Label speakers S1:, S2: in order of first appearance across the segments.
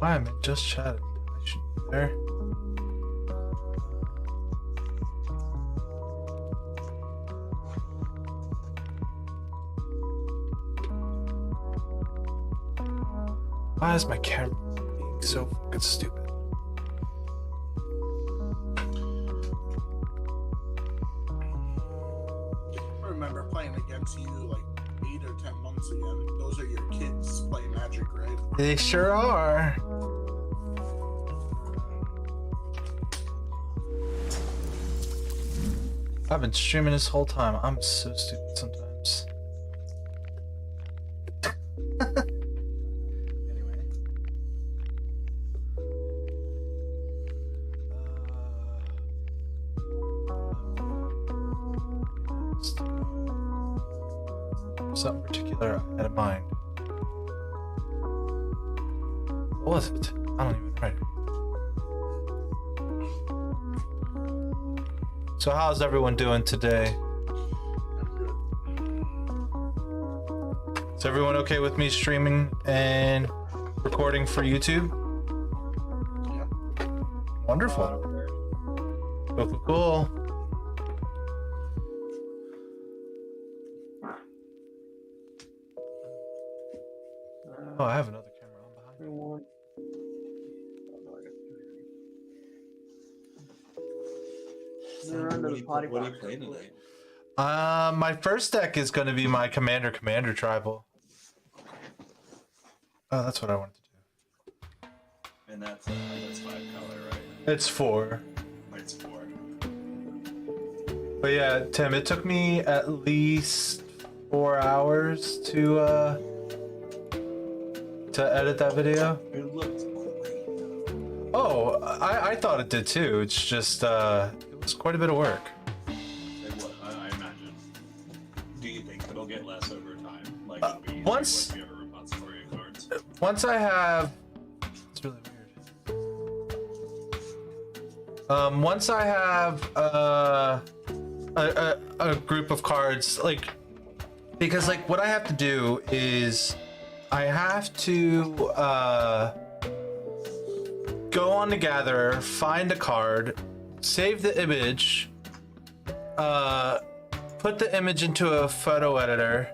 S1: Why am I just chatting? I should be there. Why is my camera being so fucking stupid?
S2: I remember playing against you like 8 or 10 months ago. Those are your kids playing Magic, right?
S1: They sure are. I've been streaming this whole time. I'm so stupid sometimes. Anyway. Something particular I had in mind. What was it? I don't even write it. So how's everyone doing today? Is everyone okay with me streaming and recording for YouTube?
S2: Yeah.
S1: Wonderful. Cool. Oh, I have another camera on behind me.
S3: What are you playing tonight?
S1: My first deck is going to be my Commander tribal. Oh, that's what I wanted to do.
S3: And that's 5 color, right?
S1: It's 4.
S3: It's 4.
S1: But yeah, Tim, it took me at least 4 hours to edit that video.
S3: It looked great.
S1: Oh, I thought it did too. It's just it was quite a bit of work.
S3: I imagine. Do you think it'll get less over time? Like
S1: once
S3: you have a repository of cards?
S1: Once I have, it's really weird. Once I have a group of cards, like, because like what I have to do is I have to go on the Gatherer, find a card, save the image, put the image into a photo editor,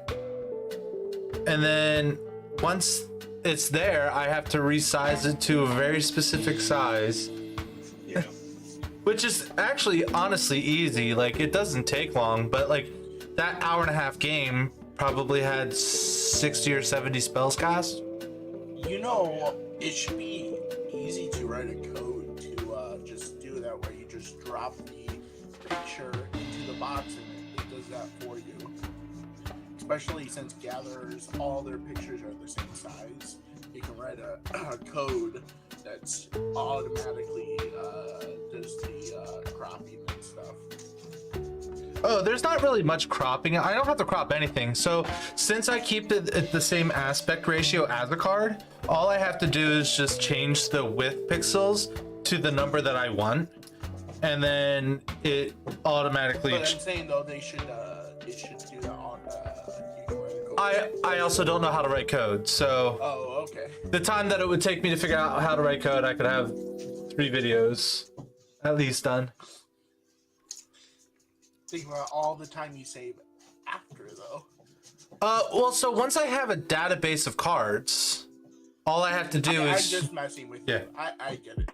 S1: and then once it's there, I have to resize it to a very specific size.
S3: Yeah.
S1: Which is actually honestly easy. Like, it doesn't take long, but like that hour-and-a-half game probably had 60 or 70 spells cast.
S2: You know, it should be easy to write a code to just do that, where you just drop the picture into the box and it does that for you. Especially since gatherers, all their pictures are the same size. You can write a code that's automatically does the cropping and stuff.
S1: Oh, there's not really much cropping. I don't have to crop anything. So since I keep it at the same aspect ratio as a card, all I have to do is just change the width pixels to the number that I want, and then it automatically.
S2: But I'm saying though, it should do that on. You can write a code.
S1: I also don't know how to write code, so.
S2: Oh, okay.
S1: The time that it would take me to figure out how to write code, I could have 3 videos at least done.
S2: Think about all the time you save after, though.
S1: Well, so once I have a database of cards, all I have to do
S2: I'm
S1: is...
S2: just messing with
S1: Yeah.
S2: you. I get it.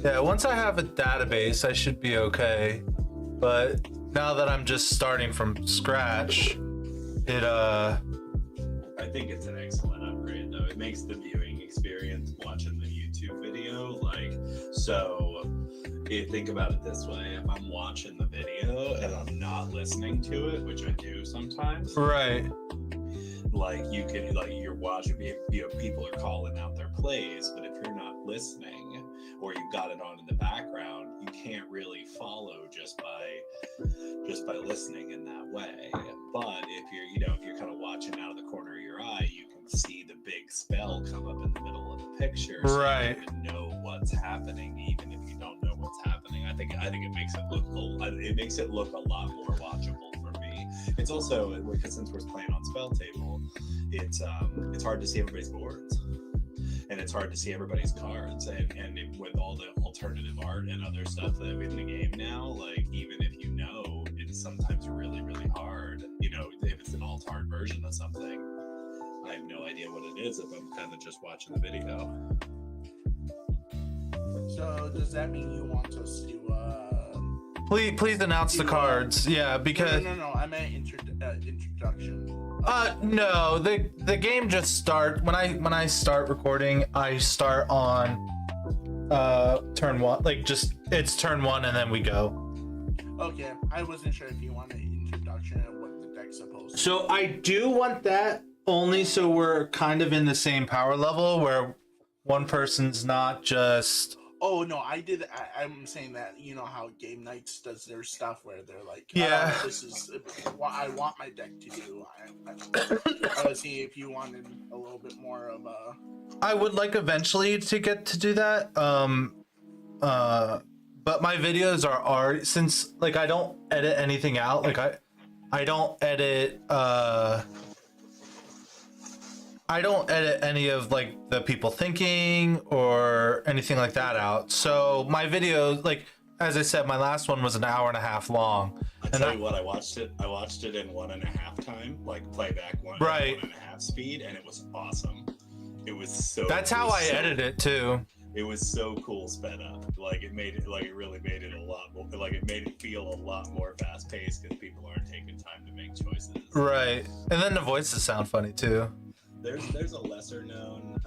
S1: Yeah, once I have a database, I should be okay. But now that I'm just starting from scratch, it,
S3: I think it's an excellent upgrade, though. It makes the viewing experience watching the YouTube video, like, so you think about it this way: if I'm watching the video and I'm not listening to it, which I do sometimes,
S1: Right.
S3: like you can, like, you're watching, you know, people are calling out their plays, but if you're not listening or you've got it on in the background, you can't really follow just by listening in that way. But if you're kind of watching out of the corner of your eye, you can see the big spell come up in the middle of the picture, so
S1: Right.
S3: you even know what's happening, even if you don't know what's happening. I think it makes it look a lot more watchable for me. It's also, because since we're playing on spell table, it's hard to see everybody's boards. and it's hard to see everybody's cards. And with all the alternative art and other stuff that in the game now, like even if you know, it's sometimes really, really hard. You know, if it's an alt art version of something, I have no idea what it is if I'm kind of just watching the video.
S2: So does that mean you want us to?
S1: Please announce the cards. Yeah, because
S2: No. I meant introduction.
S1: No, the game just start when I start recording. I start on turn one, like just it's turn one and then we go.
S2: Okay, I wasn't sure if you wanted an introduction and what the deck's supposed to.
S1: So I do want that only so we're kind of in the same power level where one person's not just.
S2: Oh no, I'm saying that, you know how Game Nights does their stuff where they're like,
S1: Yeah.
S2: this is what I want my deck to do. I was seeing if you wanted a little bit more of a.
S1: I would like eventually to get to do that. But my videos are already, since like I don't edit anything out. Like I don't edit any of like the people thinking or anything like that out. So my videos, like as I said, my last one was an hour and a half long.
S3: I tell you what, I watched it in 1.5 time, like playback one,
S1: Right.
S3: 1.5 speed, and it was awesome. It was so.
S1: That's how I edit it too.
S3: It was so cool sped up. Like it really made it a lot more. Like it made it feel a lot more fast paced because people aren't taking time to make choices.
S1: Right, and then the voices sound funny too.
S3: There's a lesser known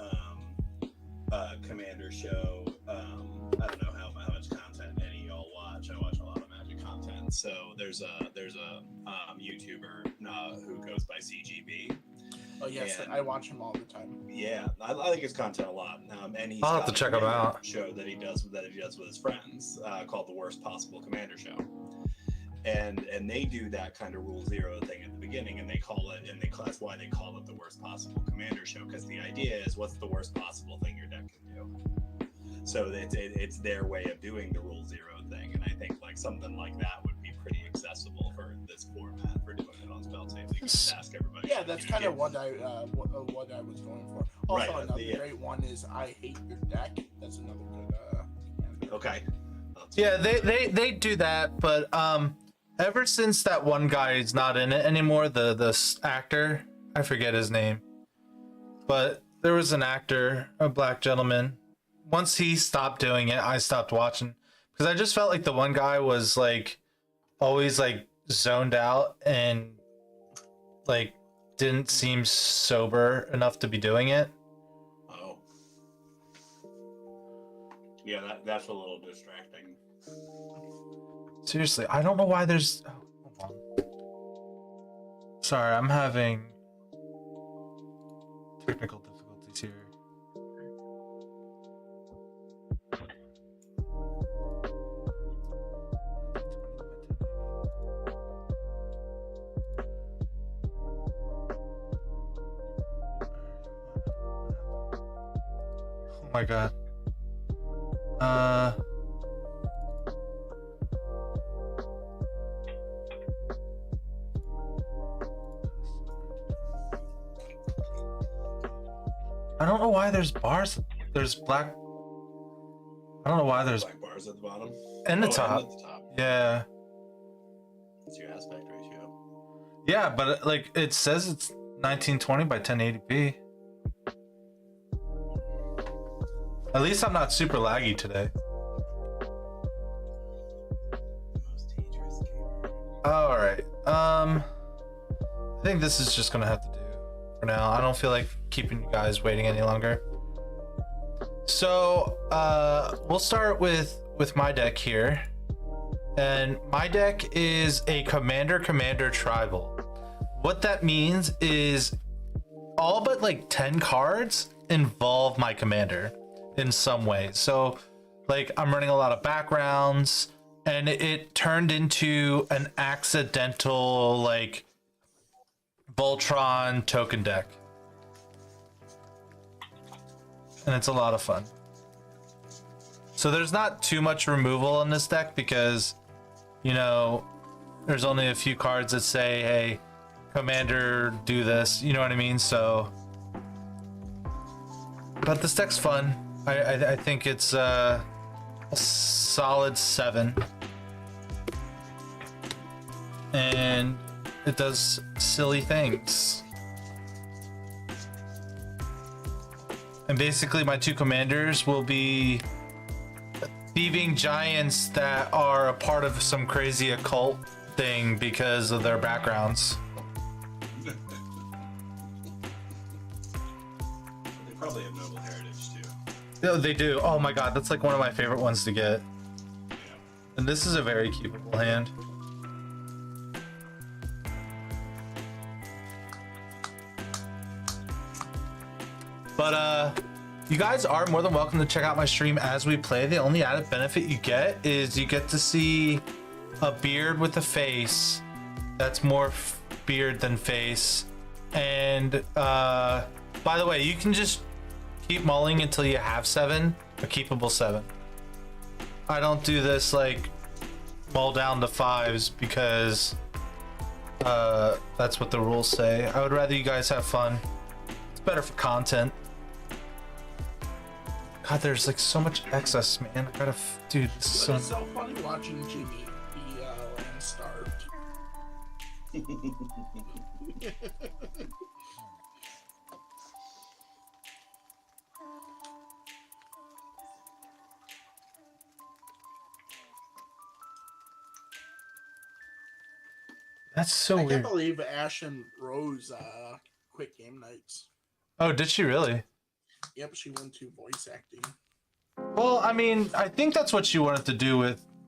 S3: Commander show. I don't know how much content any of y'all watch. I watch a lot of Magic content. So there's a YouTuber who goes by CGB.
S2: Oh yes,
S3: And-
S2: I watch him all the time.
S3: Yeah, I like his content a lot. And he's
S1: I'll have
S3: got
S1: to check
S3: a
S1: him out.
S3: show that he does with his friends called The Worst Possible Commander Show. And they do that kind of Rule Zero thing at the beginning, and that's why they call it The Worst Possible Commander Show, because the idea is what's the worst possible thing your deck can do. So it's their way of doing the Rule Zero thing, and I think like something like that would be pretty accessible for this format for doing it on Spell Tape. You can just ask everybody.
S2: Yeah, that's kind of what I was going for. Also,
S3: Right,
S2: another
S3: yeah.
S2: great one is I Hate Your Deck. That's another good.
S3: Okay.
S1: Yeah, they do that, but ever since that one guy is not in it anymore, the actor, I forget his name, but there was an actor, a black gentleman. Once he stopped doing it, I stopped watching because I just felt like the one guy was like always like zoned out and like didn't seem sober enough to be doing it.
S3: Oh. Yeah, that's a little distracting.
S1: Seriously, I don't know why there's. Oh, hold on. Sorry, I'm having technical difficulties here. Oh my god. I don't know why there's bars. There's black. I don't know why there's
S3: Black bars at the bottom.
S1: and the
S3: Oh,
S1: top.
S3: and at the top.
S1: Yeah,
S3: It's your aspect ratio.
S1: yeah, but like it says it's 1920 by 1080p. At least I'm not super laggy today.
S3: Most dangerous gamer.
S1: All right. I think this is just gonna have to do for now. I don't feel like keeping you guys waiting any longer. So we'll start with my deck here, and my deck is a commander tribal. What that means is all but like 10 cards involve my commander in some way. So like I'm running a lot of backgrounds, and it turned into an accidental like Voltron token deck, and it's a lot of fun. So there's not too much removal in this deck because, you know, there's only a few cards that say, hey, commander, do this, you know what I mean? So but this deck's fun. I think it's a solid 7. And it does silly things. And basically my 2 commanders will be thieving giants that are a part of some crazy occult thing because of their backgrounds.
S3: They probably have noble heritage too.
S1: Oh, they do. Oh my god, that's like one of my favorite ones to get.
S3: Yeah.
S1: And this is a very keepable hand. But you guys are more than welcome to check out my stream as we play. The only added benefit you get is you get to see a beard with a face that's more beard than face. And by the way, you can just keep mulling until you have 7, a keepable 7. I don't do this like mull down to 5s because that's what the rules say. I would rather you guys have fun. It's better for content. God, there's like so much excess, man. I gotta, dude, this is so.
S2: It's so funny watching Jimmy be land starved.
S1: That's so
S2: I
S1: weird.
S2: can't believe Ash and Rose quit game nights.
S1: Oh, did she really?
S2: Yep, she went to voice acting.
S1: Well, I mean, I think that's what she wanted to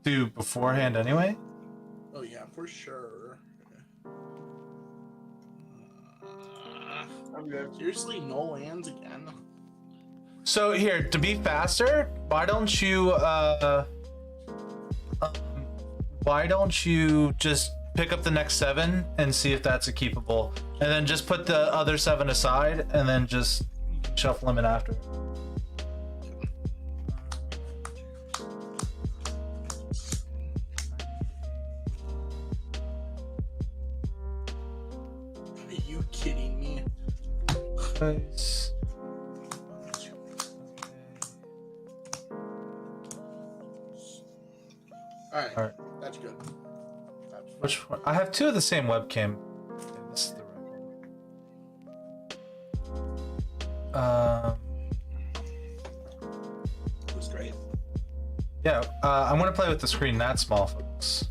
S1: do beforehand anyway.
S2: Oh yeah, for sure.
S3: I'm good.
S2: Seriously, no lands again.
S1: So here, to be faster, why don't you just pick up the next 7 and see if that's a keepable, and then just put the other 7 aside, and then just shuffle them in after.
S2: Are you kidding me?
S1: Nice.
S2: Alright,
S1: Alright.
S2: that's good. That's fine.
S1: Which one? I have 2 of the same webcam. Okay, this is the right one.
S3: It was great.
S1: Yeah, I'm gonna play with the screen that small, folks.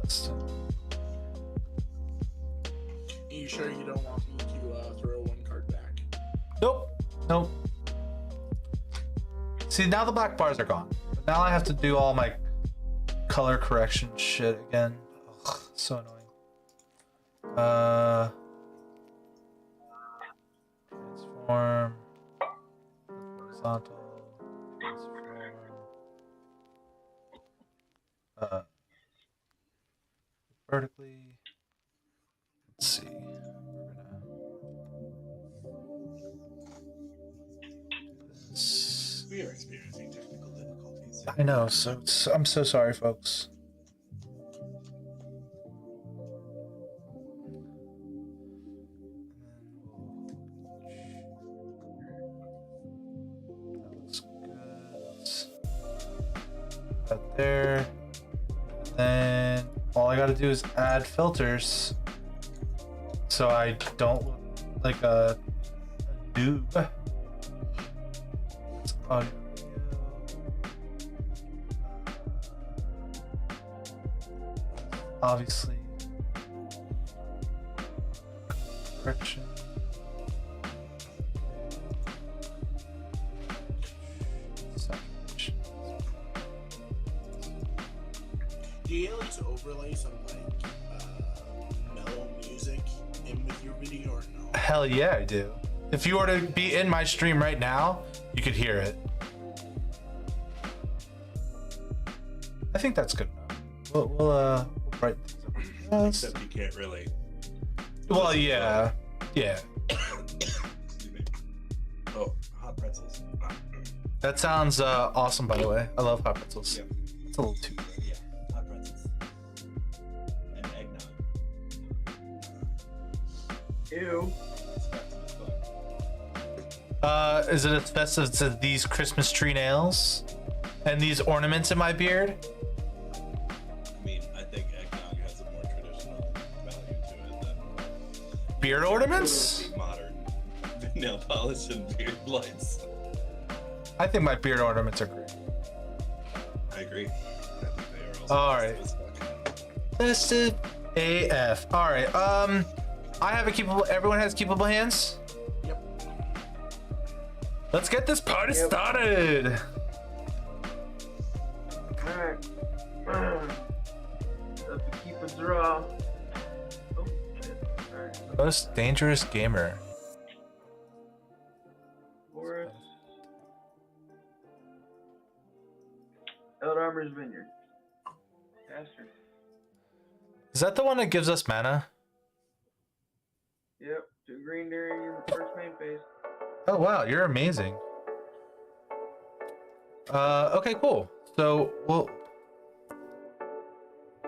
S1: Custom.
S2: Are you sure you don't want me to throw 1 card back?
S1: Nope. Nope. See, now the black bars are gone. But now I have to do all my color correction shit again. Ugh, so annoying. Transform. Horizontal. Transform. Vertically. Let's see. We're gonna do this.
S3: We are experiencing technical difficulties.
S1: I know, so I'm so sorry, folks. That looks good. That there. And then all I gotta do is add filters so I don't look like a noob. It's audio, obviously correction. Saturation.
S2: Do you at least overlay some mellow music in with your video or no?
S1: Hell yeah, I do. If you were to be in my stream right now, you could hear it. I think that's good enough. We'll write things up. Yes.
S3: Except you can't really.
S1: Well, yeah. Yeah.
S3: Excuse me. Oh, hot pretzels.
S1: That sounds awesome, by the way. I love hot pretzels.
S3: Yeah.
S1: It's a little too.
S3: Yeah, hot pretzels. And eggnog.
S4: Ew.
S1: Is it as festive as these Christmas tree nails and these ornaments in my beard?
S3: I mean, I think eggnog has a more traditional value to it than
S1: Beard ornaments?
S3: modern nail polish and beard lights.
S1: I think my beard ornaments are great.
S3: I agree. I think they are also
S1: All right. Festive AF. All right. I have a keepable. Everyone has keepable hands.
S2: Yep.
S1: Let's get this party started.
S4: Alright. Have to keep a draw. Oh, shit. Alright.
S1: Most dangerous gamer.
S4: Forest. Eldarmer's Vineyard. Caster.
S1: Is that the one that gives us mana?
S4: Yep. 2 green during your first main phase.
S1: Oh wow, you're amazing. Okay, cool. So, well,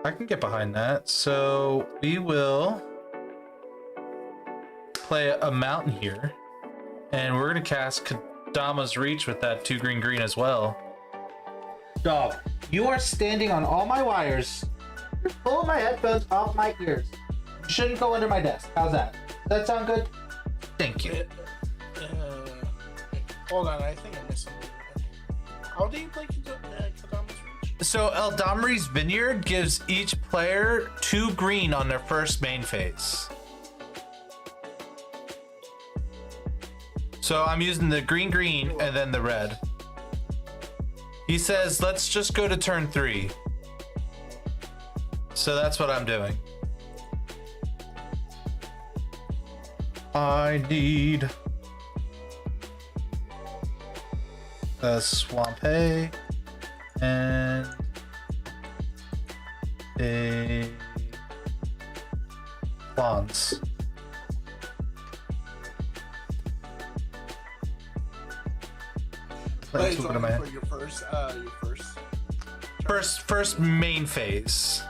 S1: I can get behind that. So we will play a mountain here, and we're gonna cast Kadama's Reach with that 2 green as well. Dog, you are standing on all my wires. You're pulling my headphones off my ears. You shouldn't go under my desk. How's that? Does that sound good? Thank you.
S2: Hold on, I think I missed something. How do you play Kadama's Reach?
S1: So Eldamri's Vineyard gives each player 2 green on their first main phase. So I'm using the green and then the red. He says, let's just go to turn 3. So that's what I'm doing. I need a Swamp Hay and a Lawns.
S2: Wait,
S1: Let's
S2: so
S1: look at my
S2: for your
S1: first main phase.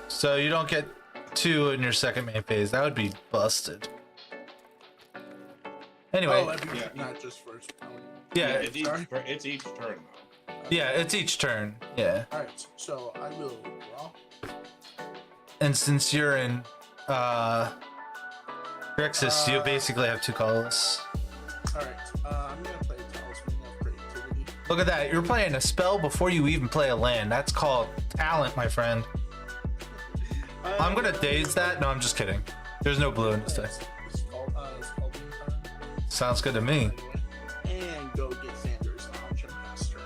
S1: So you don't get 2 in your second main phase. That would be busted. Anyway,
S2: not just first round.
S1: yeah,
S3: It's each turn though.
S1: yeah, it's each turn. Yeah.
S2: Alright, so I will draw.
S1: And since you're in Grixis, you basically have 2 colors.
S2: Alright, I'm gonna play Talisman of Creativity.
S1: Look at that. You're playing a spell before you even play a land. That's called talent, my friend. I'm gonna daze that. No, I'm just kidding. There's no blue in this deck.
S2: It's called
S1: Sounds good to me.
S2: and go get Xander's Lounge and pass turn.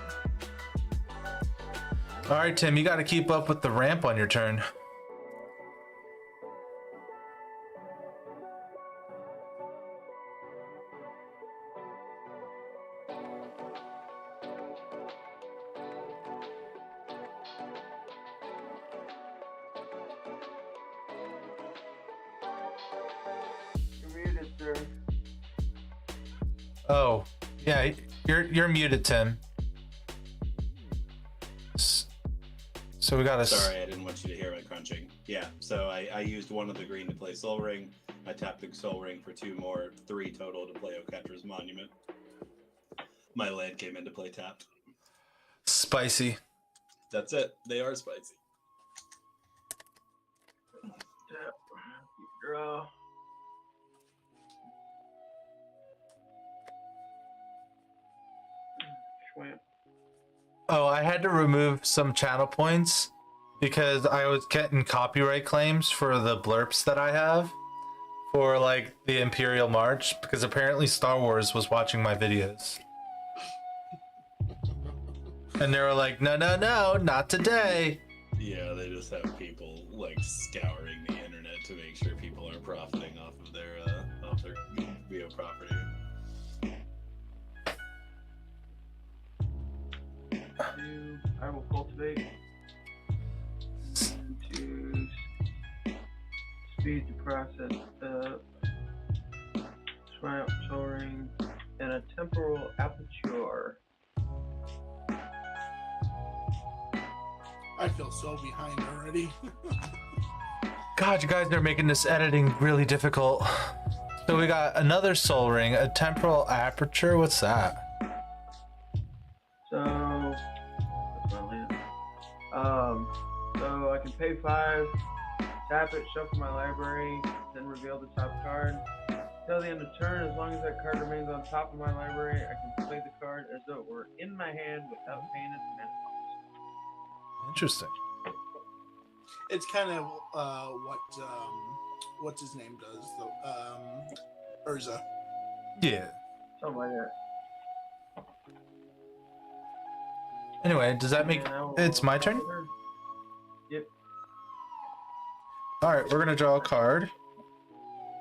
S1: All right, Tim, you got to keep up with the ramp on your turn.
S4: You're muted, sir.
S1: Oh, yeah, you're muted, Tim. So we got to.
S3: Sorry, I didn't want you to hear my crunching. Yeah, so I used one of the green to play Soul Ring. I tapped the Soul Ring for 2 more, 3 total to play Oketra's Monument. My land came into play tapped.
S1: Spicy.
S3: That's it. They are spicy.
S4: Tap. Draw. Schwamp.
S1: Oh, I had to remove some channel points because I was getting copyright claims for the blurps that I have for like the Imperial March because apparently Star Wars was watching my videos. And they were like, no, not today.
S3: Yeah, they just have people like scouring the internet to make sure people are profiting off of their video property.
S4: I will cultivate to speed the process up. Swamp, Soul Ring, and a temporal aperture.
S2: I feel so behind already.
S1: God, you guys are making this editing really difficult. So we got another soul ring, a temporal aperture. What's that?
S4: So, that's my land. So I can pay 5, tap it, shuffle my library, then reveal the top card. Till the end of turn, as long as that card remains on top of my library, I can play the card as though it were in my hand without paying its mana cost.
S1: Interesting.
S2: It's kind of what's his name does, the Urza.
S1: Yeah.
S4: Something like that.
S1: Anyway, does that make it's my turn?
S4: Yep.
S1: All right, we're gonna draw a card.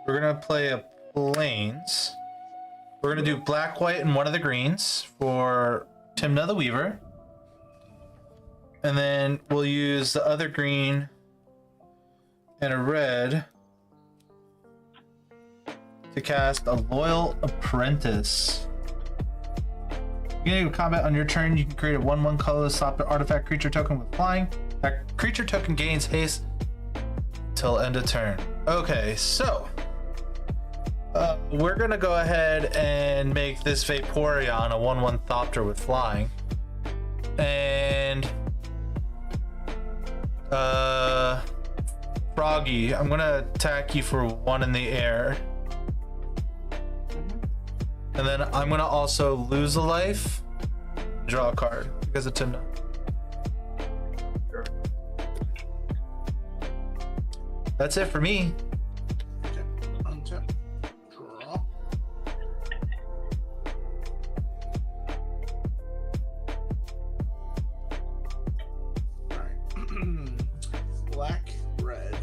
S1: We're gonna play a plains. We're gonna do black, white, and one of the greens for Timna the Weaver. And then we'll use the other green and a red to cast a Loyal Apprentice. Beginning of combat on your turn, you can create a 1/1 colorless stop the artifact creature token with flying. That creature token gains haste till end of turn. Okay, so we're gonna go ahead and make this Vaporeon a 1/1 Thopter with flying. And Froggy, I'm gonna attack you for 1 in the air. And then I'm gonna also lose a life, draw a card because of Timna.
S4: Sure.
S1: That's it for me.
S2: Untap, draw. Alright. Black, red,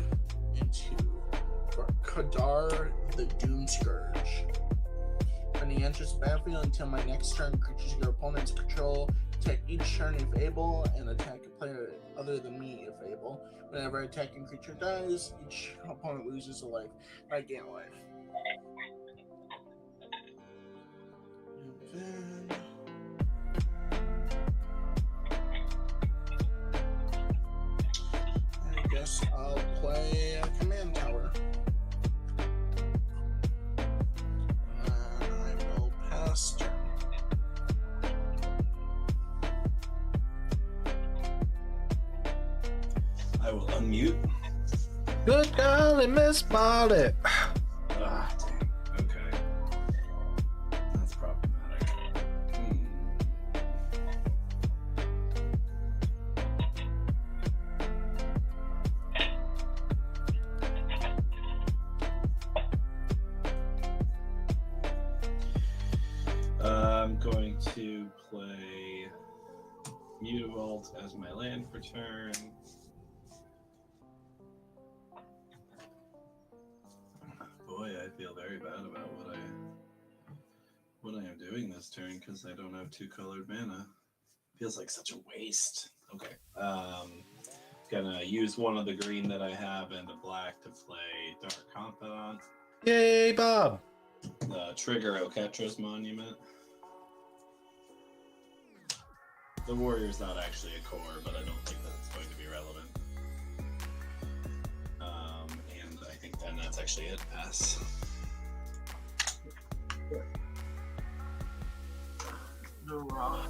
S2: into for Kadar the Doom Scourge. When he enters the battlefield until my next turn, creatures your opponent's control attack each turn if able, and attack a player other than me if able. Whenever an attacking creature dies, each opponent loses a life. I gain a life. And then I guess I'll play a command tower. Turn.
S3: I will unmute.
S1: Good golly, Miss Molly.
S3: Ah, dang. Okay. That's problematic. I'm going to play Mutavault as my land for turn. Boy, I feel very bad about what I am doing this turn because I don't have 2 colored mana. Feels like such a waste. Okay. Gonna use one of the green that I have and the black to play Dark Confidant.
S1: Yay, Bob.
S3: Trigger Oketra's Monument. The warrior's not actually a core, but I don't think that's going to be relevant. And I think then that's actually it. Pass.
S4: No raw.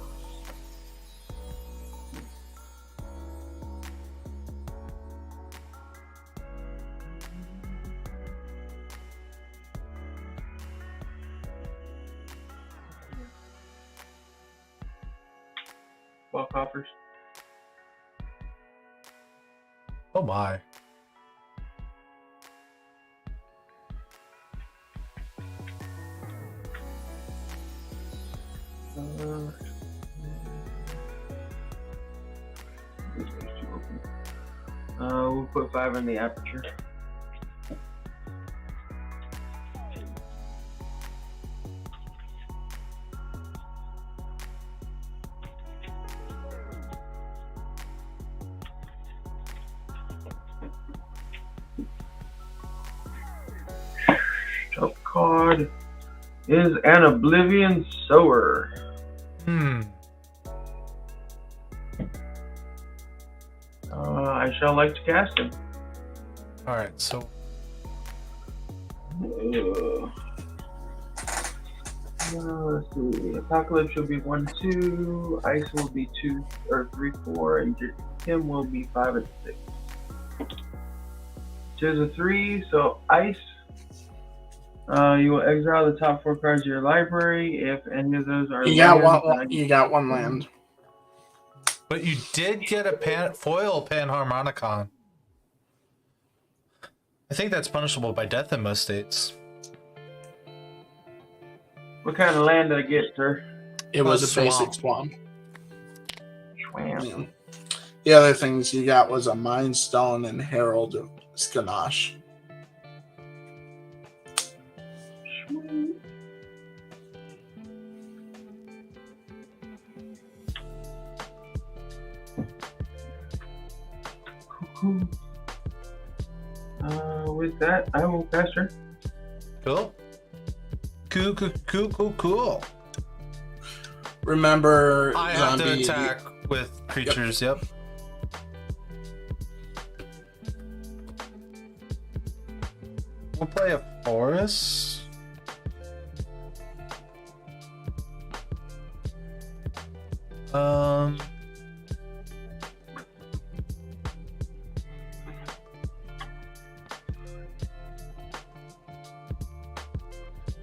S4: Ball coffers.
S1: Oh my.
S4: We'll put 5 in the aperture. Top card is an Oblivion Sower. I shall like to cast him.
S1: All right, so
S4: let's see. Apocalypse will be 1-2. Ice will be 2 or 3-4, and Tim will be 5 and 6. There's a 3, so Ice. You will exile the top 4 cards of your library if any of those are.
S2: You got one land.
S1: but you did get a foil Panharmonicon. I think that's punishable by death in most states.
S4: What kind of land did I get, sir?
S2: It was a
S1: swamp.
S2: basic swamp.
S4: Swamp.
S2: Yeah. The other things you got was a Mind Stone and Herald of Skanash.
S4: Cool. With that, I will pass her.
S1: Cool. Cool.
S2: Remember,
S1: I have to
S2: zombie.
S1: attack with creatures, yep. We'll play a forest.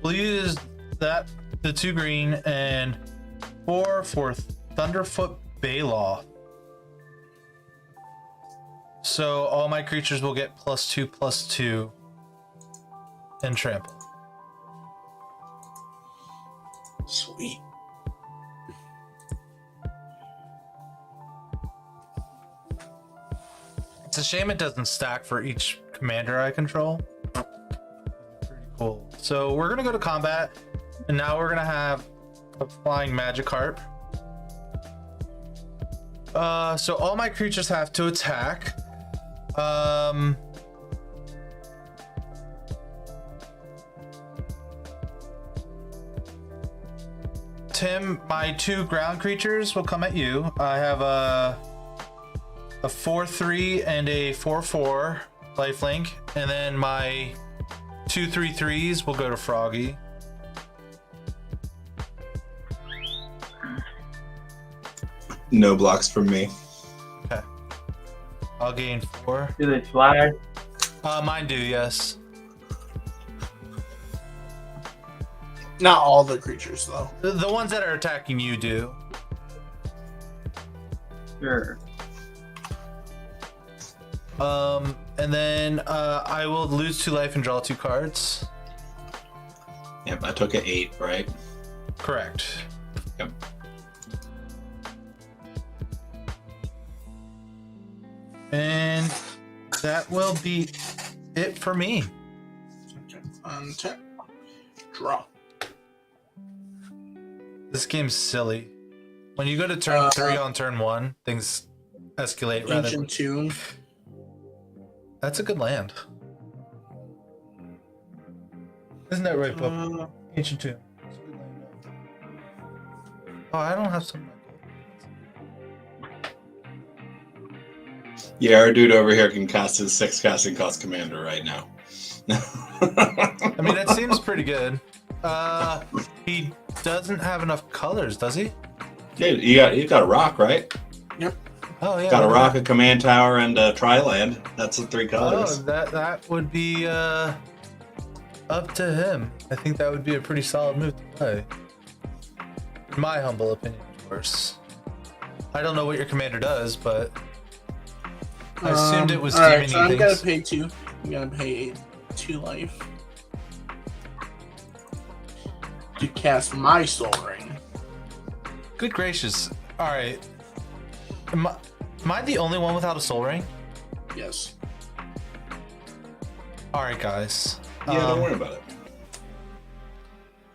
S1: We'll use that, the 2 green, and 4 for Thunderfoot Baloth. So all my creatures will get +2/+2 and trample.
S2: Sweet.
S1: It's a shame it doesn't stack for each commander I control. Pretty cool. So we're gonna go to combat, and now we're gonna have a flying Magikarp. So all my creatures have to attack. Tim, my 2 ground creatures will come at you. I have a 4/3 and a 4/4 lifelink, and then my 2 3/3s will go to Froggy.
S3: No blocks from me.
S1: Okay. I'll gain 4.
S4: Do they fly?
S1: Mine do, yes.
S2: Not all the creatures, though.
S1: The ones that are attacking you do.
S4: Sure.
S1: And then I will lose 2 life and draw 2 cards.
S3: Yep, I took an 8, right?
S1: Correct.
S3: Yep.
S1: And that will be it for me.
S2: Okay. Untap. Draw.
S1: This game's silly. When you go to turn 3 on turn 1, things escalate rather.
S2: Ancient Tomb.
S1: That's a good land. Isn't that right, Bob? Ancient Tomb. It's a good land. Oh, I don't have some.
S3: Yeah, our dude over here can cast his 6 casting cost commander right now.
S1: I mean, that seems pretty good. He doesn't have enough colors, does he?
S3: Yeah, you got a rock, right?
S2: Yep.
S1: Oh yeah.
S3: Got a rock, a command tower, and a tri-land. That's the 3 colors.
S1: Oh, that would be up to him. I think that would be a pretty solid move to play. In my humble opinion, of course. I don't know what your commander does, but I assumed it was
S2: alright,
S1: demon
S2: so I'm
S1: things.
S2: gonna pay 2. I'm gonna pay 2 life to cast my Soul Ring.
S1: Good gracious. Alright. Am I the only one without a soul ring?
S2: Yes.
S1: Alright, guys.
S3: Yeah, don't worry about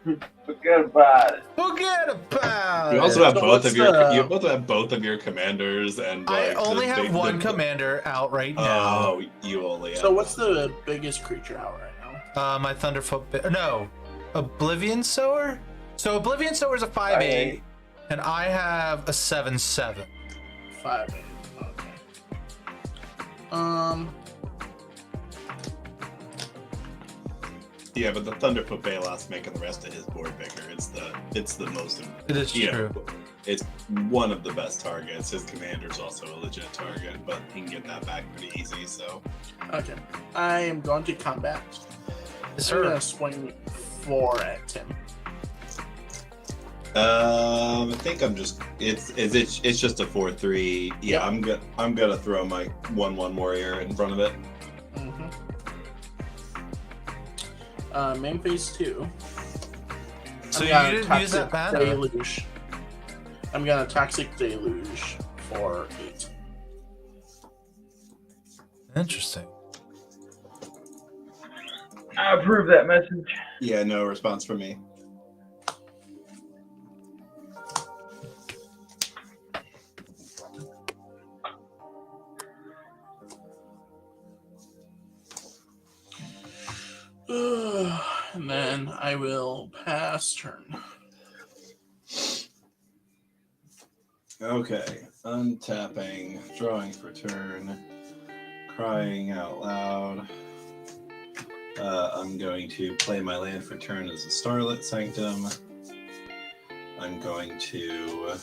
S3: it.
S4: Forget about it.
S1: Forget about
S3: You
S1: it.
S3: also have
S2: So
S3: both
S2: what's
S3: of your.
S2: the-
S3: You both have both of your commanders, and
S1: I
S3: like,
S1: only have one
S3: the-
S1: commander out right now.
S3: Oh, you only. Have
S2: So what's the biggest creature out right now?
S1: My Thunderfoot. No, Oblivion Sower. So Oblivion Sower is a 5/8, and I have a 7/7.
S2: 5. Okay.
S3: Yeah, but the Thunderfoot Bailout's making the rest of his board bigger. It's the most.
S1: It is true.
S3: It's one of the best targets. His commander's also a legit target, but he can get that back pretty easy. So.
S2: Okay, I am going to combat.
S1: Yes,
S2: I'm
S1: sir.
S2: gonna swing 4 at Tim.
S3: I think I'm just it's just a 4/3. Yeah,
S2: Yep.
S3: I'm gonna throw my 1/1 warrior in front of it.
S2: Main phase 2.
S1: So
S2: I'm
S1: you
S2: gonna
S1: didn't use that
S2: Toxic
S1: banner.
S2: Deluge. I'm gonna Toxic Deluge for 8.
S1: Interesting.
S4: I approve that message.
S3: Yeah, no response from me.
S2: And then I will pass turn.
S3: Okay, untapping, drawing for turn, crying out loud. I'm going to play my land for turn as a Starlit Sanctum. I'm going to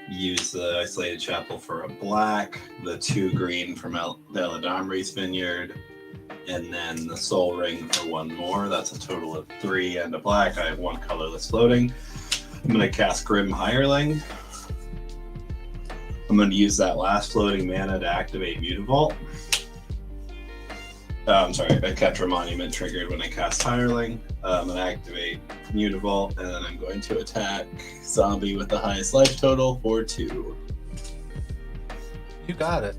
S3: use the Isolated Chapel for a black, the 2 green from the Eladamri's Vineyard, and then the Soul Ring for 1 more. That's a total of 3 and a black. I have 1 colorless floating. I'm going to cast Grim Hireling. I'm going to use that last floating mana to activate Mutavault. I'm sorry, a Ketra Monument triggered when I cast Hireling. I'm going to activate Mutavault, and then I'm going to attack Zombie with the highest life total for 2.
S1: You got it.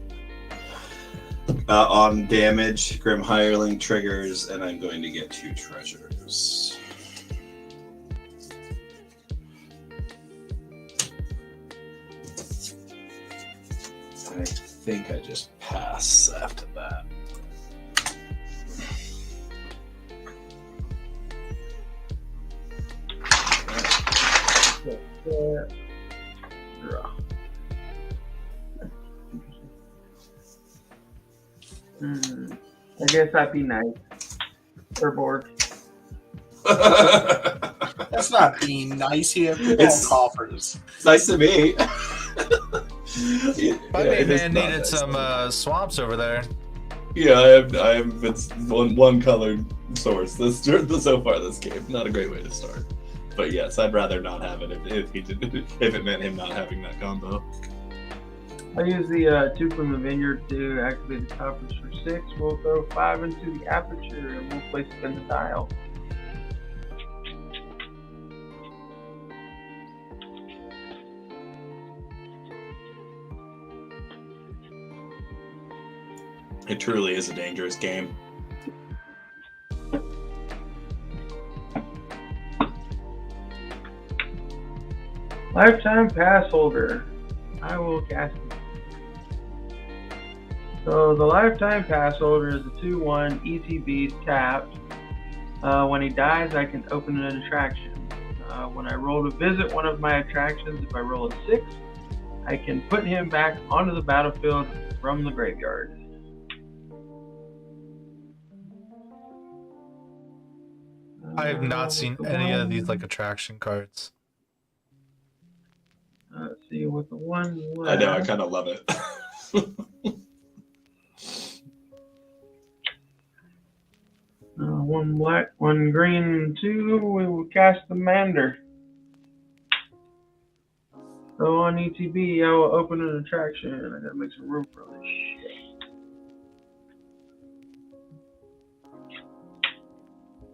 S3: On damage, Grim Hireling triggers, and I'm going to get 2 treasures. I think I just pass after that.
S4: Draw. I guess I'd be nice. Or bored.
S2: That's not being nice here. People
S3: It's-
S2: have coffers.
S3: Nice to meet.
S1: My
S3: it is
S1: man
S3: not
S1: needed
S3: nice
S1: some
S3: to meet.
S1: swamps over there.
S3: Yeah, I have it's one colored source. This so far this game, not a great way to start. But yes, I'd rather not have it if it meant him not having that combo.
S4: I use the 2 from the Vineyard to activate the coffers for 6. We'll throw 5 into the aperture and we'll place it in the dial.
S3: It truly is a dangerous game.
S4: Lifetime pass holder. I will cast it. So the lifetime pass holder is a 2/1 ETB tapped. When he dies, I can open an attraction. When I roll to visit one of my attractions, if I roll a 6, I can put him back onto the battlefield from the graveyard.
S1: I have not seen any of these like attraction cards.
S4: Let's see with the 1 left.
S3: I know, I kind of love it.
S4: 1 black, 1 green, 2. We will cast the Mander. So on ETB, I will open an attraction. I gotta make some room for this shit.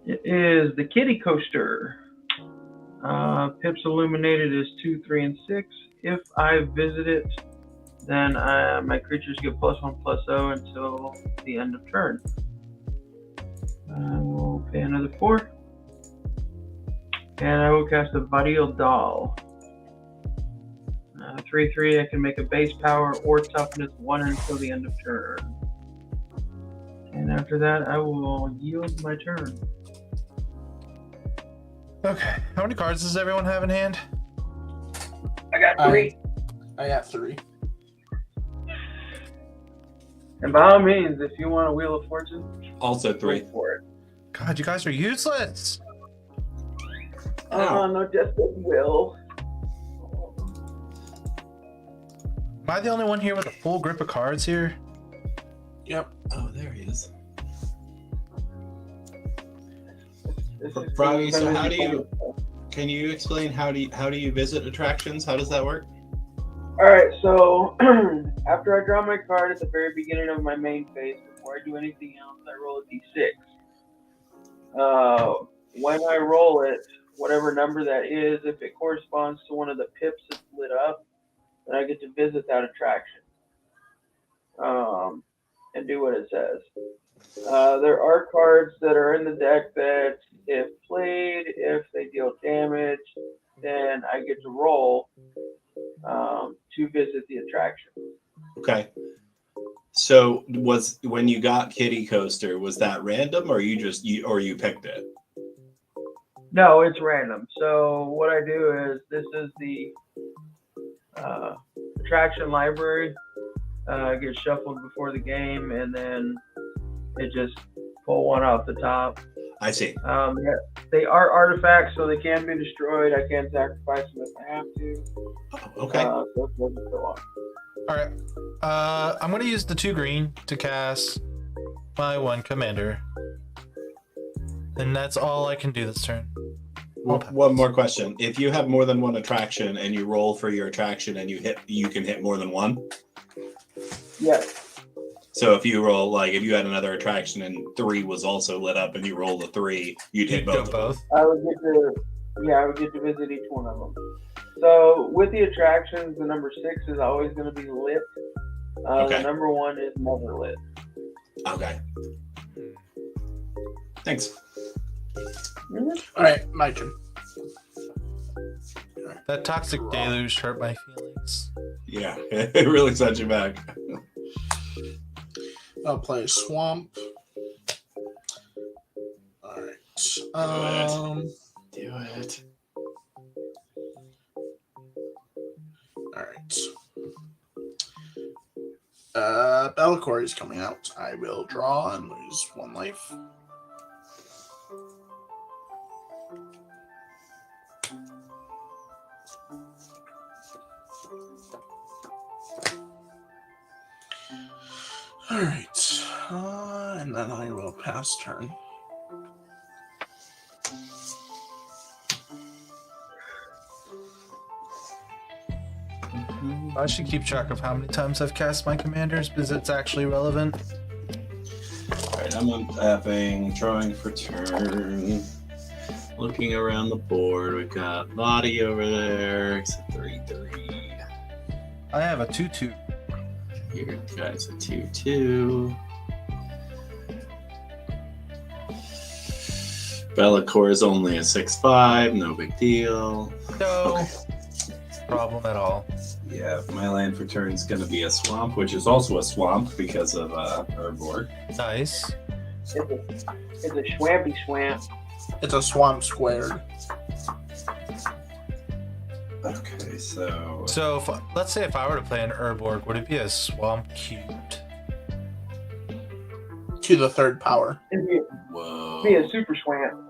S4: It is the Kitty Coaster. Pips illuminated is 2, 3, and 6. If I visit it, then my creatures get +1/+0 until the end of turn. I will pay another 4. And I will cast a Varial Doll. 3/3, I can make a base power or toughness 1 until the end of turn. And after that, I will yield my turn.
S1: Okay, how many cards does everyone have in hand?
S4: I got 3.
S2: I got 3.
S4: And by all means, if you want a Wheel of Fortune,
S3: Also
S4: go
S3: 3.
S4: for it.
S1: God, you guys are useless.
S4: Oh, no, just a will.
S1: Am I the only one here with a full grip of cards here?
S2: Yep.
S3: Oh, there he is.
S4: This is
S3: Froggy, so
S4: gonna
S3: how
S4: be
S3: do you-
S4: fun.
S3: Can you explain how do you visit attractions? How does that work?
S4: All right, so after I draw my card at the very beginning of my main phase, before I do anything else, I roll a d6. When I roll it, whatever number that is, if it corresponds to one of the pips that's lit up, then I get to visit that attraction and do what it says. There are cards that are in the deck that, if played, if they deal damage, then I get to roll to visit the attraction.
S3: Okay. So was when you got Kitty Coaster, was that random or you picked it?
S4: No, it's random. So what I do is, this is the attraction library. Gets shuffled before the game, and then it just pull one off the top.
S3: I see.
S4: Yeah, they are artifacts, so they can be destroyed. I can sacrifice them if I have to.
S3: Oh, okay.
S4: So it doesn't go on.
S1: All right. I'm gonna use the 2 green to cast my 1 commander, and that's all I can do this turn.
S3: One more question. If you have more than one attraction and you roll for your attraction and you can hit more than one.
S4: Yes.
S3: So if you roll, like, if you had another attraction and 3 was also lit up and you rolled a 3, you'd hit both.
S4: I would get to visit each one of them. So with the attractions, the number 6 is always going to be lit.
S3: Okay.
S4: The number 1 is never lit.
S3: Okay. Thanks.
S4: Mm-hmm.
S2: All right, my turn.
S1: That toxic deluge hurt my feelings.
S3: Yeah, it really sent you back.
S2: I'll play Swamp. All right.
S3: Do it.
S2: All right. Bellicor is coming out. I will draw and lose 1 life. All right. And then I will pass turn.
S1: I should keep track of how many times I've cast my commanders because it's actually relevant.
S3: Alright, I'm untapping, drawing for turn. Looking around the board, we've got Lottie over there. It's a 3/3.
S1: I have a 2/2.
S3: Your guy's a 2/2. Bellicor is only a 6/5, no big deal.
S1: No problem at all.
S3: Yeah, my land for turn is going to be a swamp, which is also a swamp because of Urborg.
S1: Nice.
S4: It's a swampy swamp.
S2: It's a swamp squared.
S3: Okay, so
S1: So let's say if I were to play an Urborg, would it be a swamp cubed?
S2: To the 3rd power.
S4: It'd be,
S3: whoa.
S4: be a super swamp.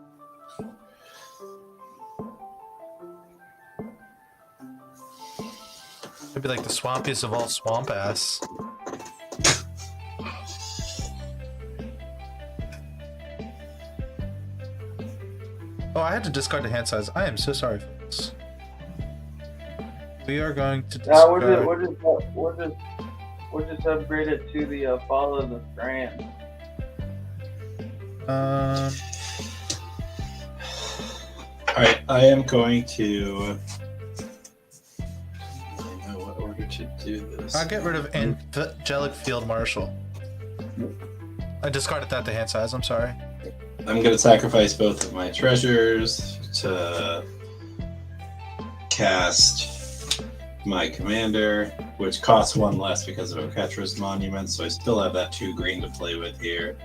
S1: It'd be like the swampiest of all swamp ass. Oh, I had to discard the hand size. I am so sorry, folks. We are going to discard.
S4: We'll just upgrade it to the Follow the Strand.
S3: All right, I am going to. I know what order to do this.
S1: I'll get rid of Angelic Field Marshal. I discarded that to hand size. I'm sorry.
S3: I'm going to sacrifice both of my treasures to cast my commander, which costs 1 less because of Oketra's Monument, so I still have that 2 green to play with here.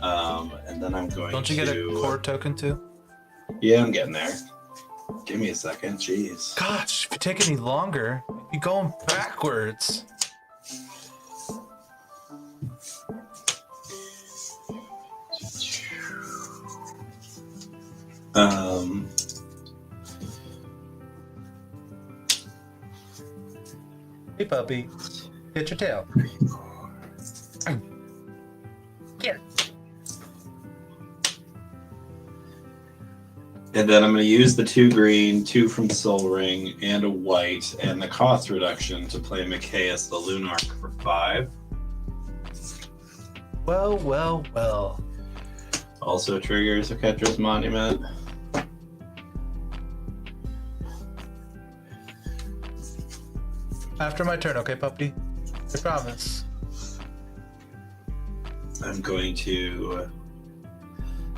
S3: And then I'm going to...
S1: Don't you get a core token too?
S3: Yeah, I'm getting there. Give me a second, jeez.
S1: Gosh, if you take any longer, you'd be going backwards. Hey, puppy. Get your tail. Get it.
S3: And then I'm going to use the 2 green, 2 from Soul Ring, and a white, and the cost reduction to play Micaeus the Lunarch for 5.
S1: Well, well, well.
S3: Also triggers a Catcher's Monument.
S1: After my turn, okay, puppy? I promise.
S3: I'm going to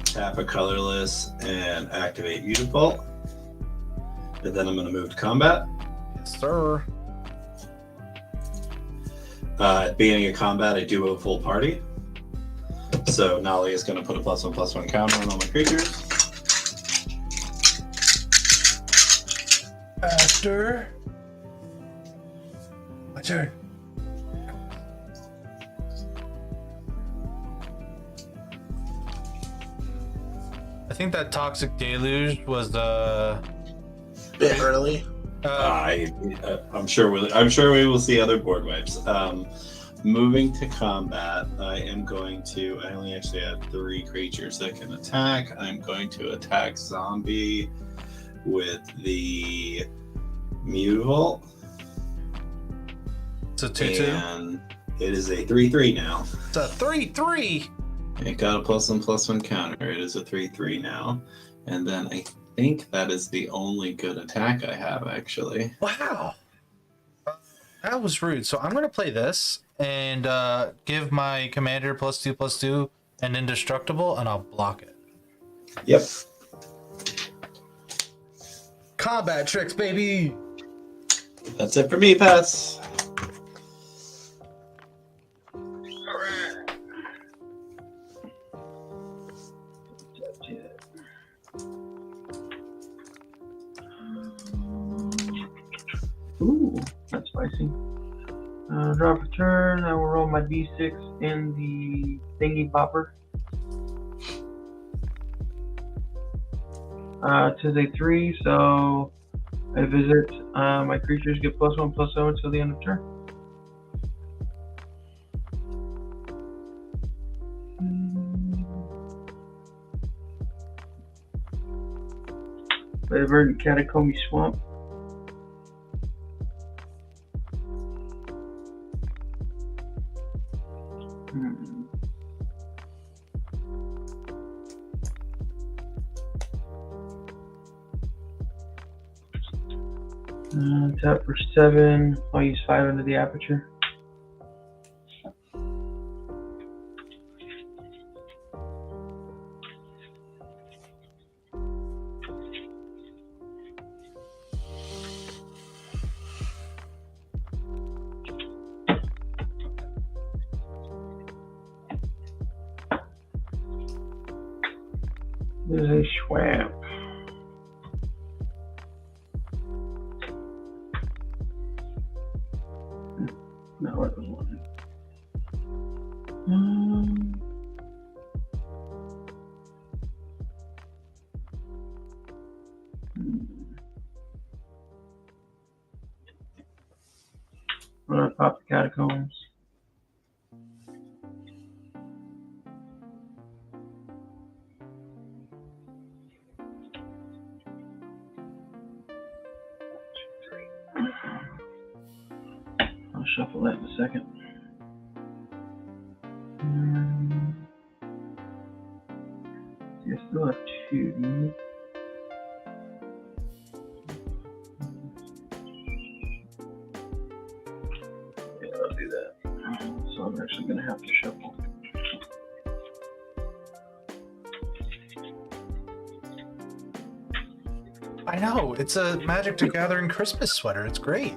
S3: tap a colorless and activate Mutavault. And then I'm going to move to combat.
S1: Yes, sir.
S3: At the beginning of combat, I do a full party. So Nolly is going to put a +1/+1 counter on all my creatures.
S1: After my turn. I think that Toxic Deluge was
S2: Bit early.
S3: I'm sure we will see other board wipes. Moving to combat, I am going to. I only actually have 3 creatures that can attack. I'm going to attack Zombie with the Mutavault.
S1: It's a 2/2.
S3: And it is a 3/3 now.
S1: It's a 3/3.
S3: It got a +1/+1 counter. It is a 3/3 now. And then I think that is the only good attack I have, actually.
S1: Wow. That was rude. So I'm going to play this and give my commander +2/+2 and indestructible, and I'll block it.
S3: Yep.
S1: Combat tricks, baby.
S3: That's it for me, Pass.
S4: Ooh, that's spicy. Drop a turn. I will roll my d6 in the thingy popper. Tis a 3, so I visit. My creatures get +1/+0 until the end of turn. Play a verdant catacomb swamp. Tap for 7. I'll use 5 into the aperture. There's a swamp. Not what I was wanting. I'm gonna pop the catacombs. I'll shuffle that in a second. You still have 2. Yeah, I'll do that. So I'm actually going to have to shuffle.
S1: I know. It's a Magic the Gathering Christmas sweater. It's great.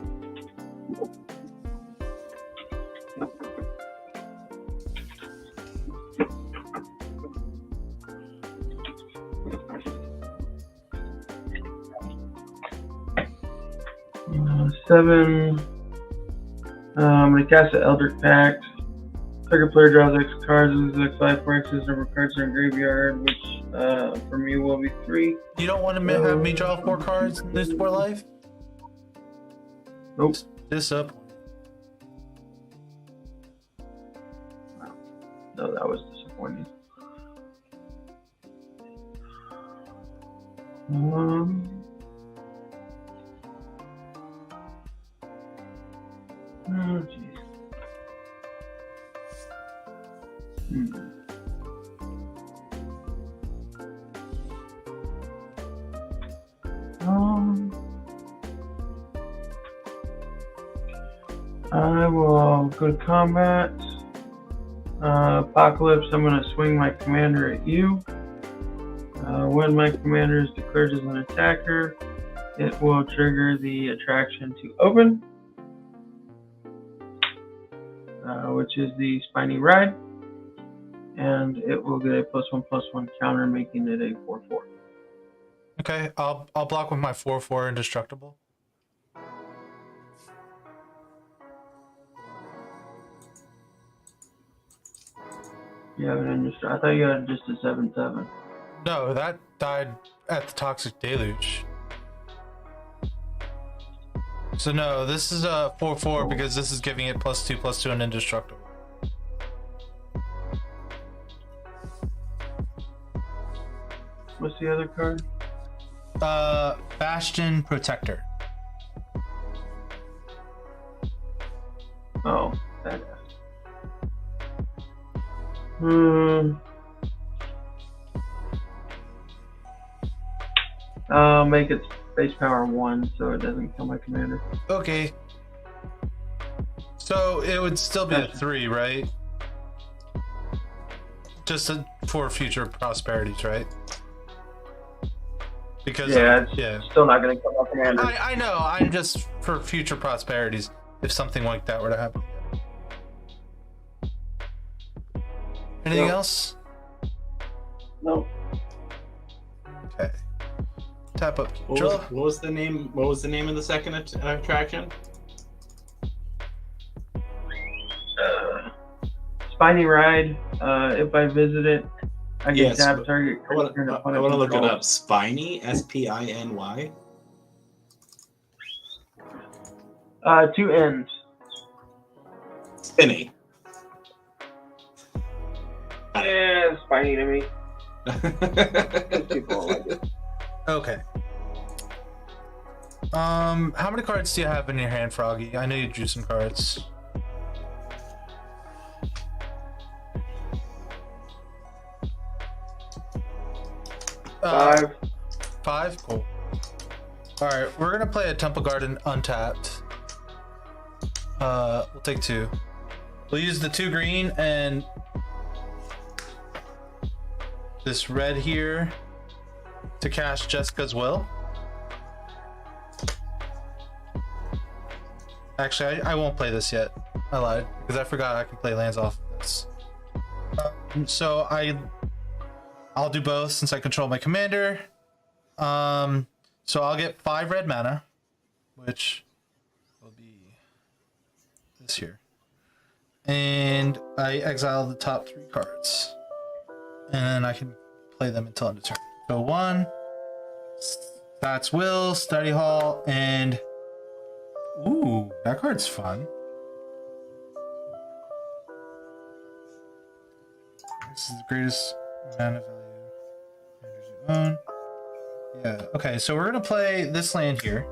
S4: Seven. I'm going to cast an Eldritch Pact. Target player draws X cards with X life points. Number of cards in their graveyard, which for me will be 3.
S1: You don't want to have me draw 4 cards and lose 4 life?
S4: Nope.
S1: This up.
S4: No, that was disappointing. Oh, jeez. I will go to combat. Apocalypse, I'm going to swing my commander at you. When my commander is declared as an attacker, it will trigger the attraction to open, which is the Spiny Ride, and it will get a +1/+1 counter, making it a 4/4.
S1: Okay, I'll block with my 4/4 indestructible.
S4: You have an indestructible. I thought you had just a 7/7.
S1: No, that died at the Toxic Deluge. So no, this is a 4/4 because this is giving it +2/+2 and indestructible.
S4: What's the other card?
S1: Bastion Protector.
S4: Oh, badass. I'll make it base power 1 so it doesn't kill my commander.
S1: Okay. So it would still be a 3, right? Just for future prosperities, right? Because
S4: It's still not going to kill my commander.
S1: I know. I'm just for future prosperities if something like that were to happen. Anything else?
S4: No.
S1: Okay. Tap up.
S3: What was the name? What was the name of the second attraction?
S4: Spiny Ride. If I visit it, I can tap target.
S3: I want to look it up. Spiny, SPINY.
S4: 2 ends.
S3: Spinny.
S4: Yeah, spiny to me. People like it.
S1: Okay. How many cards do you have in your hand, Froggy? I know you drew some cards.
S4: Five.
S1: 5? Cool. Alright, we're gonna play a Temple Garden untapped. We'll take 2. We'll use the 2 green and this red here to cast Jessica's Will. Actually, I won't play this yet. I lied, because I forgot I can play lands off of this. So I'll do both since I control my commander. So I'll get 5 red mana, which will be this here. And I exile the top 3 cards. And I can play them until end of turn. So 1, that's Will, Study Hall, and ooh, that card's fun. This is the greatest mana value you own. Yeah, okay, so we're gonna play this land here.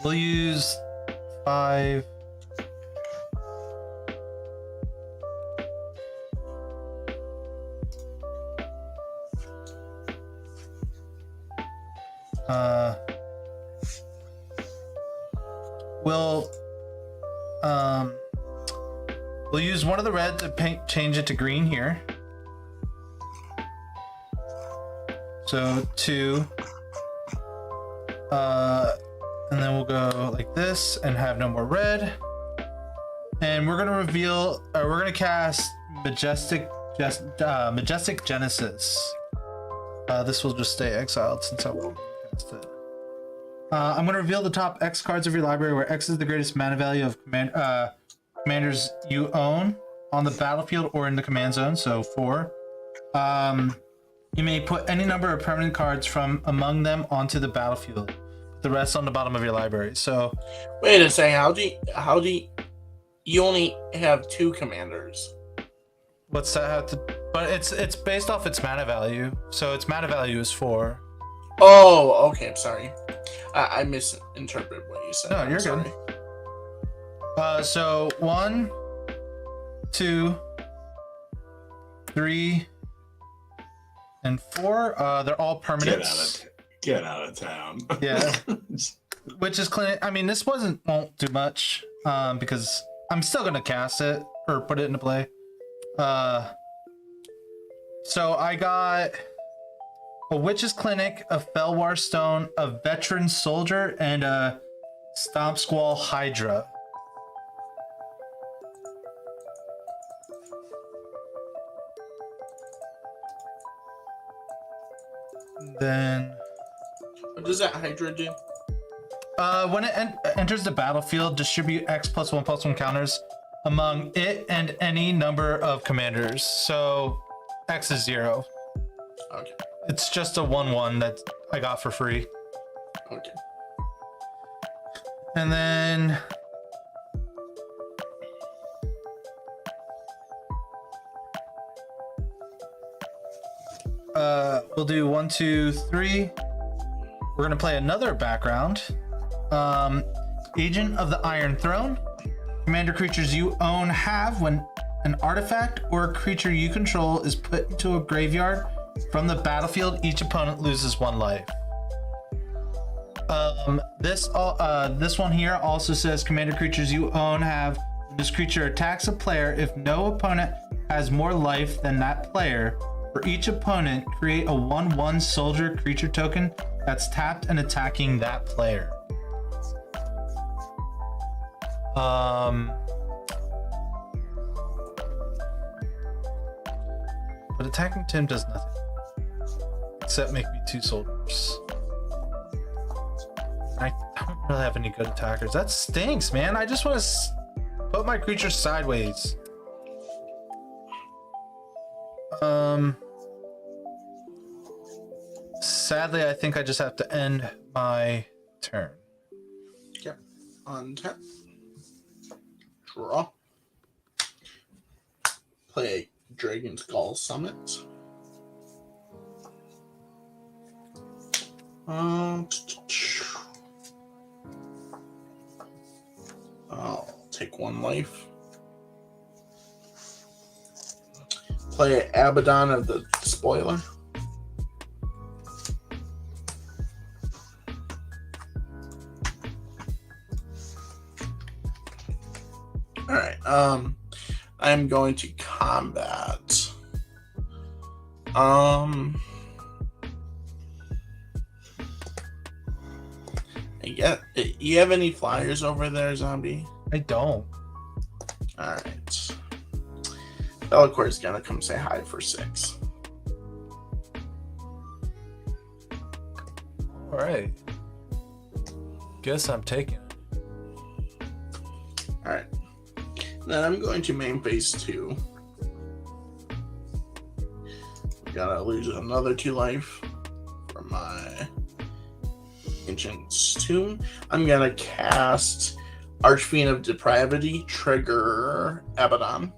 S1: We'll use 5. We'll use one of the red to change it to green here. So 2. And then we'll go like this and have no more red. And we're gonna reveal, we're gonna cast Majestic Genesis. This will just stay exiled since I won't cast it. I'm going to reveal the top X cards of your library, where X is the greatest mana value of commanders you own on the battlefield or in the command zone, so 4. You may put any number of permanent cards from among them onto the battlefield. the rest on the bottom of your library. So
S2: Wait a second. How do you only have 2 commanders?
S1: what's that have to? But it's based off its mana value. So its mana value is 4.
S2: Oh, okay. I'm sorry. I misinterpreted what you said.
S1: No,
S2: I'm
S1: you're
S2: sorry.
S1: good. So 1, 2, 3, and 4. They're all permanents.
S3: Get out of town.
S1: Yeah. Which is clinic. I mean, this won't do much because I'm still gonna cast it or put it into play. So I got a Witch's Clinic, a Felwar Stone, a Veteran Soldier, and a Stomp Squall Hydra. Then
S2: What does that Hydra do?
S1: when it enters the battlefield, distribute X+1/+1 counters among it and any number of commanders. So X is 0.
S2: Okay.
S1: It's just a 1/1 that I got for free.
S2: Okay.
S1: And then we'll do 1, 2, 3. We're gonna play another background. Agent of the Iron Throne. Commander creatures you own have when an artifact or a creature you control is put into a graveyard from the battlefield, each opponent loses 1 life. This one here also says commander creatures you own have when this creature attacks a player, if no opponent has more life than that player, for each opponent create a 1/1 soldier creature token that's tapped and attacking that player. But attacking Tim does nothing except make me 2 soldiers. I don't really have any good attackers. That stinks, man. I just want to put my creatures sideways. Sadly, I think I just have to end my turn.
S2: Yep. Untap. Draw. Play Dragon Skull Summit. I'll take 1 life. Play Abaddon of the Spoiler. Alright, I'm going to combat. You have any flyers over there, zombie?
S1: I don't.
S2: Alright. Bellicor's gonna come say hi for 6.
S1: Alright. Guess I'm taking it.
S2: Alright. Then I'm going to main phase 2. Gotta lose another 2 life for my Ancient's Tomb. I'm gonna cast Archfiend of Depravity, trigger Abaddon.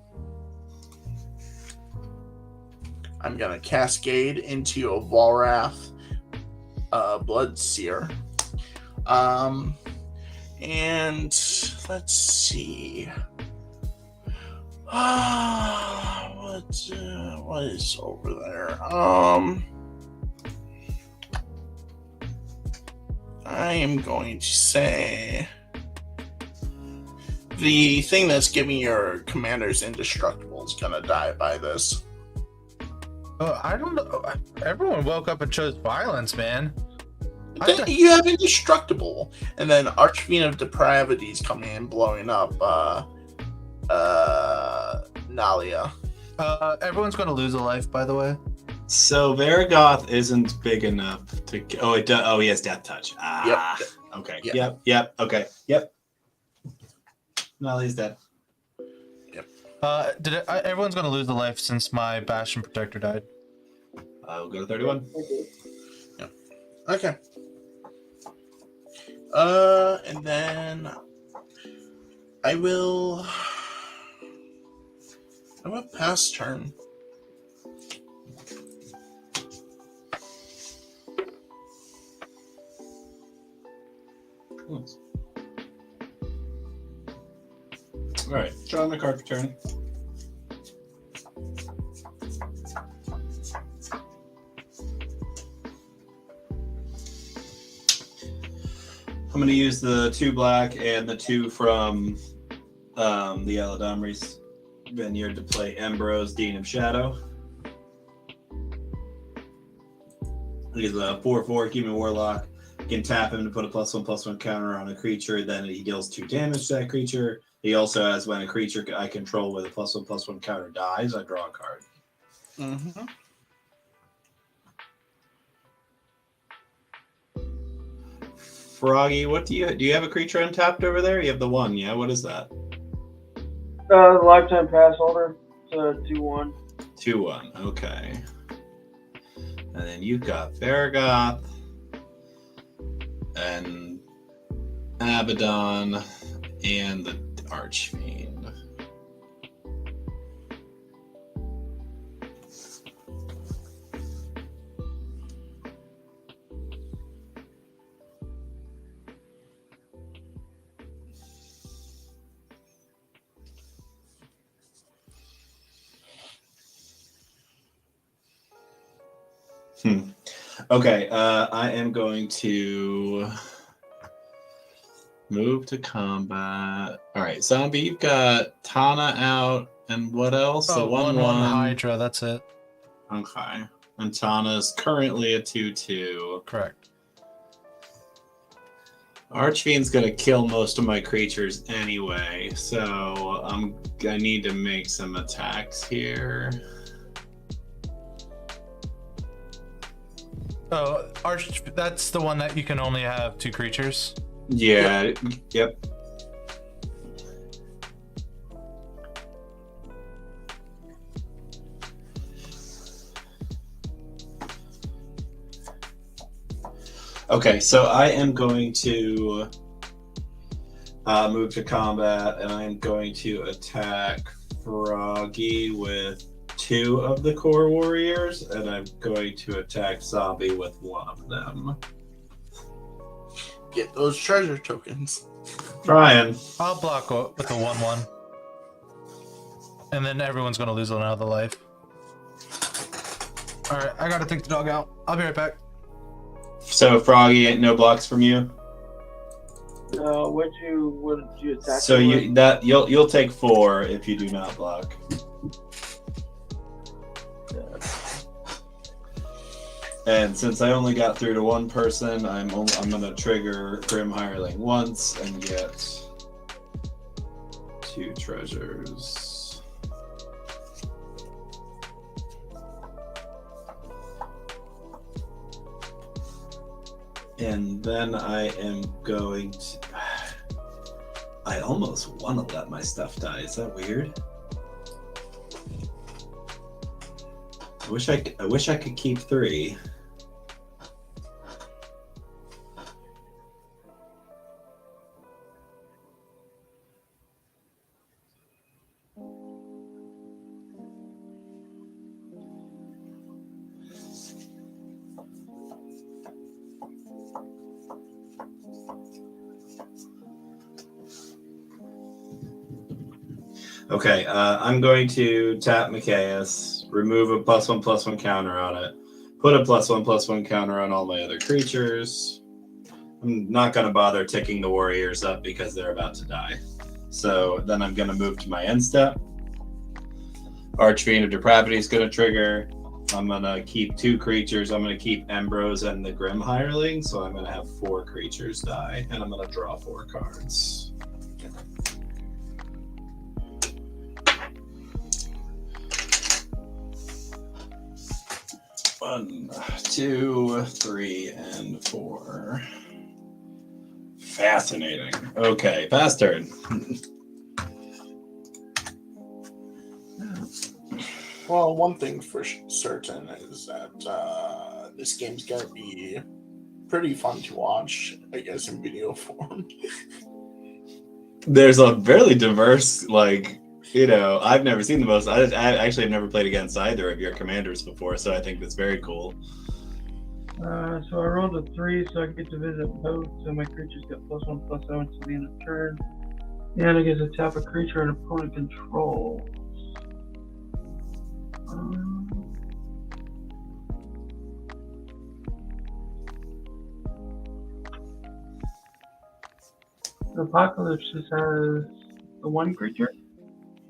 S2: I'm gonna Cascade into a Volrath Bloodseer. And let's see. What is over there? I am going to say the thing that's giving your commanders indestructible is gonna die by this.
S1: Oh, I don't know. Everyone woke up and chose violence, man.
S2: You have indestructible, and then Archfiend of Depravity is coming in, blowing up Nalia.
S1: Everyone's going to lose a life, by the way.
S3: So Varagoth isn't big enough to. Oh, it does. Oh, he has Death Touch. Ah,
S2: Yep.
S3: Okay.
S2: Yep.
S3: Yep. Okay. Yep. No, he's dead.
S1: Everyone's going to lose a life since my Bastion Protector died.
S3: I'll go to 31.
S2: Okay. And then I will pass turn.
S3: Nice. All right, draw my card for turn. I'm going to use the 2 black and the 2 from the Aladamri's Vineyard to play Ambrose, Dean of Shadow. He's a 4/4 human warlock. You can tap him to put a +1/+1 counter on a creature. Then he deals 2 damage to that creature. He also has, when a creature I control with a +1/+1 counter dies, I draw a card.
S2: Mm-hmm.
S3: Froggy, what do you have a creature untapped over there? You have the 1, yeah? What is that?
S4: Lifetime pass holder. It's 2/1.
S3: 2/1, okay. And then you've got Vargoth and Abaddon and the Archfiend. Okay, I am going to move to combat. All right, Zombie, you've got Tana out, and what else?
S1: Oh,
S3: The 1/1
S1: Hydra, that's it.
S3: Okay. And Tana's currently a 2/2.
S1: Correct.
S3: Archfiend's gonna kill most of my creatures anyway, so I need to make some attacks here.
S1: Oh, that's the one that you can only have 2 creatures.
S3: Yeah, yep. Okay, so I am going to move to combat, and I'm going to attack Froggy with 2 of the core warriors, and I'm going to attack Zombie with 1 of them.
S2: Get those treasure tokens.
S3: Trying.
S1: I'll block with a 1/1. And then everyone's going to lose another life. Alright, I gotta take the dog out. I'll be right back.
S3: So Froggy, no blocks from you.
S4: Would you attack?
S3: So you'll take 4 if you do not block. And since I only got through to 1 person, I'm gonna trigger Grim Hireling once and get 2 treasures. And then I am going to. I almost want to let my stuff die. Is that weird? I wish I could keep 3. Okay, I'm going to tap Mikaeus, remove a +1/+1 counter on it, put a +1/+1 counter on all my other creatures. I'm not going to bother ticking the warriors up because they're about to die. So then I'm going to move to my end step. Archfiend of Depravity is going to trigger. I'm going to keep 2 creatures. I'm going to keep Ambrose and the Grim Hireling, so I'm going to have 4 creatures die, and I'm going to draw 4 cards. One, 2, 3, and 4. Fascinating. Okay, pass turn.
S2: Well, one thing for certain is that this game's gonna be pretty fun to watch, I guess, in video form.
S3: There's a fairly diverse, like, you know, I've never seen the most. I actually have never played against either of your commanders before, so I think that's very cool.
S4: So I rolled a 3, so I get to visit both, so my creatures get +1/+0 until the end of turn. And I get to tap a creature an opponent controls. Apocalypse just has the one creature?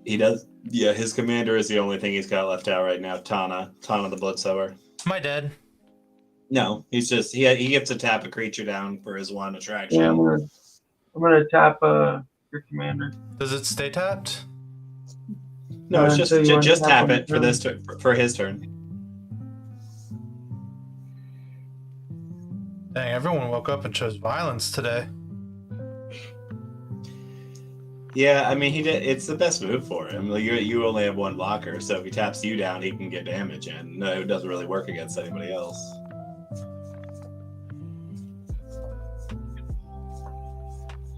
S3: He does. Yeah, his commander is the only thing he's got left out right now. Tana the Bloodsower.
S1: Am I dead?
S3: No, he's just he gets to tap a creature down for his one attraction.
S4: Yeah, I'm gonna tap your commander.
S1: Does it stay tapped?
S3: No, it's
S4: so you wanna
S3: just tap
S4: him
S3: it for
S4: down?
S3: this for his turn.
S1: Dang, everyone woke up and chose violence today.
S3: Yeah, I mean it's the best move for him. Like, you only have one blocker, so if he taps you down, he can get damage, and no, it doesn't really work against anybody else.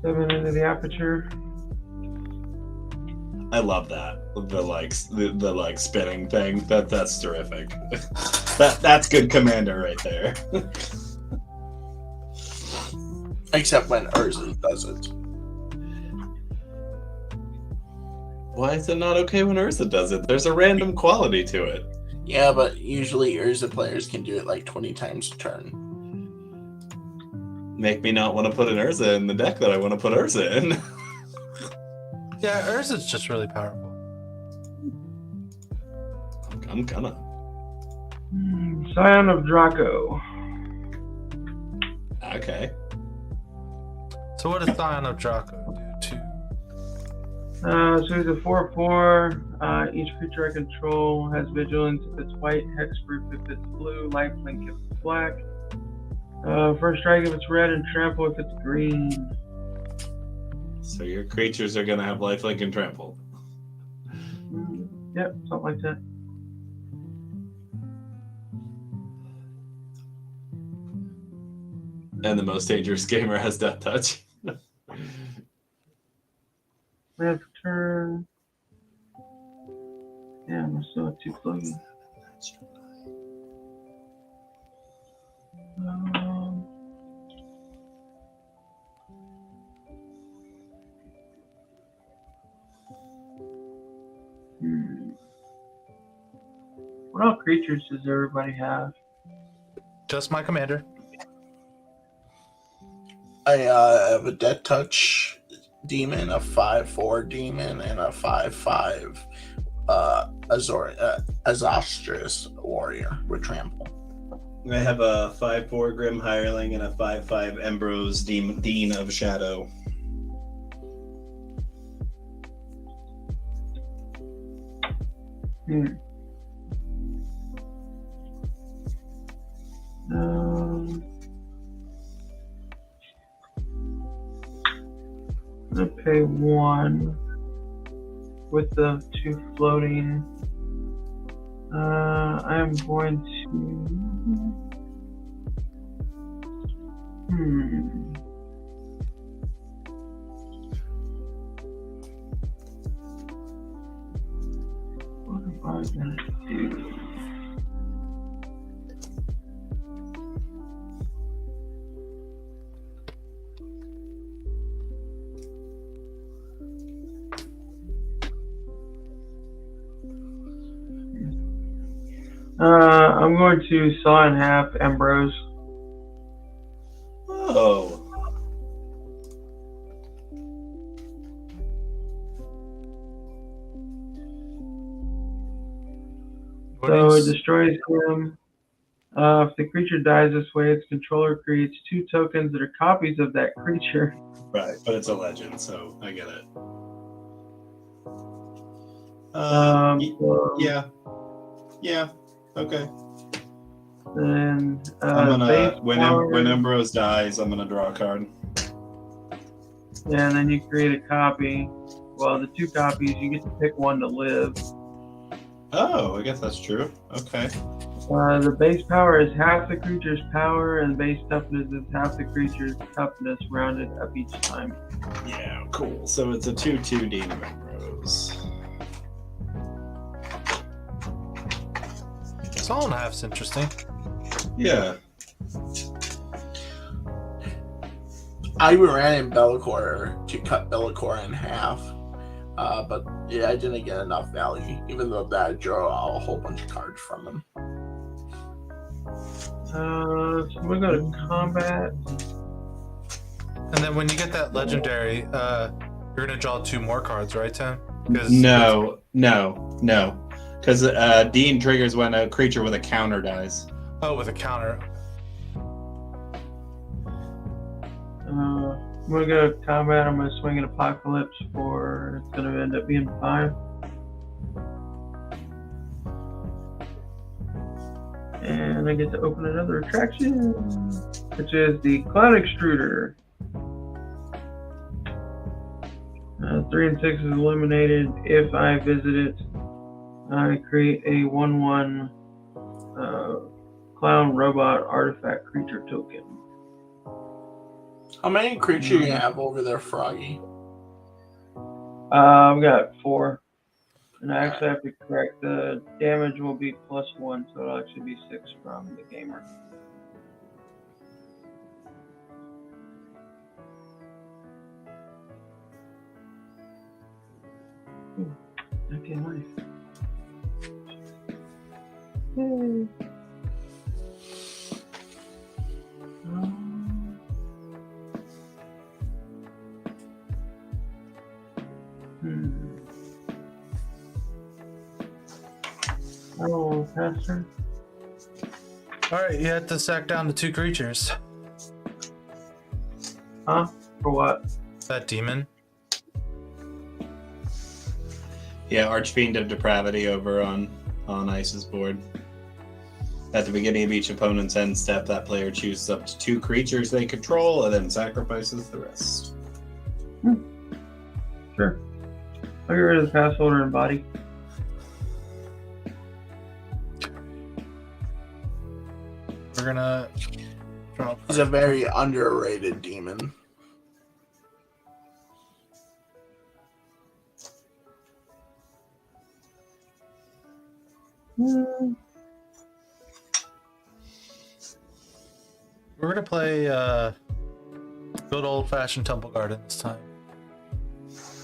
S4: 7 into the aperture.
S3: I love that. The like spinning thing. That's terrific. That's good commander right there.
S2: Except when Urza does it.
S3: Why is it not okay when Urza does it? There's a random quality to it.
S2: Yeah, but usually Urza players can do it like 20 times a turn.
S3: Make me not want to put an Urza in the deck that I want to put Urza in.
S1: Yeah, Urza's just really powerful.
S3: I'm gonna.
S4: Scion of Draco.
S3: Okay.
S1: So what does Scion of Draco do to?
S4: So he's a 4/4. Each creature I control has vigilance if it's white, hexproof if it's blue, lifelink if it's black. First strike if it's red, and trample if it's green.
S3: So your creatures are gonna have lifelink and trample.
S4: Yep, something like that.
S3: And the most dangerous gamer has Death Touch.
S4: Red turn. Yeah, I'm still have 2 floating. What all creatures does everybody have?
S1: Just my commander.
S2: I have a Death Touch demon, a 5/4 demon, and a 5/5 Azostrous warrior with trample.
S3: I have a 5/4 Grim Hireling and a 5/5 Ambrose Dean of Shadow.
S4: I'm gonna pay 1 with the 2 floating. I'm going to. What am I gonna do? I'm going to saw in half Ambrose.
S3: Oh.
S4: So it destroys him. If the creature dies this way, its controller creates 2 tokens that are copies of that creature.
S3: Right, but it's a legend, so I get it. Yeah. Okay.
S4: And
S3: I'm gonna when Ambrose dies, I'm gonna draw a card.
S4: Yeah, and then you create a copy. Well, the 2 copies, you get to pick one to live.
S3: Oh, I guess that's true. Okay.
S4: The base power is half the creature's power, and base toughness is half the creature's toughness rounded up each time.
S3: Yeah, cool. So it's a 2/2 Demon Rose.
S1: Saw and a half's interesting.
S3: Yeah.
S2: I ran in Bellicor to cut Bellicor in half. But yeah, I didn't get enough value, even though that I drew a whole bunch of cards from him.
S4: So we go to combat.
S1: And then when you get that legendary, you're gonna draw 2 more cards, right, Tim?
S3: No. Because Dean triggers when a creature with a counter dies.
S1: Oh, with a counter.
S4: I'm gonna go to combat. I'm gonna swing an Apocalypse for. It's gonna end up being 5. And I get to open another attraction, which is the Cloud Extruder. 3 and 6 is eliminated. If I visit it, I create a 1/1 clown robot artifact creature token.
S2: How many creatures you have over there, Froggy?
S4: I've got 4. And I actually have to correct the damage will be +1, so it'll actually be 6 from the gamer. Ooh, okay, nice. Yay. Oh, Pastor.
S1: Alright, you have to sack down to 2 creatures.
S4: Huh? For what?
S1: That demon.
S3: Yeah, Archfiend of Depravity over on Ice's board. At the beginning of each opponent's end step, that player chooses up to 2 creatures they control and then sacrifices the rest.
S4: Sure. I'll get rid of the pass holder and body.
S1: We're gonna draw.
S2: He's a very underrated demon.
S1: We're gonna play good old-fashioned Temple Garden this time.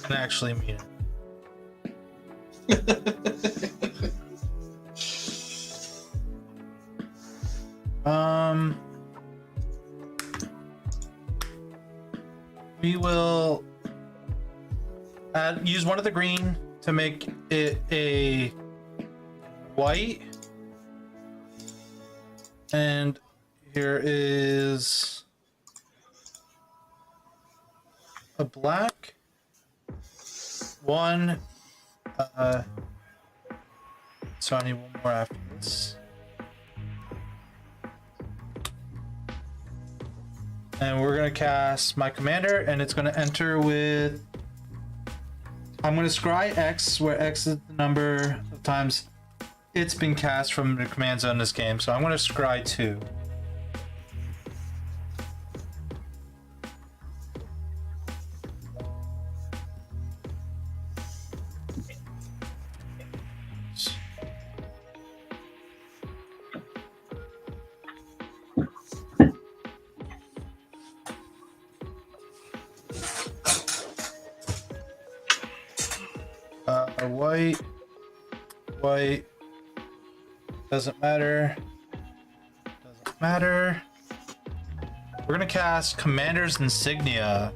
S1: And actually mean it. We will use one of the green to make it a white, and here is a black one. So I need one more after this. And we're gonna cast my commander, and it's gonna enter with. I'm gonna scry X, where X is the number of times it's been cast from the command zone in this game. So I'm gonna scry 2. White, doesn't matter, We're gonna cast Commander's Insignia.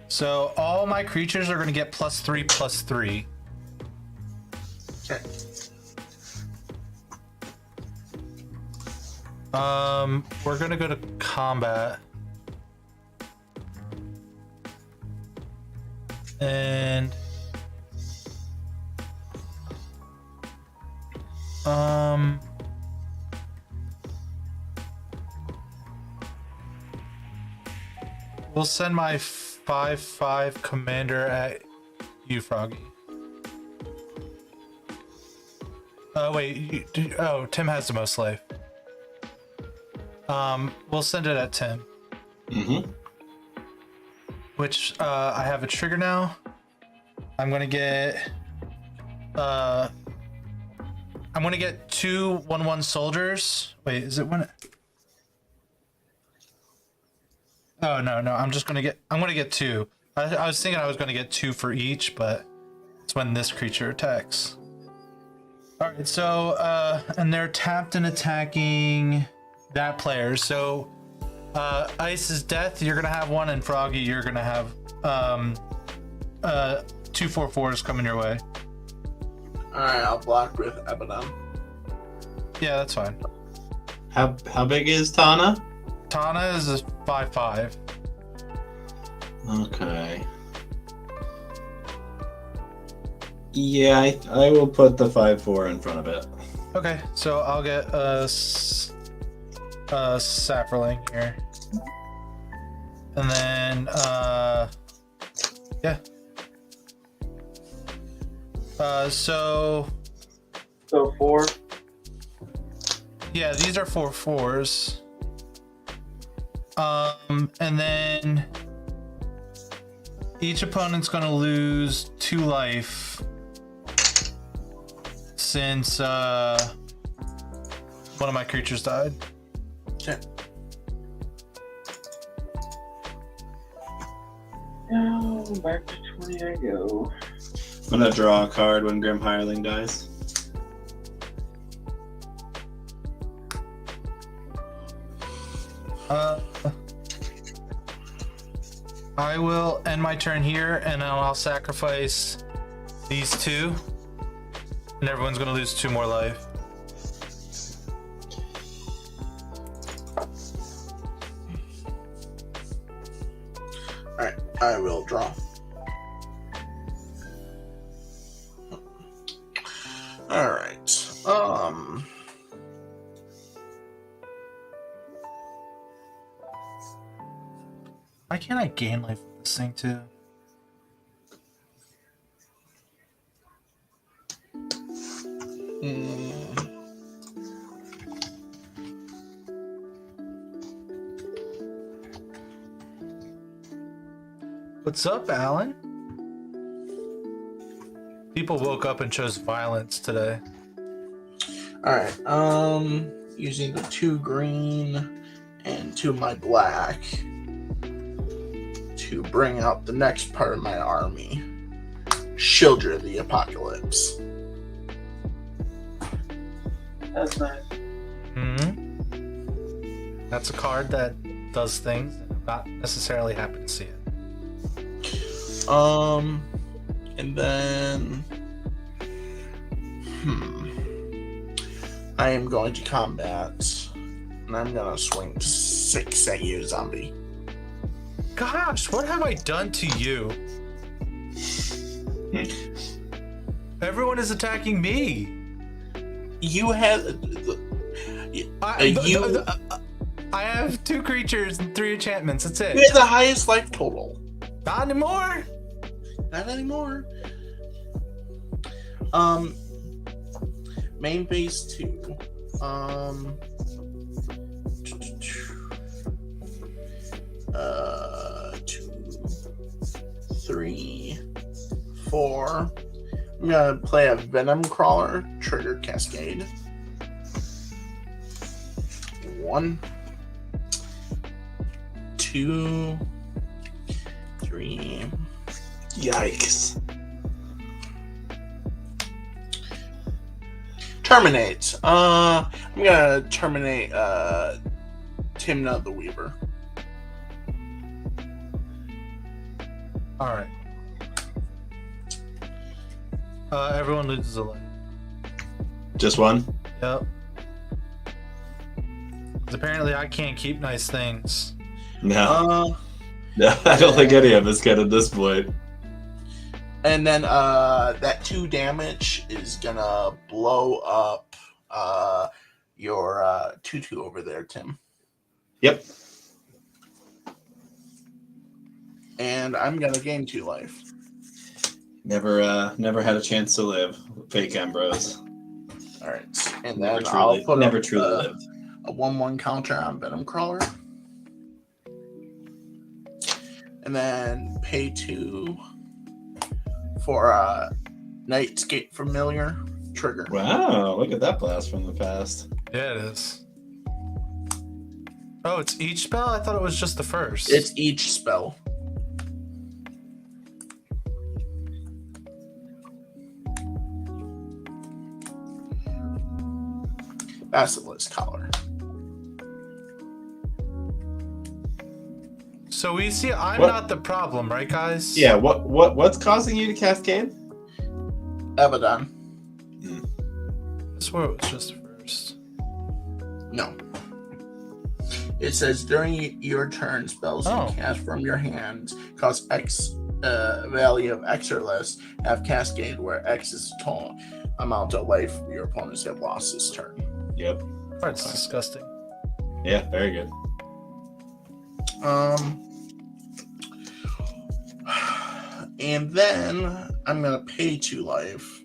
S1: So all my creatures are gonna get +3/+3.
S2: Okay.
S1: We're gonna go to combat. And we'll send my 5/5 commander at you, Froggy. Wait. Oh, Tim has the most life. We'll send it at Tim.
S3: Mm-hmm.
S1: Which I have a trigger now. I'm gonna get. I'm gonna get 2 1/1 soldiers. Wait, is it one? Oh no. I'm gonna get 2. I was thinking I was gonna get 2 for each, but it's when this creature attacks. All right, so and they're tapped and attacking that player. So Ice is death. You're gonna have 1, and Froggy, you're gonna have 2 4/4s coming your way.
S2: Alright, I'll block with Abaddon.
S1: Yeah, that's fine.
S3: How big is Tana?
S1: Tana is a 5/5.
S3: Okay. Yeah, I will put the 5/4 in front of it.
S1: Okay, so I'll get a Saproling here, and then yeah. So
S4: 4.
S1: yeah, these are 4/4s. And then each opponent's gonna lose 2 life since one of my creatures died.
S2: Okay.
S4: Now back to 20 I go.
S3: I'm gonna draw a card when Grim Hireling dies.
S1: I will end my turn here, and then I'll sacrifice these 2, and everyone's gonna lose 2 more life.
S2: Alright, I will draw. Alright.
S1: Why can't I gain life with this thing too? What's up, Alan? People woke up and chose violence today.
S2: Alright, using the 2 green and 2 of my black to bring out the next part of my army. Children of the Apocalypse.
S4: That's nice.
S1: That's a card that does things, and I'm not necessarily happy to see it.
S2: And then I am going to combat, and I'm gonna swing 6 at you, zombie.
S1: Gosh, what have I done to you? Everyone is attacking me.
S2: You had
S1: I have 2 creatures and 3 enchantments. That's it.
S2: you had the highest life total.
S1: Not anymore.
S2: Not anymore. Main base 2. 2, 3, 4. I'm gonna play a Venom Crawler, trigger Cascade. 1, 2, 3.
S3: Yikes.
S2: Terminate. I'm gonna terminate Timna the Weaver.
S1: All right. Everyone loses a life.
S3: Just one?
S1: Yep. 'Cause apparently I can't keep nice things.
S3: No. No, I don't think any of us can at this point.
S2: And then that 2 damage is gonna blow up your 2/2 over there, Tim.
S3: Yep.
S2: And I'm gonna gain 2 life.
S3: Never had a chance to live. Fake Ambrose.
S2: All right, and
S3: Never
S2: then I'll
S3: truly,
S2: put
S3: never
S2: a,
S3: truly lived.
S2: a 1/1 counter on Venom Crawler, and then pay 2 for Nightscape Familiar trigger.
S3: Wow, look at that blast from the past.
S1: Yeah, it is. Oh, it's each spell? I thought it was just the first.
S2: It's each spell. Basilisk Collar.
S1: So we see I'm
S3: What?
S1: not the problem, right, guys?
S3: Yeah, what's causing you to cascade?
S2: Abaddon.
S1: I swear it was just the first.
S2: No. It says during your turn, spells
S1: Oh.
S2: you cast from your hands cost X value of X or less have cascade, where X is the total amount of life your opponents have lost this turn.
S3: Yep.
S1: That's disgusting.
S3: Yeah, very good.
S2: And then I'm gonna pay 2 life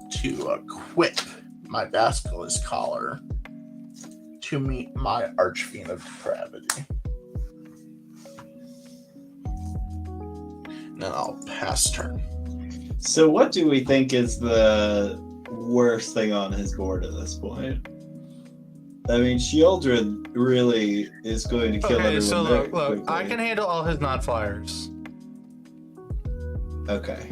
S2: to equip my Basilisk Collar to meet my Archfiend of Depravity. And then I'll pass turn.
S3: So what do we think is the worst thing on his board at this point? I mean, Shieldred really is going to kill
S1: Okay,
S3: everyone
S1: so
S3: very
S1: look,
S3: quickly.
S1: I can handle all his non-flyers.
S3: Okay.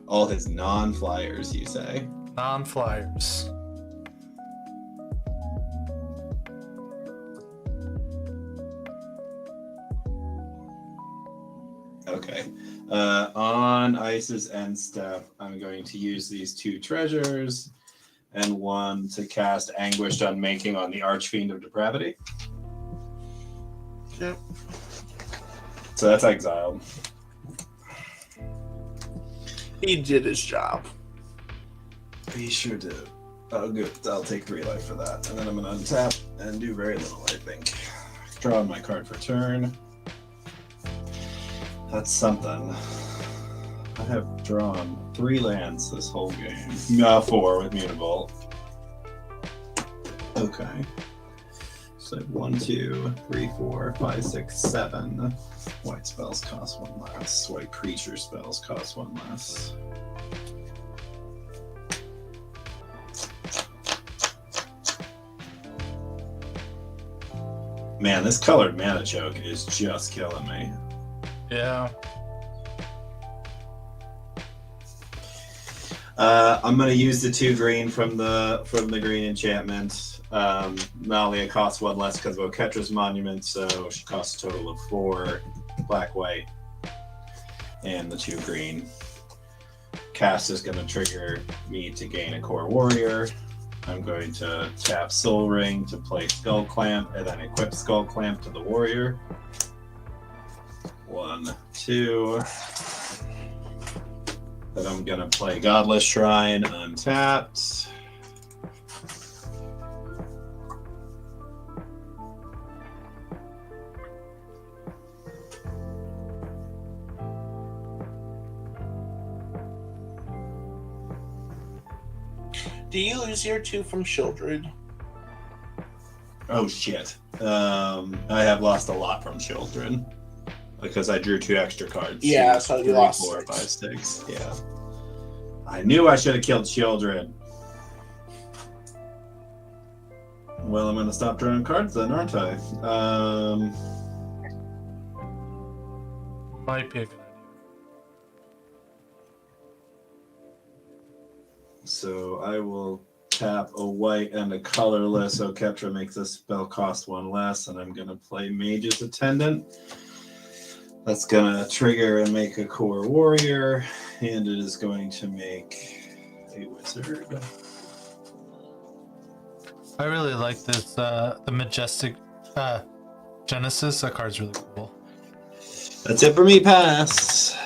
S3: All his non-flyers, you say?
S1: Non-flyers.
S3: Okay. On Ice's end step, I'm going to use these 2 treasures and 1 to cast Anguished Unmaking on the Archfiend of Depravity.
S2: Yep.
S3: So that's exiled.
S2: He did his job.
S3: He sure did. Oh, good. I'll take 3 life for that. And then I'm going to untap and do very little, I think. Draw my card for turn. That's something. I have drawn 3 lands this whole game. No, 4 with Mutable. Okay. So 1, 2, 3, 4, 5, 6, 7. White spells cost 1 less. White creature spells cost 1 less. Man, this colored mana choke is just killing me.
S1: Yeah.
S3: I'm gonna use the 2 green from the green enchantment. Nalia costs 1 less because of Oketra's Monument, so she costs a total of 4 black, white, and the 2 green. Cast is gonna trigger me to gain a core warrior. I'm going to tap Soul Ring to play Skull Clamp and then equip Skull Clamp to the warrior. 1, 2. Then I'm gonna play Godless Shrine untapped.
S2: Do you lose your 2 from Shieldred?
S3: Oh shit. I have lost a lot from Children. Because I drew 2 extra cards.
S2: Yeah,
S3: 2,
S2: so you
S3: 3,
S2: lost
S3: 4,
S2: 6.
S3: 5, 6. Yeah. I knew I should have killed Children. Well, I'm gonna stop drawing cards then, aren't I?
S1: Might be a good idea.
S3: So I will tap a white and a colorless. Oketra makes this spell cost 1 less, and I'm gonna play Mage's Attendant. That's gonna trigger and make a core warrior, and it is going to make a wizard.
S1: I really like this, the Majestic Genesis. That card's really cool.
S3: That's it for me, pass.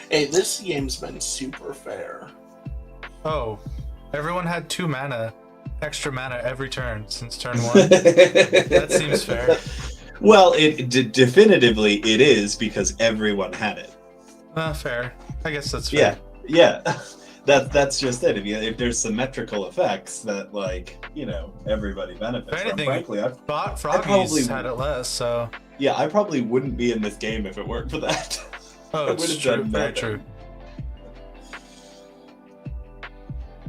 S2: Hey, this game's been super fair.
S1: Oh, everyone had 2 mana extra mana every turn since turn 1. That seems fair.
S3: Well, definitively it is because everyone had it.
S1: Fair. I guess that's fair.
S3: Yeah. That's just it. If there's symmetrical effects that, like, you know, everybody benefits
S1: If
S3: from.
S1: anything,
S3: Frankly,
S1: Froggies
S3: probably
S1: had it less, so...
S3: Yeah, I probably wouldn't be in this game if it weren't for that.
S1: Oh, it's true. Very true.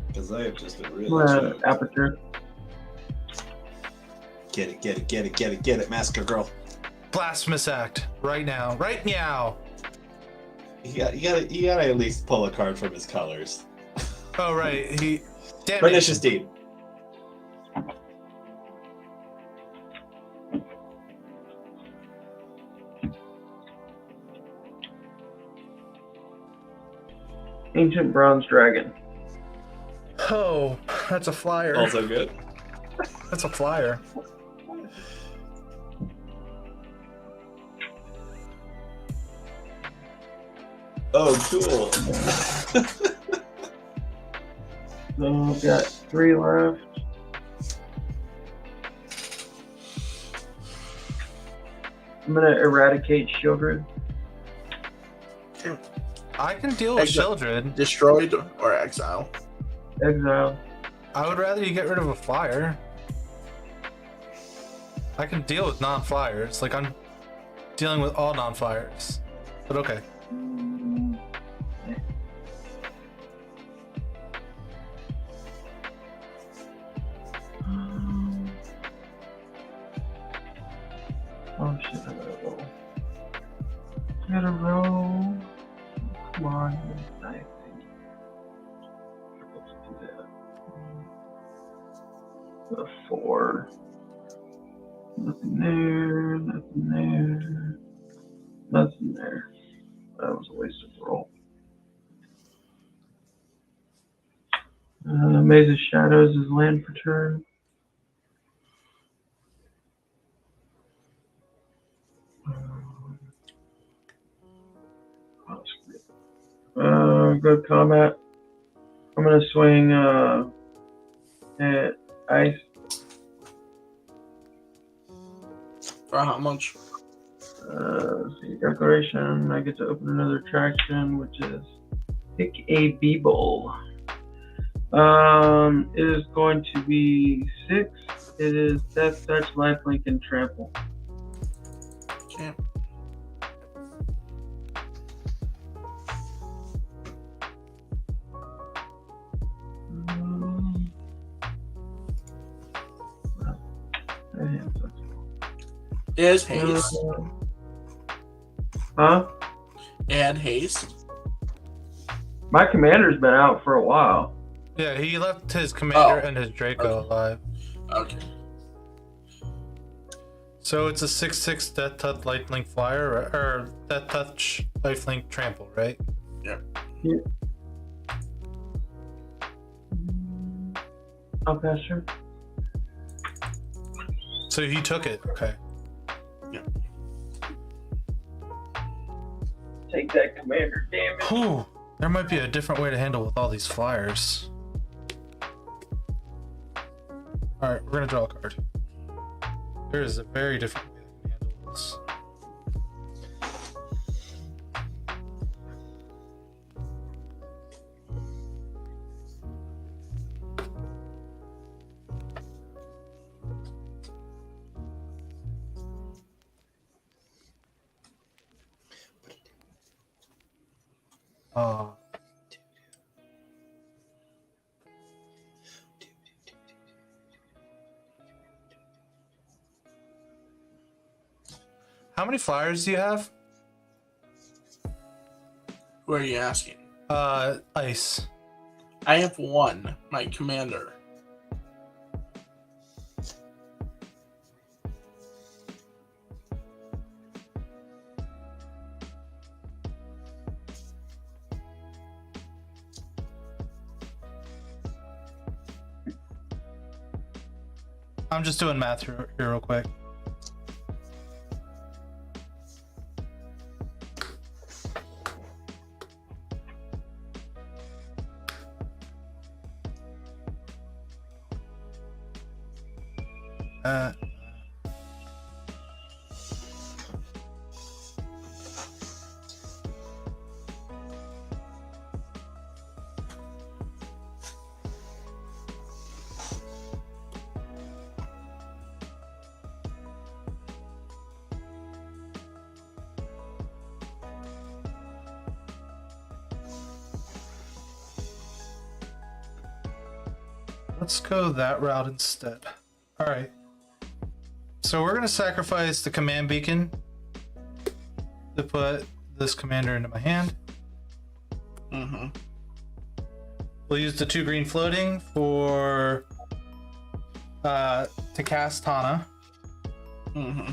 S3: Because I have just been really
S4: Aperture.
S3: Get it, Masker Girl.
S1: Blasphemous act. Right now. Right meow.
S3: You gotta at least pull a card from his colors.
S1: Oh, right. Damn it.
S3: Pernicious Deed.
S4: Ancient Bronze Dragon.
S1: Oh, that's a flyer.
S3: Also good.
S1: That's a flyer.
S3: Oh, cool.
S4: So I've got 3 left. I'm gonna eradicate Shieldred.
S1: I can deal with children.
S2: Destroyed or exile?
S4: Exile.
S1: I would rather you get rid of a flyer. I can deal with non-flyers. Like, I'm dealing with all non-flyers. But okay.
S4: Oh shit, I gotta roll. Gotta roll. Come on, I think. Let's do that. A 4. Nothing there, nothing there. Nothing there. That was a waste of roll. Maze of Shadows is land for turn. Good combat. I'm gonna swing at ice.
S2: For how much?
S4: See, declaration. I get to open another attraction, which is pick a Beeble. It is going to be 6. It is Death Touch, Lifelink, and Trample.
S2: Okay. Is haste?
S4: Huh?
S2: Add haste?
S4: My commander's been out for a while.
S1: Yeah, he left his commander and his Draco alive.
S2: Okay.
S1: So it's a 6/6 Death Touch Lifelink Flyer, or Death Touch Lifelink Trample, right?
S2: Yep.
S4: Yeah. I'll pass her.
S1: So he took it. Okay.
S4: Take that commander, damn it.
S1: Whew. There might be a different way to handle with all these flyers. Alright, we're gonna draw a card. There is a very different way to handle this. How many flyers do you have?
S2: Who are you asking?
S1: Ice.
S2: I have 1. My commander.
S1: I'm just doing math here real quick. Let's go that route instead. All right. So we're gonna sacrifice the command beacon to put this commander into my hand.
S2: Mm-hmm.
S1: We'll use the 2 green floating for to cast Tana.
S2: Mm-hmm.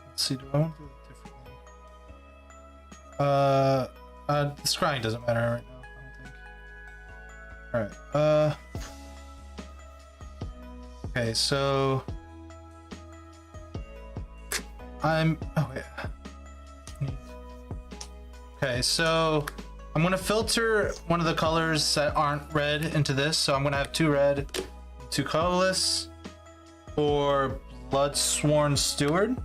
S1: Let's see, do I want to do it differently? The scrying doesn't matter right now, I don't think. Alright, okay, so oh wait. Okay, so I'm gonna filter one of the colors that aren't red into this, so I'm gonna have 2 red, 2 colorless for Bloodsworn Steward,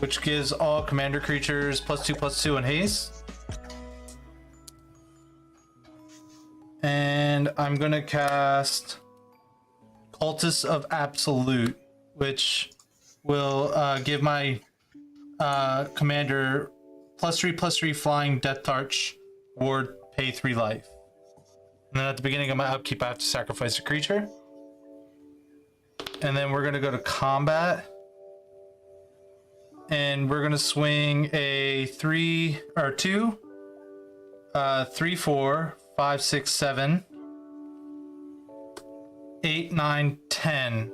S1: which gives all commander creatures +2/+2 in haste. And I'm gonna cast Cultist of Absolute, which will give my commander +3/+3 flying Death Touch, ward, pay 3 life. And then at the beginning of my upkeep, I have to sacrifice a creature. And then we're gonna go to combat. And we're gonna swing a 3 or 2, 3, 4, 5, 6, 7, 8, 9, 10.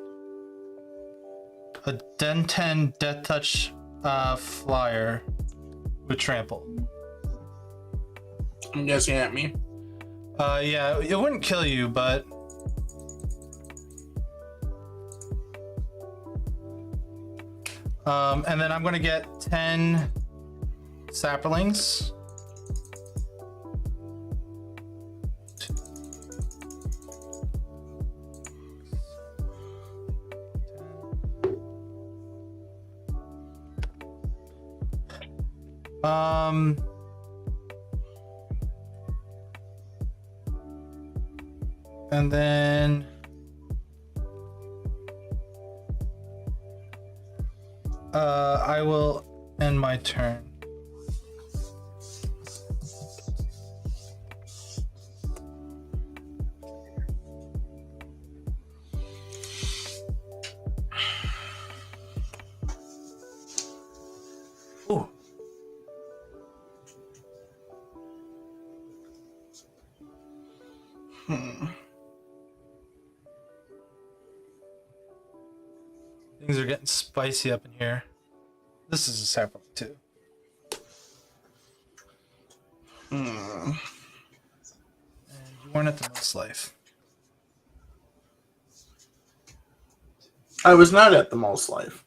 S1: A Den 10 Death Touch flyer with trample.
S2: I'm guessing at me.
S1: Yeah, it wouldn't kill you, but and then I'm gonna get 10 saplings. And then I will end my turn. Ooh. Things are getting spicy up in here. This is a sapling too. And you weren't at the most life.
S2: I was not at the most life.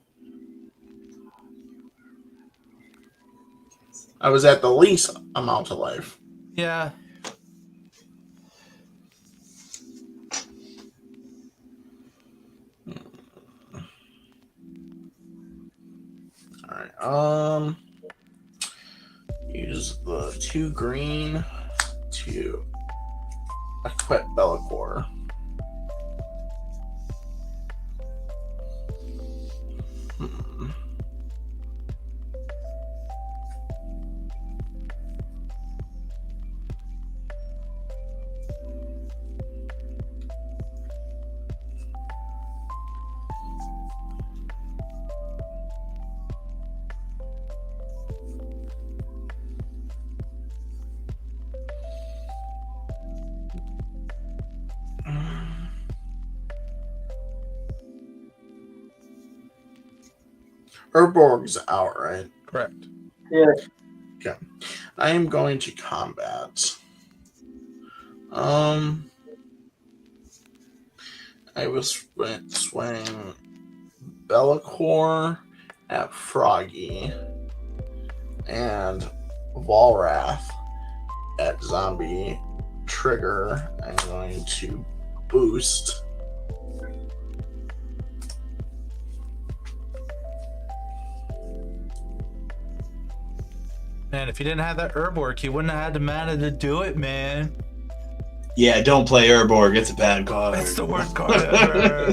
S2: I was at the least amount of life.
S1: Yeah.
S2: Alright, use the 2 green to equip Bellicor. Urborg's out, right?
S1: Correct.
S4: Yeah.
S2: Okay. I am going to combat. I will swing Bellacore at Froggy and Volrath at Zombie. Trigger. I'm going to boost.
S1: Man, if you didn't have that herb work, you wouldn't have had the mana to do it, man.
S3: Yeah, don't play Urborg. It's a bad card.
S1: It's the worst card ever.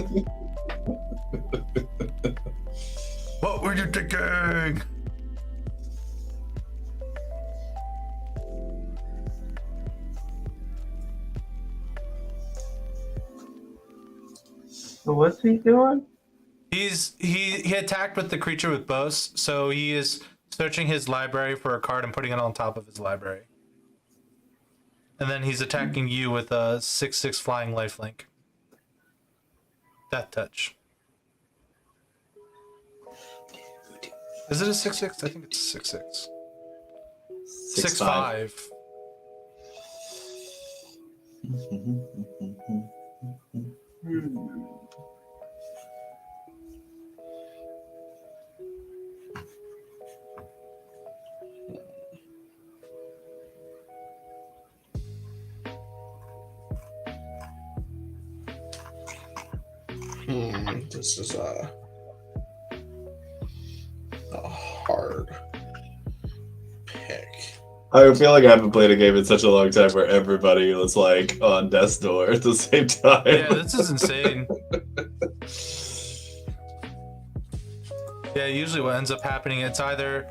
S1: What were you thinking?
S4: So what's he doing?
S1: He attacked with the creature with bows, so he is searching his library for a card and putting it on top of his library. And then he's attacking you with a 6/6 flying lifelink. Death touch. Is it a 6/6? I think it's a 6/6. 6/5.
S2: This is a hard pick.
S3: I feel like I haven't played a game in such a long time where everybody was like on death's door at the same time.
S1: Yeah, this is insane. Yeah, usually what ends up happening, it's either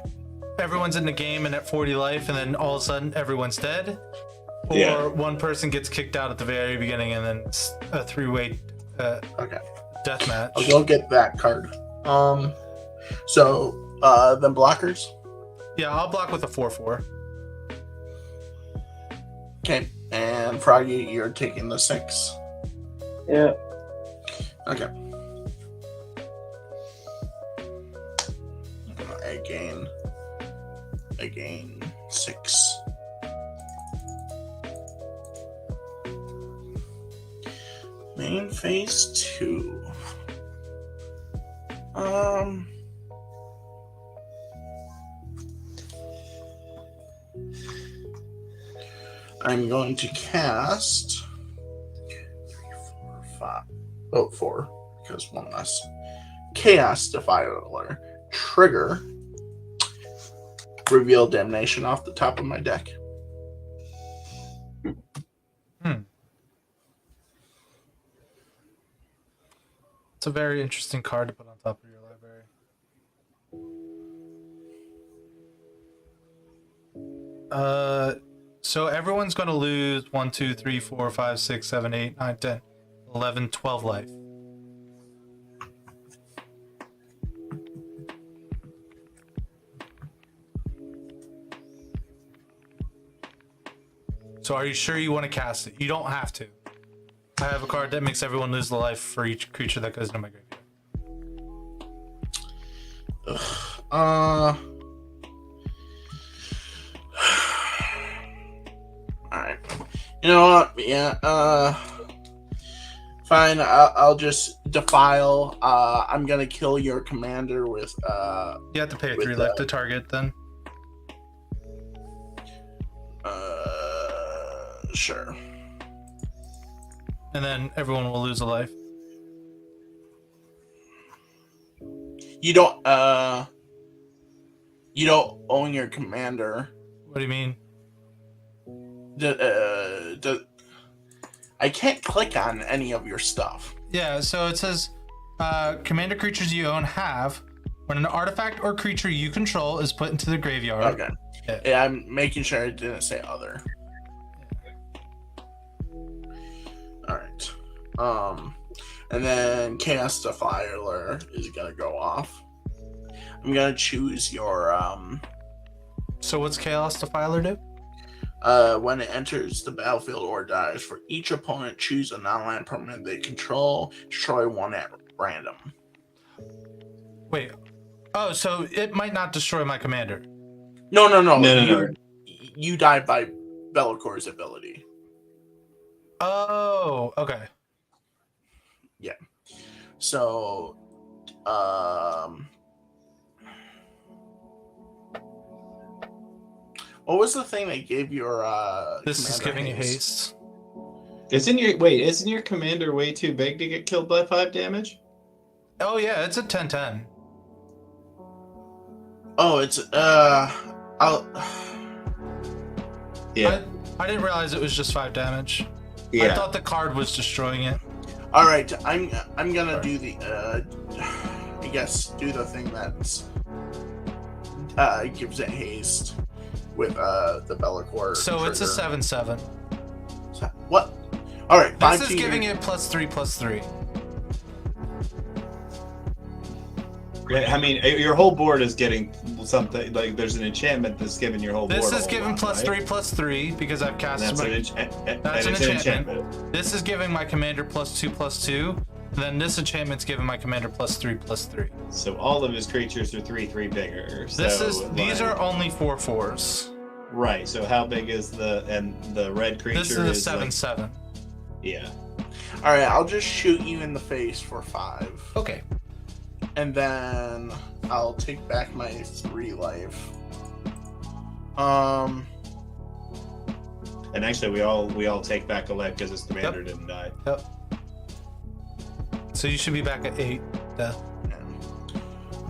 S1: everyone's in the game and at 40 life and then all of a sudden everyone's dead, or
S3: Yeah.
S1: one person gets kicked out at the very beginning and then it's a three-way
S2: Okay.
S1: death match.
S2: I'll go get that card. So then blockers.
S1: Yeah, I'll block with a 4/4.
S2: Okay. And Froggy, you're taking the 6.
S4: Yeah.
S2: Okay. I gain 6. Main phase 2. I'm going to cast 3, 4, 5. Oh, 4, because one less. Chaos Defiler. Trigger. Reveal Damnation off the top of my deck.
S1: It's a very interesting card to put on top of your library. So everyone's going to lose 1, 2, 3, 4, 5, 6, 7, 8, 9, 10, 11, 12 life. So are you sure you want to cast it? You don't have to. I have a card that makes everyone lose the life for each creature that goes into my graveyard.
S2: Alright. You know what? Yeah, fine, I'll just defile. I'm gonna kill your commander with
S1: You have to pay a
S2: with
S1: 3 life to target then.
S2: Sure.
S1: And then everyone will lose a life.
S2: You don't own your commander.
S1: What do you mean?
S2: I can't click on any of your stuff.
S1: Yeah, so it says commander creatures you own have when an artifact or creature you control is put into the graveyard.
S2: Okay. Yeah, I'm making sure it didn't say other. Alright. And then Chaos Defiler is gonna go off. I'm gonna choose your
S1: So what's Chaos Defiler do?
S2: when it enters the battlefield or dies, for each opponent choose a non-land permanent they control, destroy one at random.
S1: Wait. Oh, so it might not destroy my commander.
S2: No.
S3: No.
S2: You die by Bellacor's ability.
S1: Oh, okay.
S2: So, what was the thing that gave your
S1: This is
S2: commander
S1: giving you haste.
S3: Isn't your commander way too big to get killed by 5 damage?
S1: Oh yeah, it's a 10-10.
S2: Oh, it's I'll.
S3: Yeah.
S1: I didn't realize it was just 5 damage. I thought the card was destroying it.
S2: All right, I'm gonna do the I guess do the thing that's gives it haste with the Bellacore.
S1: So it's a 7/7.
S2: What? All right, 5
S1: This is giving it +3/+3.
S3: Yeah, I mean, your whole board is getting something like there's an enchantment that's giving your whole board.
S1: This
S3: a
S1: is
S3: whole
S1: giving
S3: lot, right?
S1: +3/+3 because I've
S3: And
S1: cast
S3: that's
S1: my.
S3: an enchantment.
S1: This is giving my commander +2/+2. Then this enchantment's giving my commander +3/+3.
S3: So all of his creatures are 3/3 bigger.
S1: These are only 4/4s.
S3: right. So how big is the red creature?
S1: This is a 7/7.
S3: Yeah.
S2: All right, I'll just shoot you in the face for 5.
S1: Okay.
S2: And then I'll take back my 3 life.
S3: And actually, we all take back a life because his commander didn't die.
S1: Yep. So you should be back at 8 death.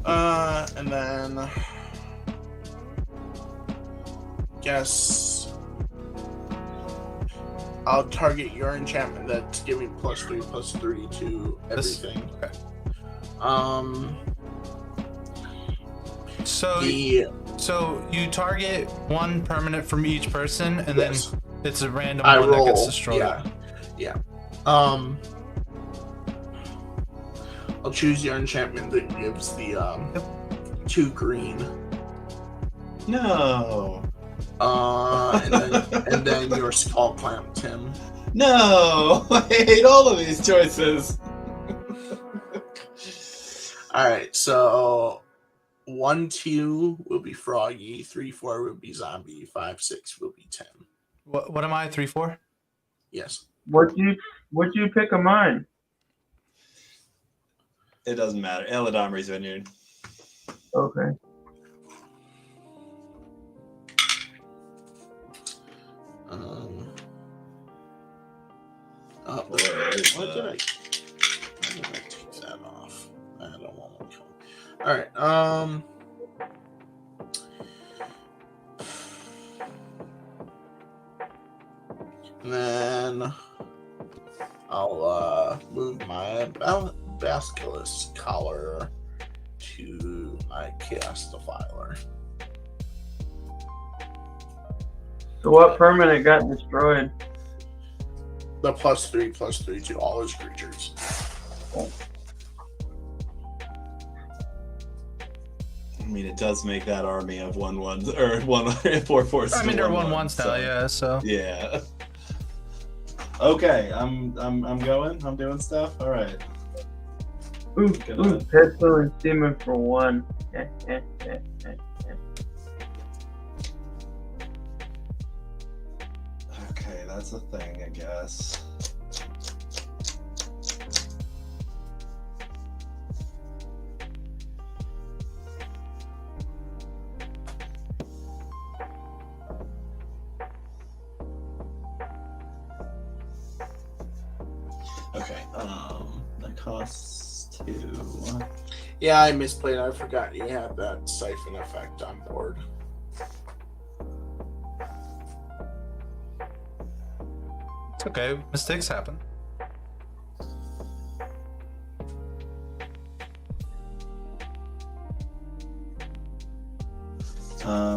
S2: And then guess I'll target your enchantment that's giving +3/+3 to everything.
S1: Okay. So you target one permanent from each person, and
S2: Yes.
S1: then it's a random
S2: I
S1: one
S2: roll.
S1: that gets destroyed.
S2: Yeah. I'll choose your enchantment that gives the 2 green.
S3: No.
S2: And then your skull clamp, Tim.
S3: No. I hate all of these choices.
S2: All right, so 1, 2 will be Froggy, 3, 4 will be Zombie, 5, 6 will be Tim.
S1: What am I? 3/4?
S2: Yes.
S4: What do you pick of mine?
S3: It doesn't matter. Eladamri's Vineyard.
S4: Okay.
S2: Oh,
S3: Boy,
S2: why did I take that off? I don't want one. All right. And then I'll move my Basilisk collar to my Chaos Defiler.
S4: So what permanent got destroyed?
S2: The +3/+3 to all his creatures.
S3: I mean, it does make that army of 1/1s or 4/4s.
S1: I mean, they're 1/1s now, yeah. So
S3: yeah. Okay, I'm going. I'm doing stuff. All right.
S4: Ooh,
S3: Good.
S4: pistol and semen for 1.
S3: Okay, that's a thing, I guess. Okay, that costs 2.
S2: Yeah, I misplayed. I forgot you had that siphon effect on board.
S1: it's okay. Mistakes happen.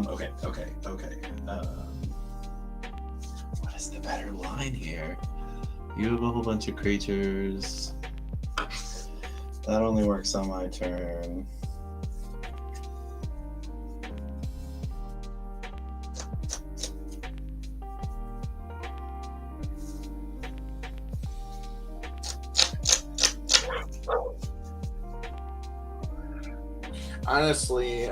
S3: Okay. What is the better line here? You have a whole bunch of creatures. That only works on my turn.
S2: honestly,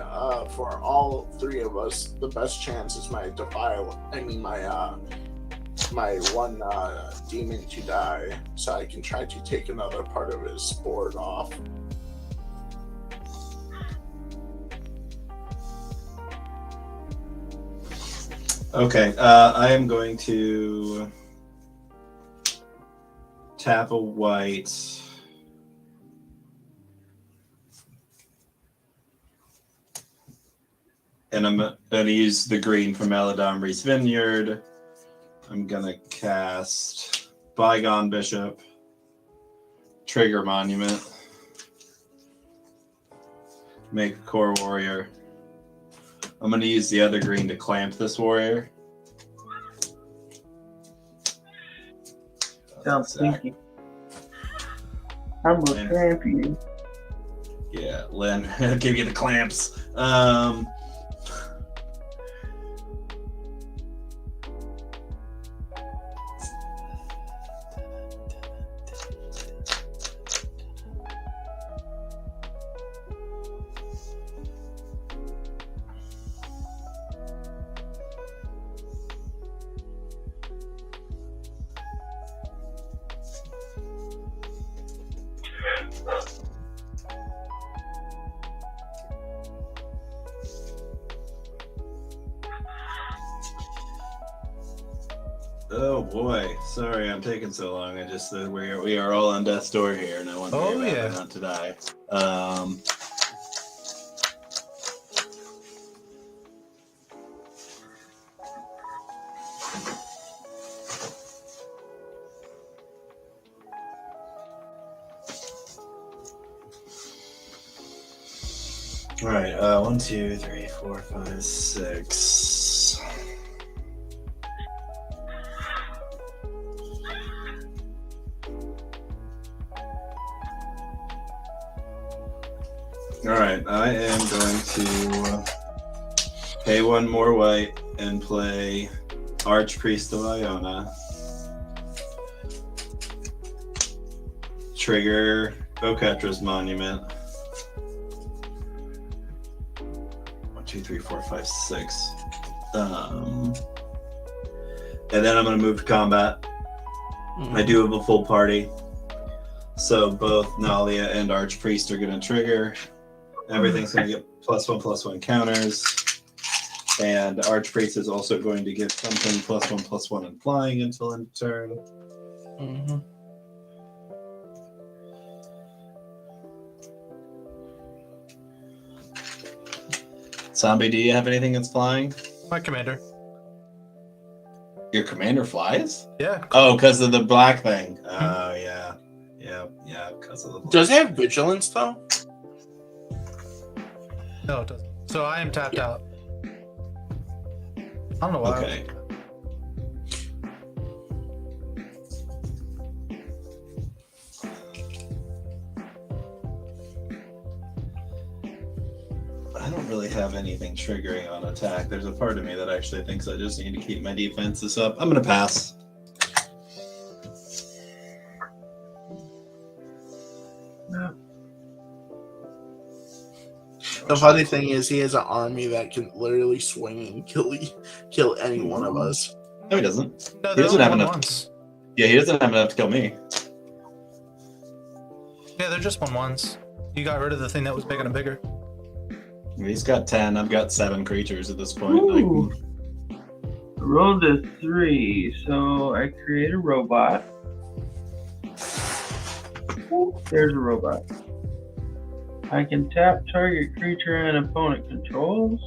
S2: for all three of us, the best chance is my my one demon to die, so I can try to take another part of his board off.
S3: Okay, I am going to tap a white. And I'm going to use the green from Maladombri's Vineyard. I'm going to cast Bygone Bishop, Trigger Monument, make a Core Warrior. I'm going to use the other green to clamp this warrior.
S4: Sounds stinky. I'm gonna clamp you.
S3: Yeah, Len, I'll give you the clamps. Oh boy, sorry I'm taking so long. I just we are all on death's door here. No one here not to die. All right, 1, 2, 3, 4, 5, 6. All right, I am going to pay one more white and play Archpriest of Iona. Trigger Oketra's Monument. 1, 2, 3, 4, 5, 6. And then I'm going to move to combat. I do have a full party. So both Nalia and Archpriest are going to trigger. Everything's going to get +1/+1 counters. And Archpriest is also going to get something +1/+1 in flying until end of turn.
S2: Mm-hmm.
S3: Zombie, do you have anything that's flying?
S1: My commander.
S3: Your commander flies?
S1: Yeah.
S3: Oh, because of the black thing. Oh, yeah. Yeah, because of the black.
S2: Does it have vigilance though?
S1: No, it doesn't. So I am tapped out. I don't know why.
S3: Okay. I don't really have anything triggering on attack. There's a part of me that actually thinks I just need to keep my defenses up. I'm going to pass.
S4: No.
S2: The funny thing is, he has an army that can literally swing and kill any one of us.
S3: No, he doesn't.
S1: No,
S3: He
S1: they
S3: doesn't
S1: only
S3: have
S1: won
S3: enough.
S1: once.
S3: Yeah, he doesn't have enough to kill me.
S1: Yeah, they're just won once. You got rid of the thing that was making them bigger.
S3: He's got 10. I've got 7 creatures at this point.
S4: Ooh. Rolled a 3, so I create a robot. Ooh, there's a robot. I can tap target creature and opponent controls.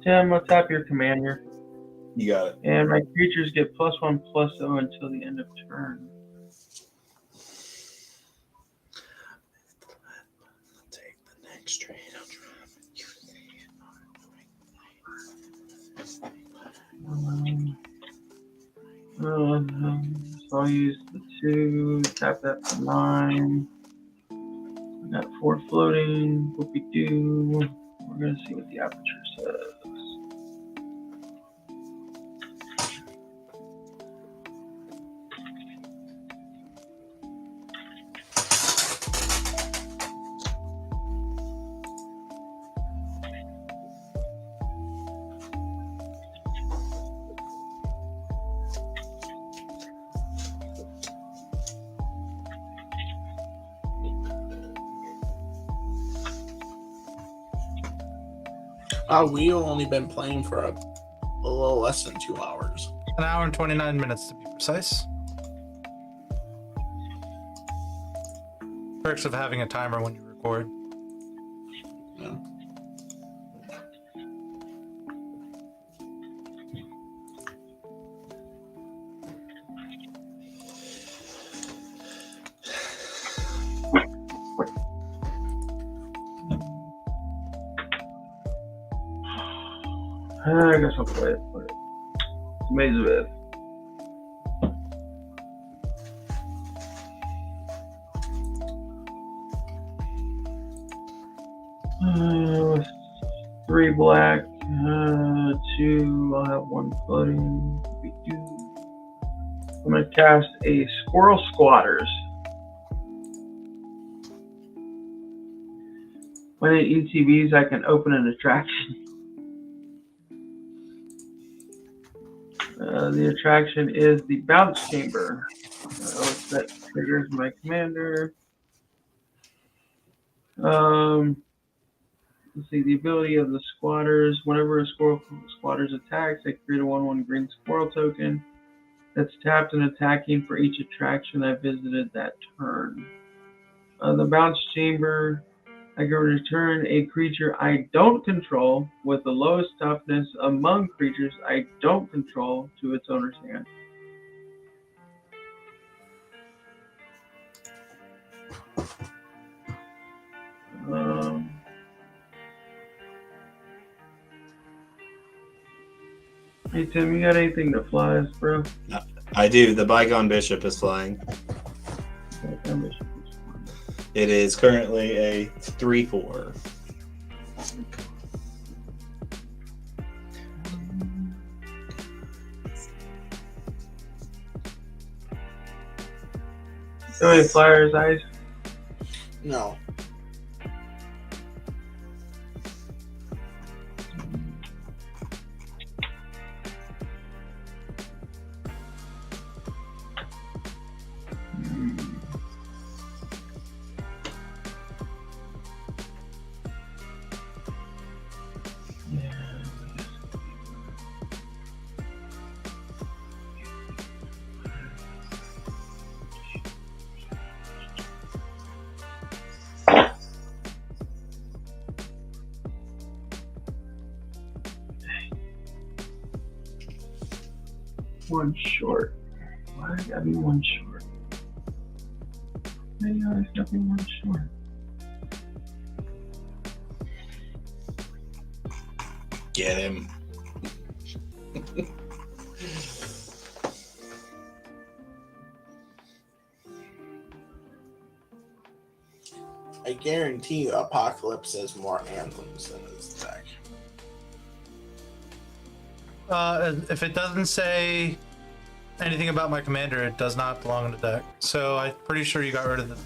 S4: Tim, let's tap your commander.
S3: You got it.
S4: And my creatures get +1/+0 until the end of turn.
S3: Take the next trade.
S4: So I'll use the 2, tap that for 9. I got 4 floating. Whoopie-doo. We're going to see what the aperture says.
S2: We've only been playing for a little less than 2 hours.
S1: An hour and 29 minutes to be precise. Perks of having a timer when you record.
S2: Yeah.
S4: I guess I'll play it. Maze with. Three black, two. I'll have one floating. I'm gonna cast a Squirrel Squatters. When it ETBs, I can open an attraction. The attraction is the Bounce Chamber. That triggers my commander. Let's see, the ability of the squatters. Whenever a squatters attacks, they create a 1/1 green squirrel token that's tapped and attacking for each attraction I visited that turn. The Bounce Chamber, I can return a creature I don't control with the lowest toughness among creatures I don't control to its owner's hand. Hey Tim, you got anything that flies, bro?
S3: I do. The Bygone Bishop is flying. It is currently a 3/4.
S4: How many flyers, Ice?
S2: No.
S4: One short. Why gotta be one short? Why you always gotta be one short?
S3: Get him.
S2: I guarantee you Apocalypse has more anthems than his deck.
S1: If it doesn't say anything about my commander, it does not belong in the deck. So I'm pretty sure you got rid of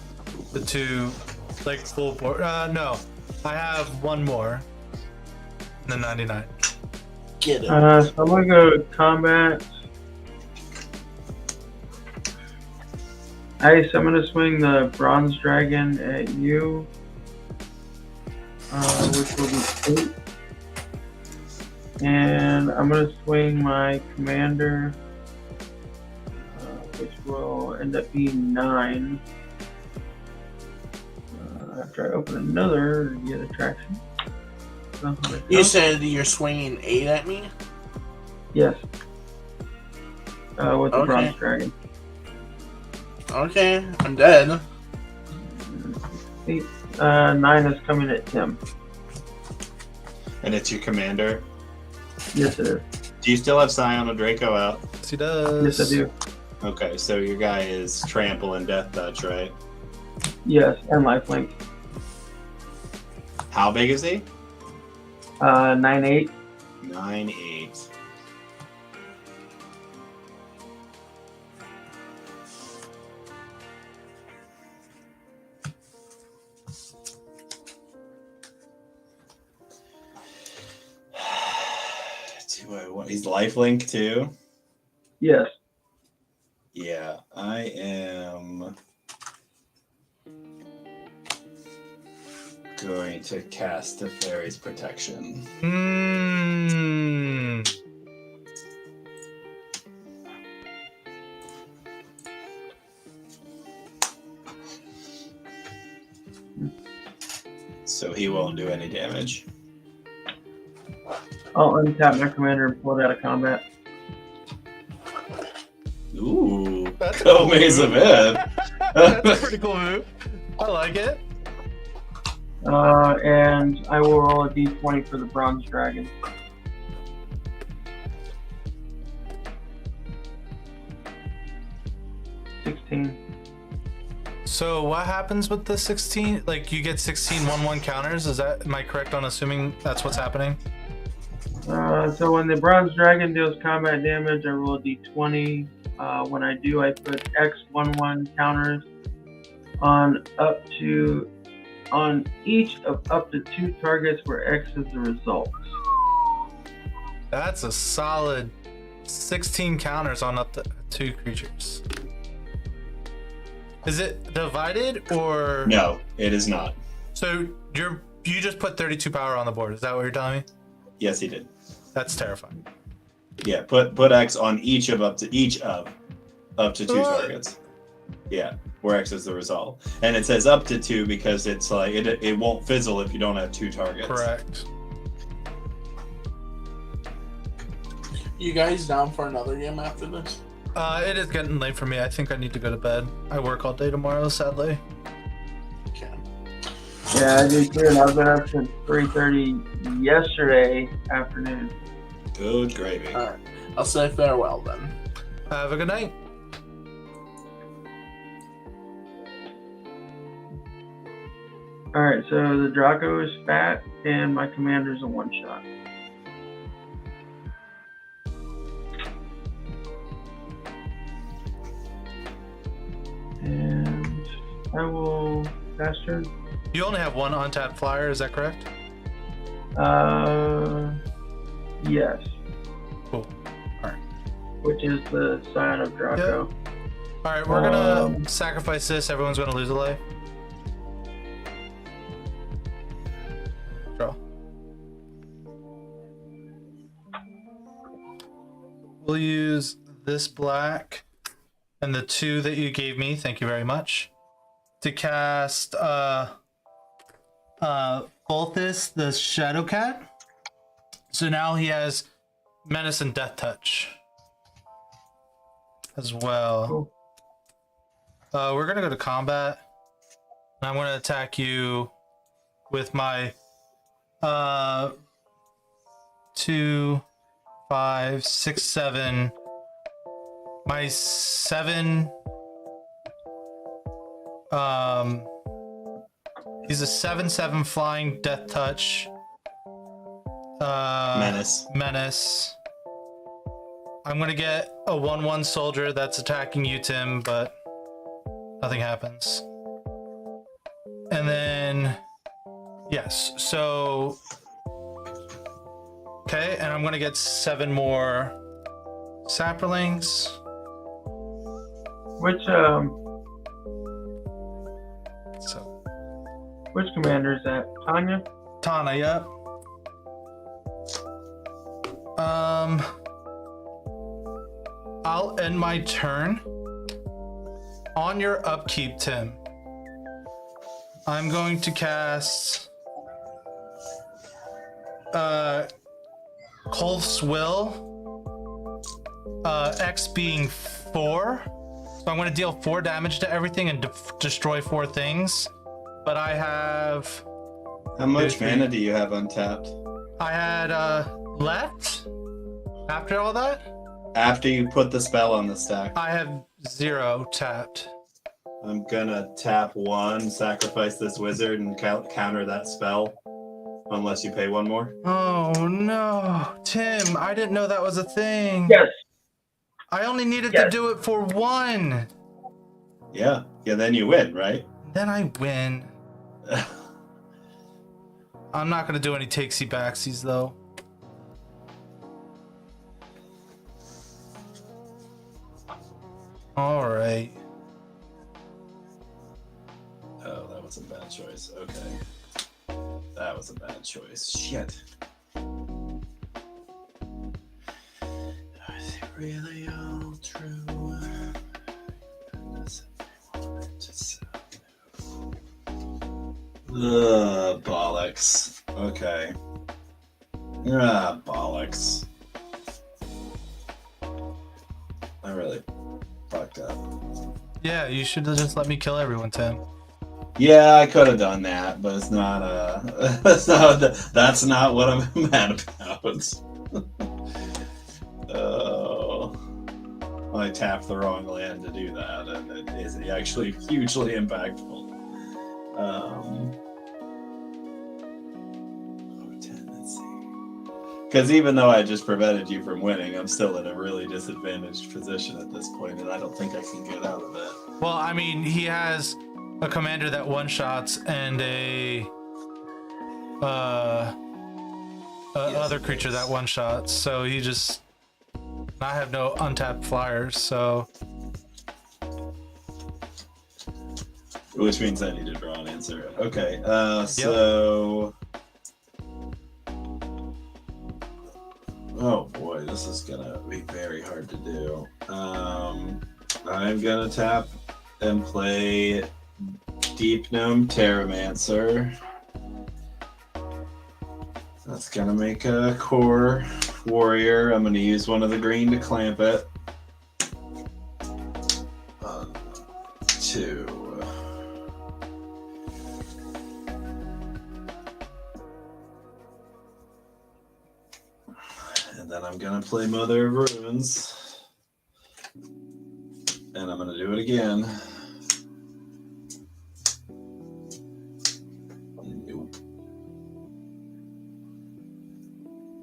S1: the two, like, full board. No, I have one more than 99.
S2: Get it.
S4: So I'm gonna go to combat. Ice, I'm gonna swing the Bronze Dragon at you, which will be 8. And I'm gonna swing my commander, which will end up being 9. After I open another get attraction.
S2: You said you're swinging 8 at me?
S4: Yes. With the
S2: Okay.
S4: Bronze Dragon.
S2: Okay, I'm dead.
S4: 8, 9 is coming at Tim.
S3: And it's your commander.
S4: Yes, it is.
S3: Do you still have Scion of Draco out?
S1: Yes, he does.
S4: Yes, I do.
S3: Okay, so your guy is Trample and Death Touch, right?
S4: Yes, and lifelink.
S3: How big is he?
S4: 9/8.
S3: 9/8. He's lifelink too.
S4: Yes.
S3: Yeah, I am going need to cast the fairy's protection. So he won't do any damage.
S4: I'll untap my commander and pull it out of combat.
S3: Ooh,
S1: That's
S3: go
S1: cool
S3: Maze
S1: move.
S3: of Ed.
S1: That's a pretty cool move. I like it.
S4: And I will roll a d20 for the bronze dragon.
S1: So what happens with the 16? Like you get 16 1/1 counters? Is that, am I correct on assuming that's what's happening?
S4: So when the bronze dragon deals combat damage, I roll a d20. When I do, I put X 1/1 counters on each of up to 2 targets where X is the result.
S1: That's a solid 16 counters on up to 2 creatures. Is it divided or
S3: No, it is not.
S1: So you just put 32 power on the board? Is that what you're telling me?
S3: Yes, he did.
S1: That's terrifying.
S3: Yeah, put X on each of up to 2 targets. Yeah, where X is the result, and it says up to 2 because it's like it won't fizzle if you don't have 2 targets.
S1: Correct.
S2: You guys down for another game after this?
S1: It is getting late for me. I think I need to go to bed. I work all day tomorrow, sadly.
S2: Okay.
S4: Yeah, I do too, and I've been up since 3:30 yesterday afternoon.
S3: Good gravy.
S2: All right. I'll say farewell then.
S1: Have a good night.
S4: Alright, so the Draco is fat, and my commander's a one-shot. And I will pass turn.
S1: You only have one untapped flyer, is that correct?
S4: Yes.
S1: Cool. Alright.
S4: Which is the sign of Draco.
S1: Alright, we're gonna sacrifice this. Everyone's gonna lose a life. Draw. We'll use this black and the 2 that you gave me, thank you very much, to cast Bolthus, the Shadow Cat. So now he has Menace and Death Touch as well.
S4: Cool.
S1: We're gonna go to combat. I'm gonna attack you with my 2, 5, 6, 7. My 7. He's a 7/7 flying Death Touch. Menace. I'm gonna get a 1/1 soldier that's attacking you, Tim, but nothing happens. And then, yes, so, okay, and I'm gonna get 7 more saplings.
S4: Which commander is that? Tanya?
S1: Tana, yep. I'll end my turn. On your upkeep, Tim, I'm going to cast Kolf's Will, X being 4. So I'm going to deal 4 damage to everything and destroy 4 things. But I have...
S3: How much mana do you have untapped?
S1: I had left after all that.
S3: After you put the spell on the stack.
S1: I have 0 tapped.
S3: I'm gonna tap 1, sacrifice this wizard, and counter that spell. Unless you pay 1 more.
S1: Oh no, Tim, I didn't know that was a thing.
S4: Yes.
S1: I only needed to do it for 1.
S3: Yeah, then you win, right?
S1: Then I win. I'm not gonna do any takesy backsies though. All right.
S3: Oh, that was a bad choice. Okay. That was a bad choice. Shit. Is it really all true? Bollocks. Okay. Bollocks. I really fucked up.
S1: Yeah, you should have just let me kill everyone, Tim.
S3: Yeah, I could have done that, but it's not that's not what I'm mad about. Oh, I tapped the wrong land to do that, and it is actually hugely impactful. 10, let's see. Because even though I just prevented you from winning, I'm still in a really disadvantaged position at this point, and I don't think I can get out of it.
S1: Well, I mean, he has a commander that one-shots and a other creature that one-shots, so he just... I have no untapped flyers, so...
S3: Which means I need to draw an answer. Okay, so... Oh boy, this is gonna be very hard to do. I'm gonna tap and play Deep Gnome Terramancer. That's gonna make a core warrior. I'm gonna use one of the green to clamp it. 1, 2. And then I'm gonna play Mother of Runes. And I'm gonna do it again. Nope.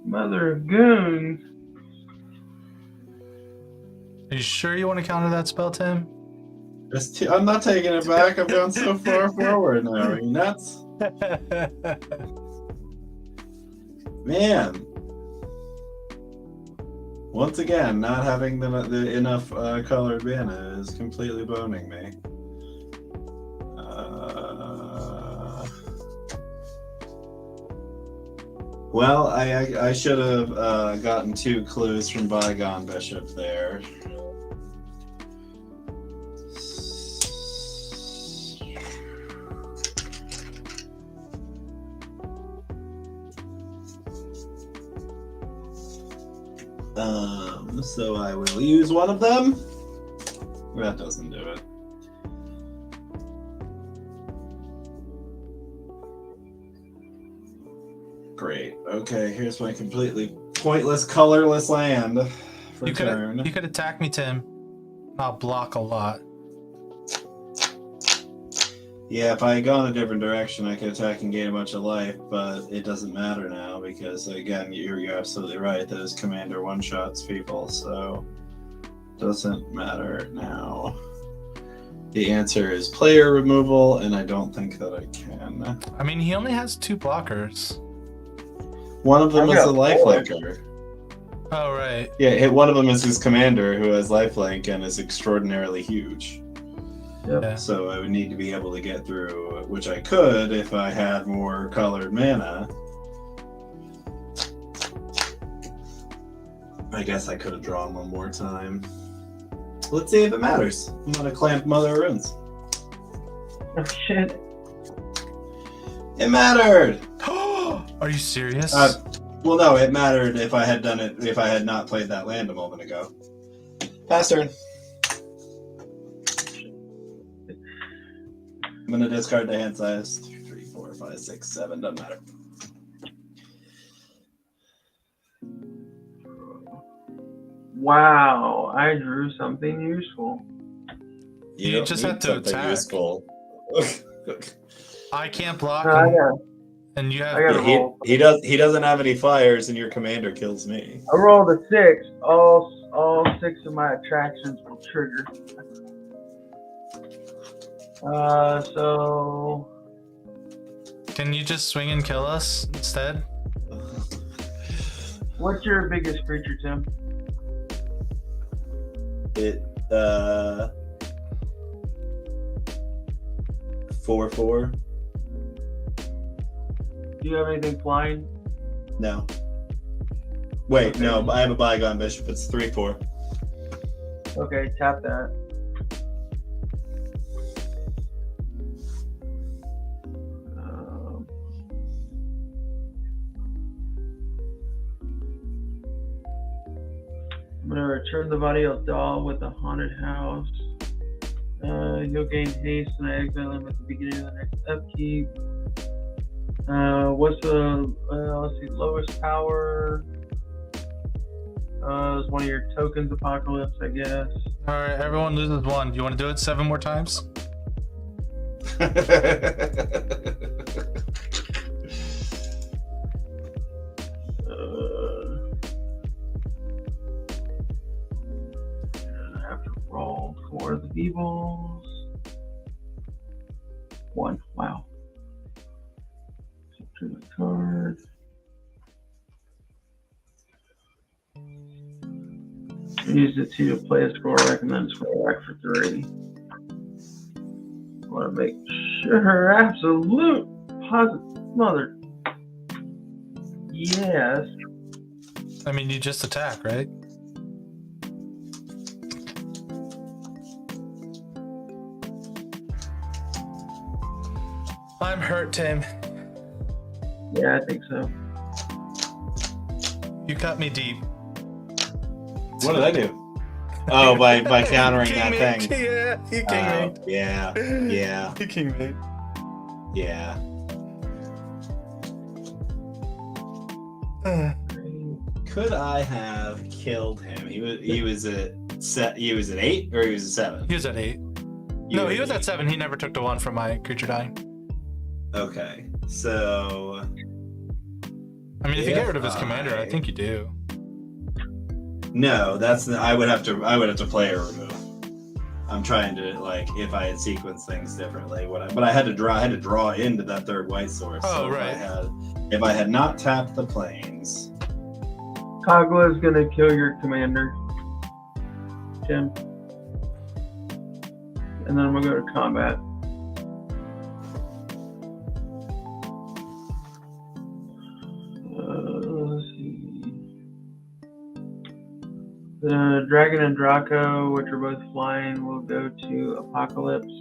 S4: Mother of Goons.
S1: Are you sure you want to counter that spell, Tim?
S3: I'm not taking it back. I've gone so far forward now. Are you nuts? Man. Once again, not having the enough colored mana is completely boning me. Well, I should have gotten 2 clues from Bygone Bishop there. So I will use one of them. That doesn't do it. Great. Okay, here's my completely pointless, colorless land for turn.
S1: You could attack me, Tim. I'll block a lot.
S3: Yeah, if I had gone a different direction, I could attack and gain a bunch of life, but it doesn't matter now because, again, you're absolutely right that his commander one-shots people, so doesn't matter now. The answer is player removal, and I don't think that I can.
S1: I mean, he only has 2 blockers.
S3: One of them is a lifelinker.
S1: Oh, right.
S3: Yeah, one of them is his commander who has lifelink and is extraordinarily huge.
S4: Yep.
S1: Yeah.
S3: So I would need to be able to get through, which I could if I had more colored mana. I guess I could have drawn one more time. Let's see if it matters. I'm gonna clamp Mother of Runes.
S4: Oh shit.
S3: It mattered!
S1: Are you serious?
S3: Well, no, it mattered if I had done it, if I had not played that land a moment ago. Pass turn. I'm gonna discard the hand size. 2, 3, 4, 5, 6, 7. Doesn't matter.
S4: Wow, I drew something useful.
S1: You
S3: don't
S1: just
S3: need
S1: have to
S3: something
S1: attack.
S3: Useful.
S1: I can't block
S4: No, I
S1: him,
S4: got,
S1: and you have...
S4: I got a roll.
S3: He doesn't have any flyers, and your commander kills me.
S4: I rolled a 6. All 6 of my attractions will trigger. So
S1: Can you just swing and kill us instead?
S4: what's your biggest creature, Tim?
S3: It 4/4.
S4: Do you have anything flying?
S5: No. Wait,
S4: Okay.
S5: no, I have a bygone bishop. It's 3/4.
S4: Okay, tap that. I'm gonna return the body of doll with the haunted house. You'll gain haste and I exile him at the beginning of the next upkeep. What's the let's see, lowest power? Is one of your tokens apocalypse, I guess.
S1: All right, everyone loses one. Do you want to do it 7 more times?
S4: I have to roll for the evils. 1. Wow. To the card. Use the 2 to play a score rack and then score rack for 3. I want to make sure, absolute positive mother. Yes.
S1: I mean, you just attack, right? I'm hurt, Tim.
S4: Yeah, I think so.
S1: You cut me deep.
S5: What did I do? Oh, by countering that
S1: King
S5: thing.
S1: me. Yeah, you king me.
S5: Yeah, yeah,
S1: You king me.
S5: yeah. Could I have killed him? He was an 8 or he was a 7?
S1: He was at 8. No, he was at 7. He never took the 1 from my creature dying.
S5: Okay, so
S1: I mean, if you get rid of his
S5: If
S1: commander, I think you do.
S5: no, I would have to play a remove. I'm trying to, like, if I had sequenced things differently, but I had to draw into that 3rd white source.
S1: Oh,
S5: so
S1: right.
S5: If I had not tapped the planes.
S4: Kagla is gonna kill your commander, Jim. And then I'm gonna go to combat. Let's see. The Dragon and Draco, which are both flying, will go to Apocalypse.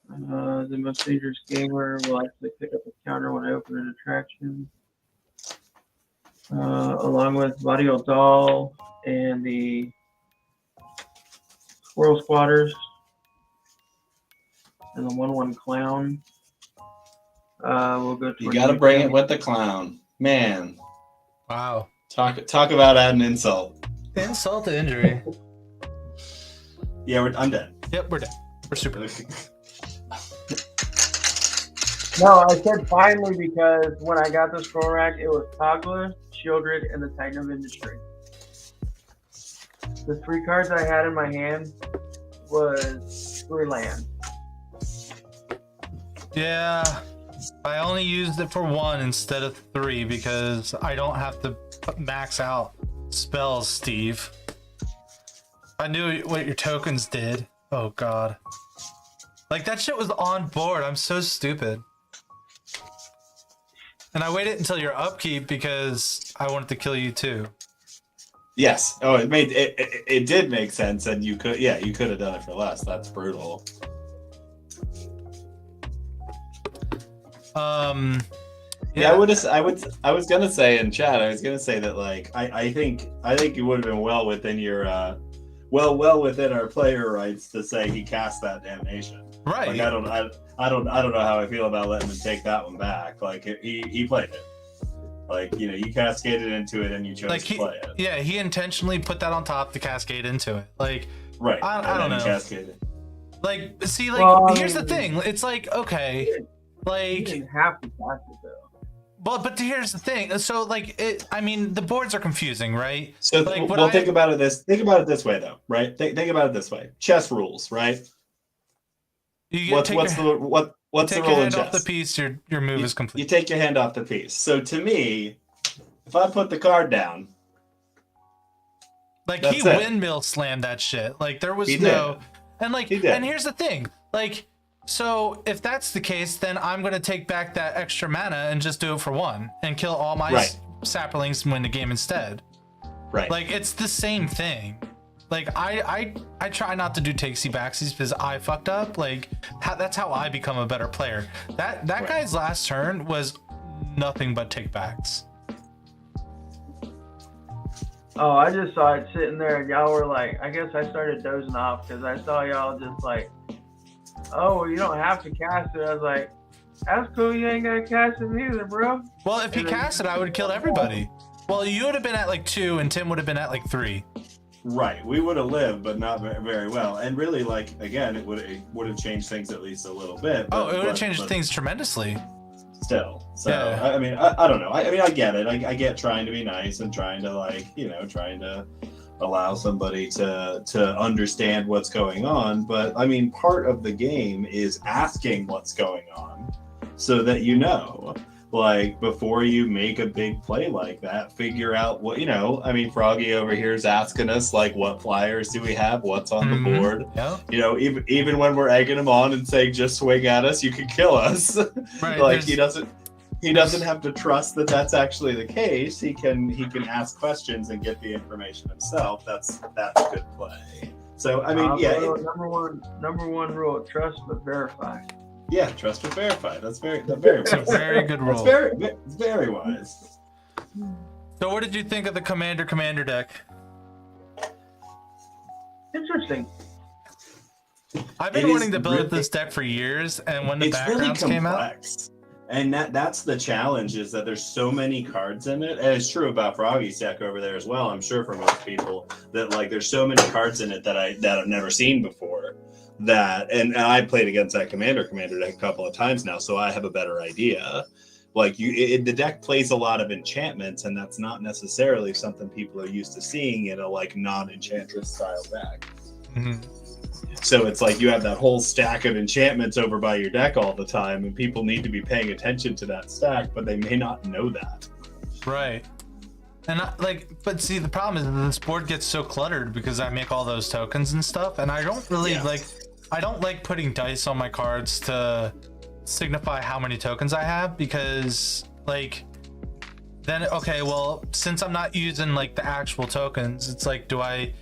S4: The most dangerous gamer will actually pick up a counter when I open an attraction. Along with Body Doll and the Squirrel Squatters and the 1/1 Clown. We'll go to
S5: You got to bring it with the clown, man.
S1: Wow.
S5: Talk about adding insult.
S1: Insult to injury.
S5: Yeah, I'm dead.
S1: Yep, we're dead. We're super.
S4: No, I said finally because when I got the scroll rack, it was Kagla, Shieldred, and the Titan of Industry. The 3 cards I had in my hand was 3 land.
S1: Yeah, I only used it for 1 instead of 3 because I don't have to max out spells, Steve. I knew what your tokens did. Oh god. Like, that shit was on board. I'm so stupid. And I waited until your upkeep because I wanted to kill you too.
S5: Yes. Oh, it did make sense, and you could have done it for less. That's brutal. Yeah, I was gonna say in chat. I was gonna say that, like, I think you would have been well within your well within our player rights to say he cast that damnation.
S1: Right.
S5: Like, I don't know how I feel about letting him take that one back. Like, he played it. Like, you cascaded into it and you chose to play it.
S1: Yeah, he intentionally put that on top to cascade into it. Like,
S5: Right.
S1: I don't know.
S5: Cascaded.
S1: Like, see, like,
S4: Well,
S1: here's the thing. It's like, okay,
S4: You
S1: like,
S4: didn't have to cast it though.
S1: but here's the thing. So, like, I mean, the boards are confusing, right?
S5: So,
S1: like,
S5: think about it this way, though, right? Think about it this way. Chess rules, right?
S1: You
S5: What's the rule
S1: take
S5: in
S1: your hand
S5: chess?
S1: off the piece, your move is complete.
S5: You take your hand off the piece. So to me, if I put the card down,
S1: Like,
S5: that's
S1: he
S5: it.
S1: windmill slammed that shit. Like, there was
S5: He
S1: no,
S5: did.
S1: and like,
S5: He did.
S1: and here's the thing. Like, So if that's the case, then I'm gonna take back that extra mana and just do it for 1 and kill all my saplings and win the game instead.
S5: Right.
S1: Like it's the same thing. Like I try not to do takesy backsies because I fucked up. Like that's how I become a better player. That guy's last turn was nothing but take backs.
S4: Oh, I just saw it sitting there, and y'all were like, I guess I started dozing off because I saw y'all just like, oh, well, you don't have to cast it. I was like, that's cool. You ain't gonna cast it either, bro.
S1: Well, if he cast it, I would have killed everybody. Well, you would have been at like 2, and Tim would have been at like 3.
S5: Right, we would have lived, but not very well. And really, like again, it would have changed things at least a little bit.
S1: But, it would have changed things tremendously.
S5: Still, so
S1: yeah.
S5: I mean, I don't know. I mean, I get it. I get trying to be nice and trying to trying to allow somebody to understand what's going on. But I mean, part of the game is asking what's going on, so that like before you make a big play like that, figure out what I mean, Froggy over here is asking us like, what flyers do we have, what's on the board.
S1: Yeah.
S5: Even when we're egging him on and saying just swing at us, you can kill us.
S1: Right,
S5: like he doesn't have to trust that that's actually the case. He can ask questions and get the information himself. That's good play. So I mean,
S4: number one rule: trust but verify.
S5: Yeah, trust but verify. That's very
S1: a very good rule.
S5: It's very wise.
S1: So what did you think of the commander deck?
S4: Interesting.
S1: I've been wanting to build this deck for years, and when the backgrounds came out,
S5: and that's the challenge, is that there's so many cards in it. And it's true about Froggy's deck over there as well. I'm sure for most people that like there's so many cards in it that I've never seen before. And I played against that commander deck a couple of times now, so I have a better idea. Like the deck plays a lot of enchantments, and that's not necessarily something people are used to seeing in a like non-enchantress style deck.
S1: Mm-hmm.
S5: So it's like you have that whole stack of enchantments over by your deck all the time, and people need to be paying attention to that stack, but they may not know that.
S1: Right. And but see, the problem is that this board gets so cluttered because I make all those tokens and stuff, and I don't really I don't like putting dice on my cards to signify how many tokens I have, because then okay, well, since I'm not using like the actual tokens, it's like, do I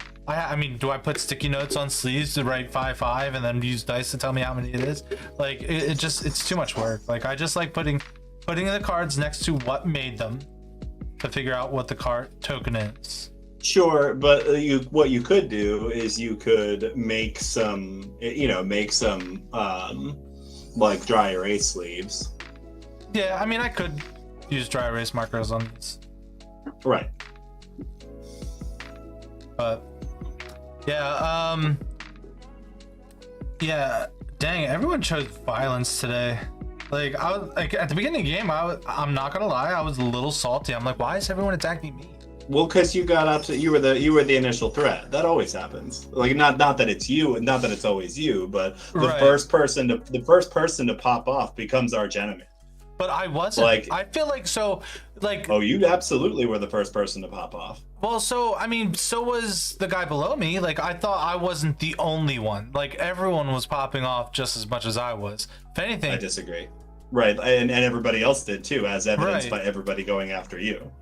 S1: put sticky notes on sleeves to write 5/5 and then use dice to tell me how many it is? Like it's too much work. Like I just like putting the cards next to what made them to figure out what the card token is.
S5: Sure, but what you could do is you could make some like dry erase sleeves.
S1: Yeah, I mean, I could use dry erase markers on these.
S5: Right.
S1: But yeah, dang, everyone chose violence today. Like I was like at the beginning of the game, I'm not gonna lie, I was a little salty. I'm like, why is everyone attacking me?
S5: Well, because you got up to you were the initial threat. That always happens. Like not that it's you, not that it's always you, but the first person to pop off becomes arch enemy.
S1: But I wasn't. Like I feel like so. Like
S5: oh, you absolutely were the first person to pop off.
S1: Well, so I mean, so was the guy below me. Like I thought I wasn't the only one. Like everyone was popping off just as much as I was. If anything,
S5: I disagree. Right, and everybody else did too, as evidenced by everybody going after you.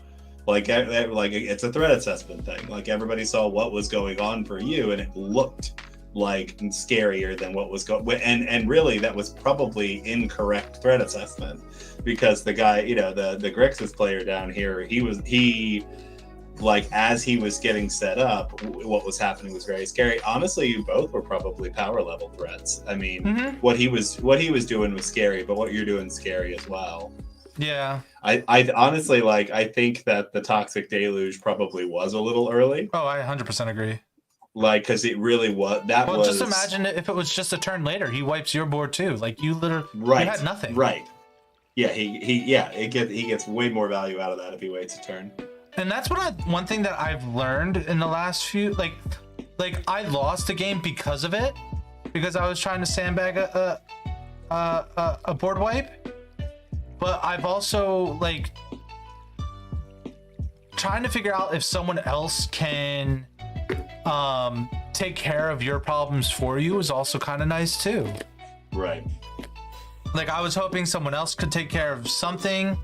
S5: Like it's a threat assessment thing. Like everybody saw what was going on for you, and it looked like scarier than what was going. And really, that was probably incorrect threat assessment, because the guy, the Grixis player down here, he like as he was getting set up, what was happening was very scary. Honestly, you both were probably power level threats. I mean, what he was doing was scary, but what you're doing is scary as well.
S1: Yeah.
S5: I honestly I think that the Toxic Deluge probably was a little early.
S1: Oh, I 100% agree.
S5: Like, because it really was.
S1: Well, just imagine if it was just a turn later, he wipes your board too. Like you literally, you had nothing.
S5: Right. Yeah, he gets way more value out of that if he waits a turn.
S1: And that's one thing that I've learned in the last few, like I lost a game because of it, because I was trying to sandbag a board wipe. But I've also trying to figure out if someone else can take care of your problems for you is also kind of nice too.
S5: Right.
S1: Like I was hoping someone else could take care of something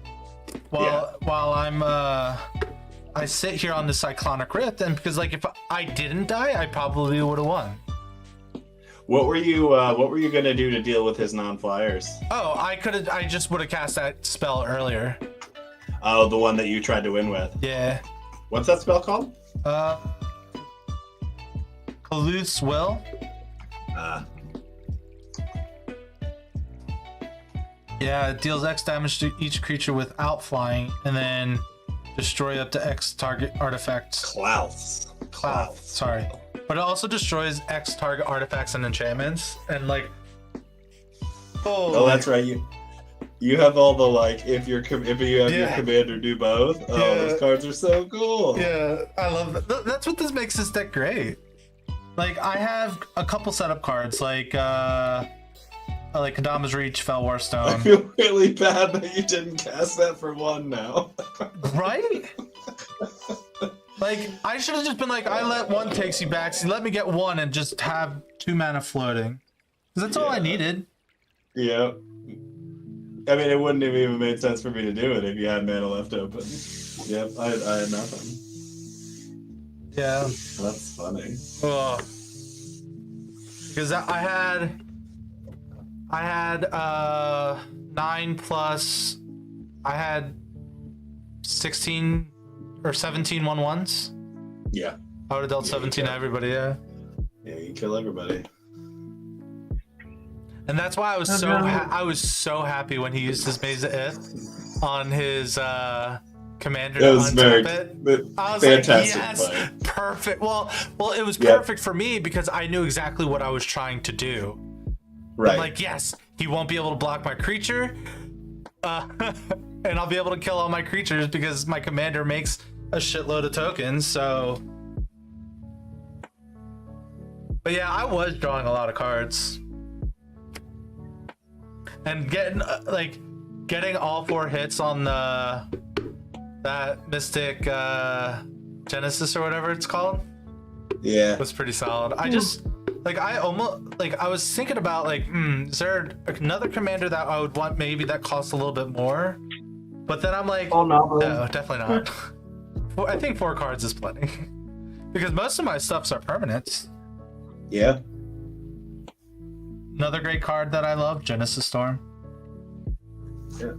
S1: while I'm I sit here on the Cyclonic Rift, and because like if I didn't die, I probably would have won.
S5: What were you gonna do to deal with his non-flyers?
S1: Oh, I just would have cast that spell earlier.
S5: Oh, the one that you tried to win with.
S1: Yeah.
S5: What's that spell called?
S1: Caluth's Will. Yeah, it deals X damage to each creature without flying, and then destroy up to X target artifacts.
S5: Clouth.
S1: Sorry. But it also destroys X target artifacts and enchantments, and like.
S5: Oh, that's right. You have all the like if you have your commander do both. Oh, those cards are so cool.
S1: Yeah, I love that. That's what this makes this deck great. Like I have a couple setup cards like Kadama's Reach, Fell Warstone.
S5: I feel really bad that you didn't cast that for one now.
S1: Right? Like I should have just been like, I let one takes you back, so let me get one and just have 2 mana floating. Because that's all I needed.
S5: Yeah. I mean, it wouldn't have even made sense for me to do it if you had mana left open. Yep, I had nothing.
S1: Yeah.
S5: That's funny.
S1: Oh. Because I had 9 plus. I had 16 or 17 1/1s.
S5: Yeah.
S1: I would have dealt 17 to everybody. Yeah.
S5: Yeah, you kill everybody.
S1: And that's why I was so happy when he used his Maze of Ith on his commander to untap it. I was
S5: fantastic
S1: like, yes,
S5: play.
S1: perfect. Well, it was perfect for me because I knew exactly what I was trying to do.
S5: Right.
S1: I'm like, yes, he won't be able to block my creature, and I'll be able to kill all my creatures because my commander makes a shitload of tokens. So, but yeah, I was drawing a lot of cards. And getting all 4 hits on that Mystic Genesis or whatever it's called.
S5: Yeah.
S1: Was pretty solid. I just I was thinking about is there another commander that I would want maybe that costs a little bit more? But then I'm like, no, definitely not. I think 4 cards is plenty. Because most of my stuffs are permanents.
S5: Yeah.
S1: Another great card that I love, Genesis Storm.
S4: Yeah.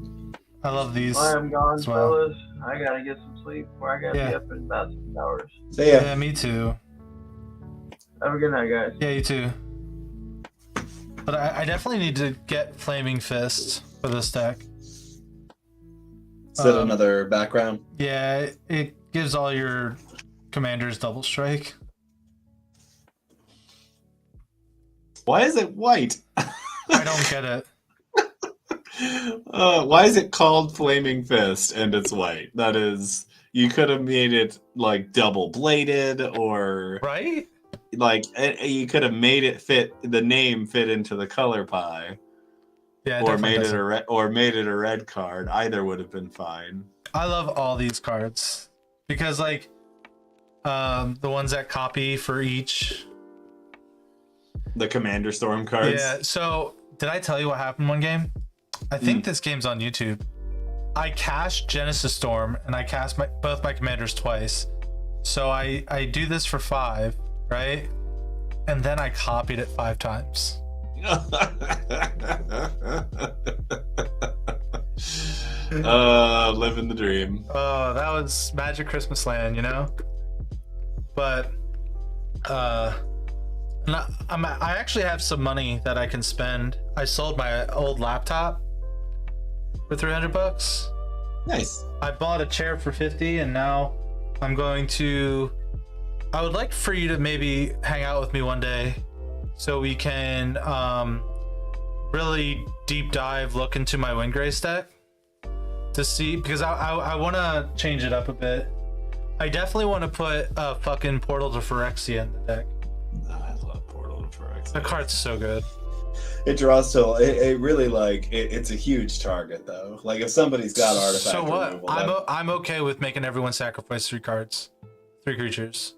S1: I love these.
S4: I'm gone,
S1: well.
S4: fellas. I gotta get some sleep, or I gotta be up in about 6 hours.
S5: See ya.
S1: Yeah, me too.
S4: Have a good night, guys.
S1: Yeah, you too. But I definitely need to get Flaming Fist for this deck.
S5: Is that another background?
S1: Yeah, it gives all your commanders double strike.
S5: Why is it white?
S1: I don't get it.
S5: Why is it called Flaming Fist and it's white? That is, you could have made it like double bladed, or
S1: Right?
S5: like you could have made it fit the name fit into the color pie,
S1: Yeah,
S5: or made it a red card. Either would have been fine.
S1: I love all these cards because the ones that copy for each.
S5: The Commander Storm cards.
S1: Yeah. So did I tell you what happened one game? I think this game's on YouTube. I cast Genesis Storm and I cast both my commanders twice. So I do this for 5, right? And then I copied it 5 times.
S5: Living the dream.
S1: Oh, that was Magic Christmas Land, you know? But I actually have some money that I can spend. I sold my old laptop for $300.
S5: Nice.
S1: I bought a chair for 50, and now I'm going to. I would like for you to maybe hang out with me one day, so we can really deep dive look into my Windgrace deck to see, because I want to change it up a bit. I definitely want to put a fucking Portal to Phyrexia in the deck.
S5: I love Portal to Phyrexia.
S1: The card's so good.
S5: It draws till it really it's a huge target though. Like if somebody's got artifact
S1: So what?
S5: removal,
S1: I'm okay with making everyone sacrifice 3 cards, 3 creatures.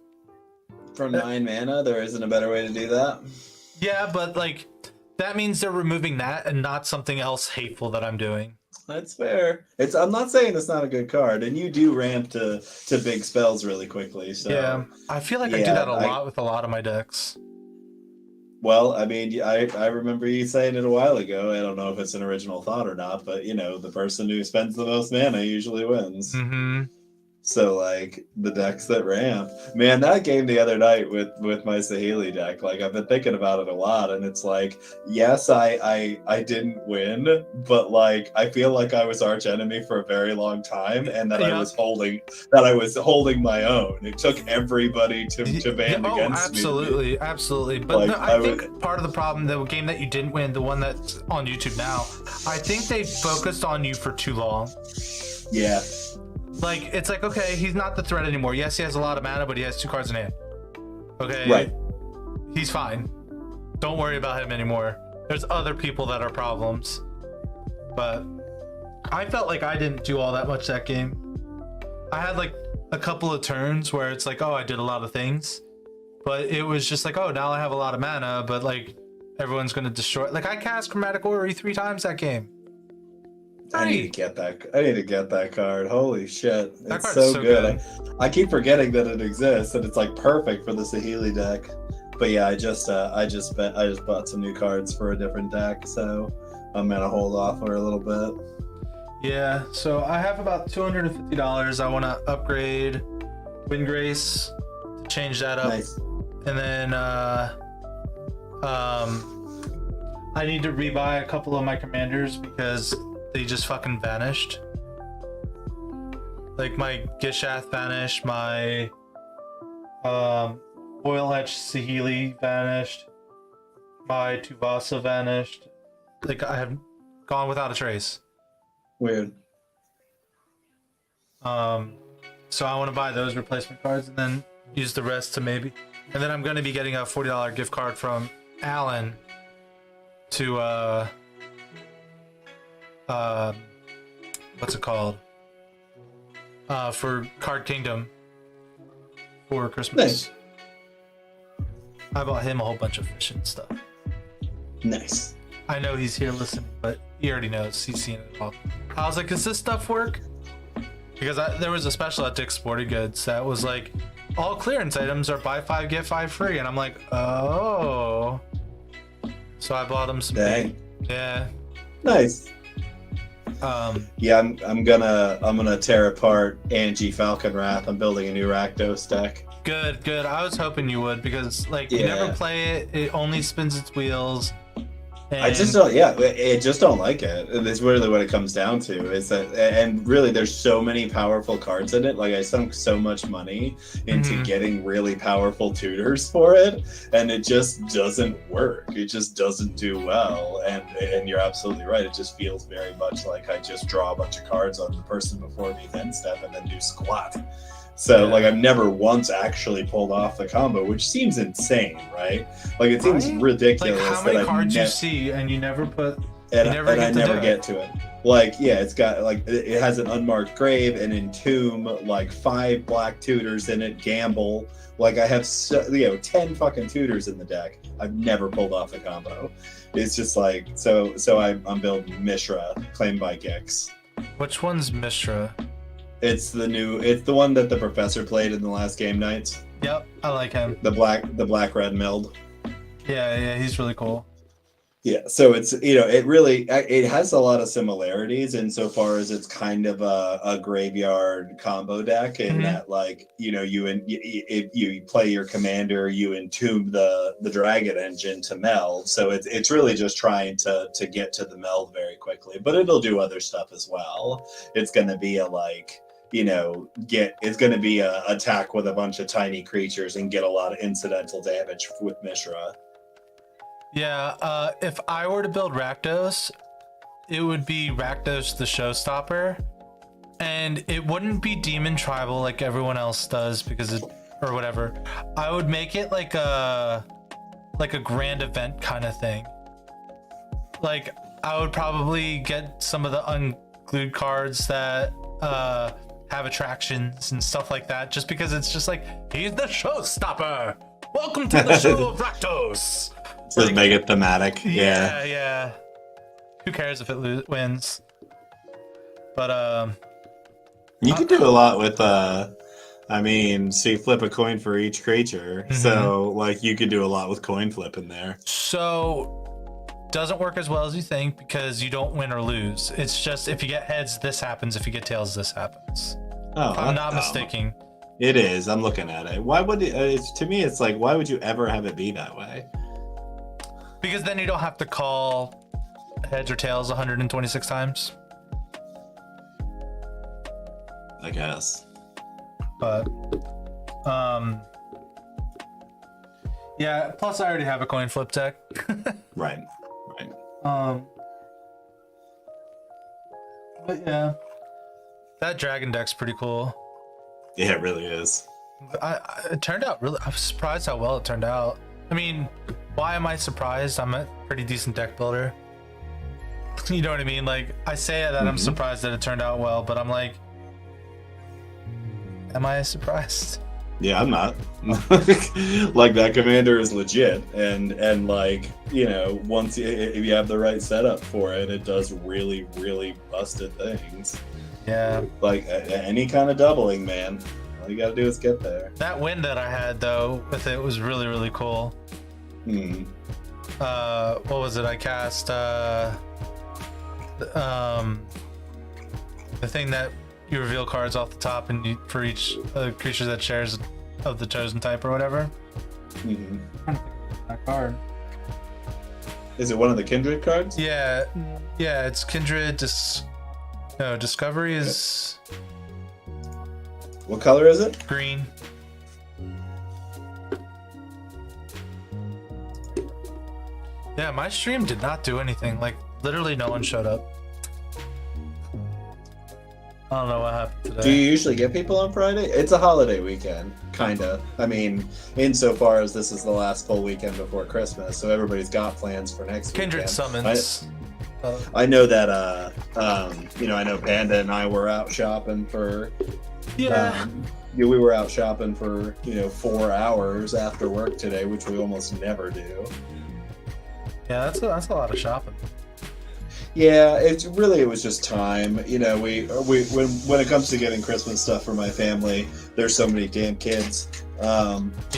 S5: for 9 mana, there isn't a better way to do that.
S1: Yeah, but that means they're removing that and not something else hateful that I'm doing.
S5: That's fair. I'm not saying it's not a good card, and you do ramp to big spells really quickly. So
S1: Yeah, I feel like I do that a lot with a lot of my decks.
S5: Well, I mean, I remember you saying it a while ago. I don't know if it's an original thought or not, but the person who spends the most mana usually wins.
S1: Mm-hmm.
S5: So like the decks that ramp, man, that game the other night with my Saheeli deck, like I've been thinking about it a lot, and it's like, yes, I didn't win, but like I feel like I was arch enemy for a very long time, and that I was holding my own. It took everybody to band against me.
S1: Absolutely. But like, I think part of the problem, the game that you didn't win, the one that's on YouTube now, I think they focused on you for too long.
S5: Yeah.
S1: Like, it's like, okay, he's not the threat anymore. Yes, he has a lot of mana, but he has 2 cards in hand. Okay?
S5: Right.
S1: He's fine. Don't worry about him anymore. There's other people that are problems. But I felt like I didn't do all that much that game. I had, like, a couple of turns where it's like, oh, I did a lot of things. But it was just like, oh, now I have a lot of mana, but, like, everyone's going to destroy... Like, I cast Chromatic Orrery 3 times that game.
S5: I need to get that. I need to get that card. Holy shit!
S1: That
S5: it's
S1: card's
S5: so good. I keep forgetting that it exists, and it's like perfect for the Saheeli deck. But yeah, I just bought some new cards for a different deck, so I'm gonna hold off for a little bit.
S1: Yeah. So I have about $250. I want to upgrade Windgrace to change that up,
S5: Nice.
S1: and then I need to rebuy a couple of my commanders because they just fucking vanished. Like my Gishath vanished, my Oil Etch Saheeli vanished, my Tuvasa vanished. Like I have gone without a trace.
S5: Weird.
S1: So I want to buy those replacement cards and then use the rest to maybe. And then I'm going to be getting a $40 gift card from Alan to what's it called? For Card Kingdom for Christmas.
S5: Nice.
S1: I bought him a whole bunch of fish and stuff.
S5: Nice.
S1: I know he's here listening, but he already knows. He's seen it all. I was like, does this stuff work? Because there was a special at Dick's Sporting Goods that was like, all clearance items are buy 5, get 5 free. And I'm like, oh. So I bought him some.
S5: Dang.
S1: Yeah.
S5: Nice. Yeah, I'm gonna tear apart Angie Falconwrath. I'm building a new Rakdos deck.
S1: Good. I was hoping you would because like you never play it. It only spins its wheels. And...
S5: I just don't. Yeah, I just don't like it. It's really what it comes down to. Is that, and really, there's so many powerful cards in it. Like I sunk so much money into getting really powerful tutors for it, and it just doesn't work. It just doesn't do well. And you're absolutely right. It just feels very much like I just draw a bunch of cards on the person before me, then step, and then do squat. So like I've never once actually pulled off the combo, which seems insane, right? Like it seems ridiculous.
S1: Like how many cards you see and you never put,
S5: and I never get to it. Like it's got like it has an unmarked grave, and Entomb, like 5 black tutors in it, gamble. Like I have 10 fucking tutors in the deck. I've never pulled off the combo. It's just like so I'm building Mishra, claimed by Gix.
S1: Which one's Mishra?
S5: It's the one that the professor played in the last game nights.
S1: Yep, I like him.
S5: The black red meld.
S1: Yeah, he's really cool.
S5: Yeah, so it's it has a lot of similarities insofar as it's kind of a graveyard combo deck in that like you play your commander, you entomb the dragon engine to meld. So it's really just trying to get to the meld very quickly, but it'll do other stuff as well. It's going to be it's going to be a attack with a bunch of tiny creatures and get a lot of incidental damage with Mishra.
S1: Yeah, if I were to build Rakdos, it would be Rakdos the Showstopper, and it wouldn't be Demon Tribal like everyone else does or whatever. I would make it like a grand event kind of thing. Like I would probably get some of the unglued cards that have attractions and stuff like that, just because it's just like, he's the Showstopper. Welcome to the show of Rakdos.
S5: Just make it thematic.
S1: Yeah, yeah. Who cares if it wins? But
S5: You could do a lot with I mean, so you flip a coin for each creature. So like you could do a lot with coin flip in there.
S1: So doesn't work as well as you think because you don't win or lose. It's just if you get heads, this happens. If you get tails, this happens.
S5: Oh,
S1: If I'm not mistaken.
S5: It is. I'm looking at it. Why would it? To me, it's like, why would you ever have it be that way?
S1: Because then you don't have to call heads or tails 126 times.
S5: I guess.
S1: But yeah, plus I already have a coin flip deck.
S5: Right.
S1: But yeah, that dragon deck's pretty cool.
S5: Yeah, it really is.
S1: It turned out really, I was surprised how well it turned out. I mean, why am I surprised? I'm a pretty decent deck builder. You know what I mean? Like, I say that I'm surprised that it turned out well, but I'm like, am I surprised?
S5: Yeah, I'm not. Like, that commander is legit, and like, you know, once if you have the right setup for it, it does really, really busted things.
S1: Yeah.
S5: Like any kind of doubling, man. All you gotta do is get there.
S1: That win that I had though with it was really, really cool. What was it? I cast the thing that you reveal cards off the top and you, for each creature that shares of the chosen type or whatever. That card.
S5: Is it one of the kindred cards?
S1: Yeah, yeah, it's Kindred. No, Discovery is
S5: What color is it?
S1: green. Yeah, my stream did not do anything. Like, literally no one showed up. I don't know what happened today.
S5: Do you usually get people on Friday? It's a holiday weekend, kinda. I mean, insofar as this is the last full weekend before Christmas, so everybody's got plans for next
S1: Kindred
S5: weekend.
S1: summons.
S5: I know that, you know, I know Panda and I were out shopping for,
S1: Yeah.
S5: we were out shopping for, you know, 4 hours after work today, which we almost never do.
S1: Yeah, that's a lot of shopping.
S5: Yeah, it was just time. You know, we when it comes to getting Christmas stuff for my family, there's so many damn kids.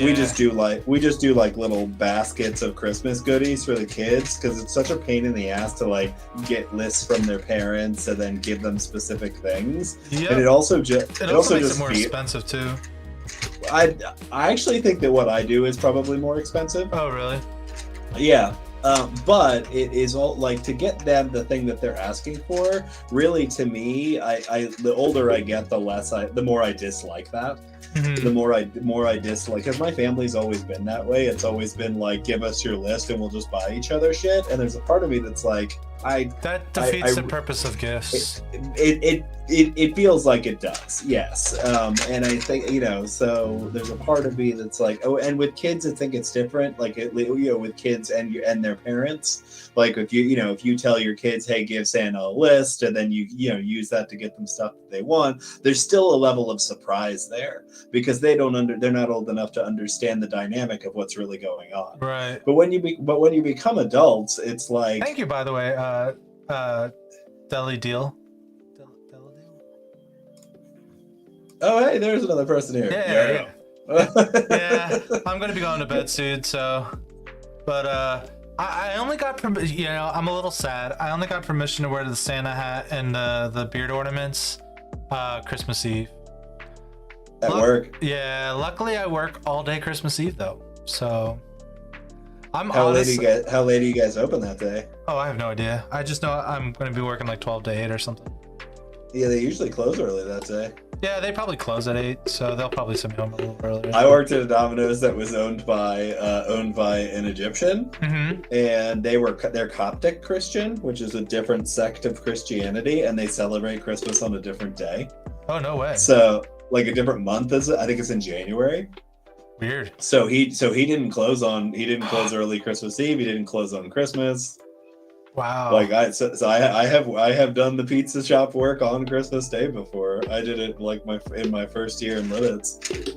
S5: We just do like little baskets of Christmas goodies for the kids because it's such a pain in the ass to like get lists from their parents and then give them specific things. Yeah, and it also makes it more
S1: expensive too.
S5: I actually think that what I do is probably more expensive.
S1: Oh, really?
S5: Yeah. But it is all like to get them the thing that they're asking for. Really, to me, the older I get, the more I dislike that. The more I dislike, because my family's always been that way. It's always been like, give us your list and we'll just buy each other shit. And there's a part of me that's like,
S1: that defeats the purpose of gifts.
S5: It feels like it does, yes. And I think, you know, so there's a part of me that's like, oh, and with kids, I think it's different. Like, you know, with kids and their parents, like if you tell your kids, hey, give Santa a list, and then you use that to get them stuff that they want, there's still a level of surprise there because they're not old enough to understand the dynamic of what's really going on.
S1: Right.
S5: But when you become adults, it's like.
S1: Thank you, by the way, Deli Deal.
S5: Oh, hey, there's another person here.
S1: Yeah. Yeah, I'm gonna be going to bed soon, so. But I only got permission. You know, I'm a little sad. I only got permission to wear the Santa hat and the beard ornaments, Christmas Eve.
S5: At work.
S1: Yeah, luckily I work all day Christmas Eve though, so.
S5: How late do you guys open that day?
S1: Oh, I have no idea. I just know I'm going to be working like 12 to 8 or something.
S5: Yeah, they usually close early that day.
S1: Yeah, they probably close at 8, so they'll probably send me home a little earlier.
S5: I worked at a Domino's that was owned by an Egyptian, and they're Coptic Christian, which is a different sect of Christianity, and they celebrate Christmas on a different day.
S1: Oh, no way.
S5: So, like a different month I think it's in January.
S1: Weird.
S5: So he didn't close early Christmas Eve. He didn't close on Christmas.
S1: Wow.
S5: Like I have done the pizza shop work on Christmas Day before. I did it like in my first year in Lidditz.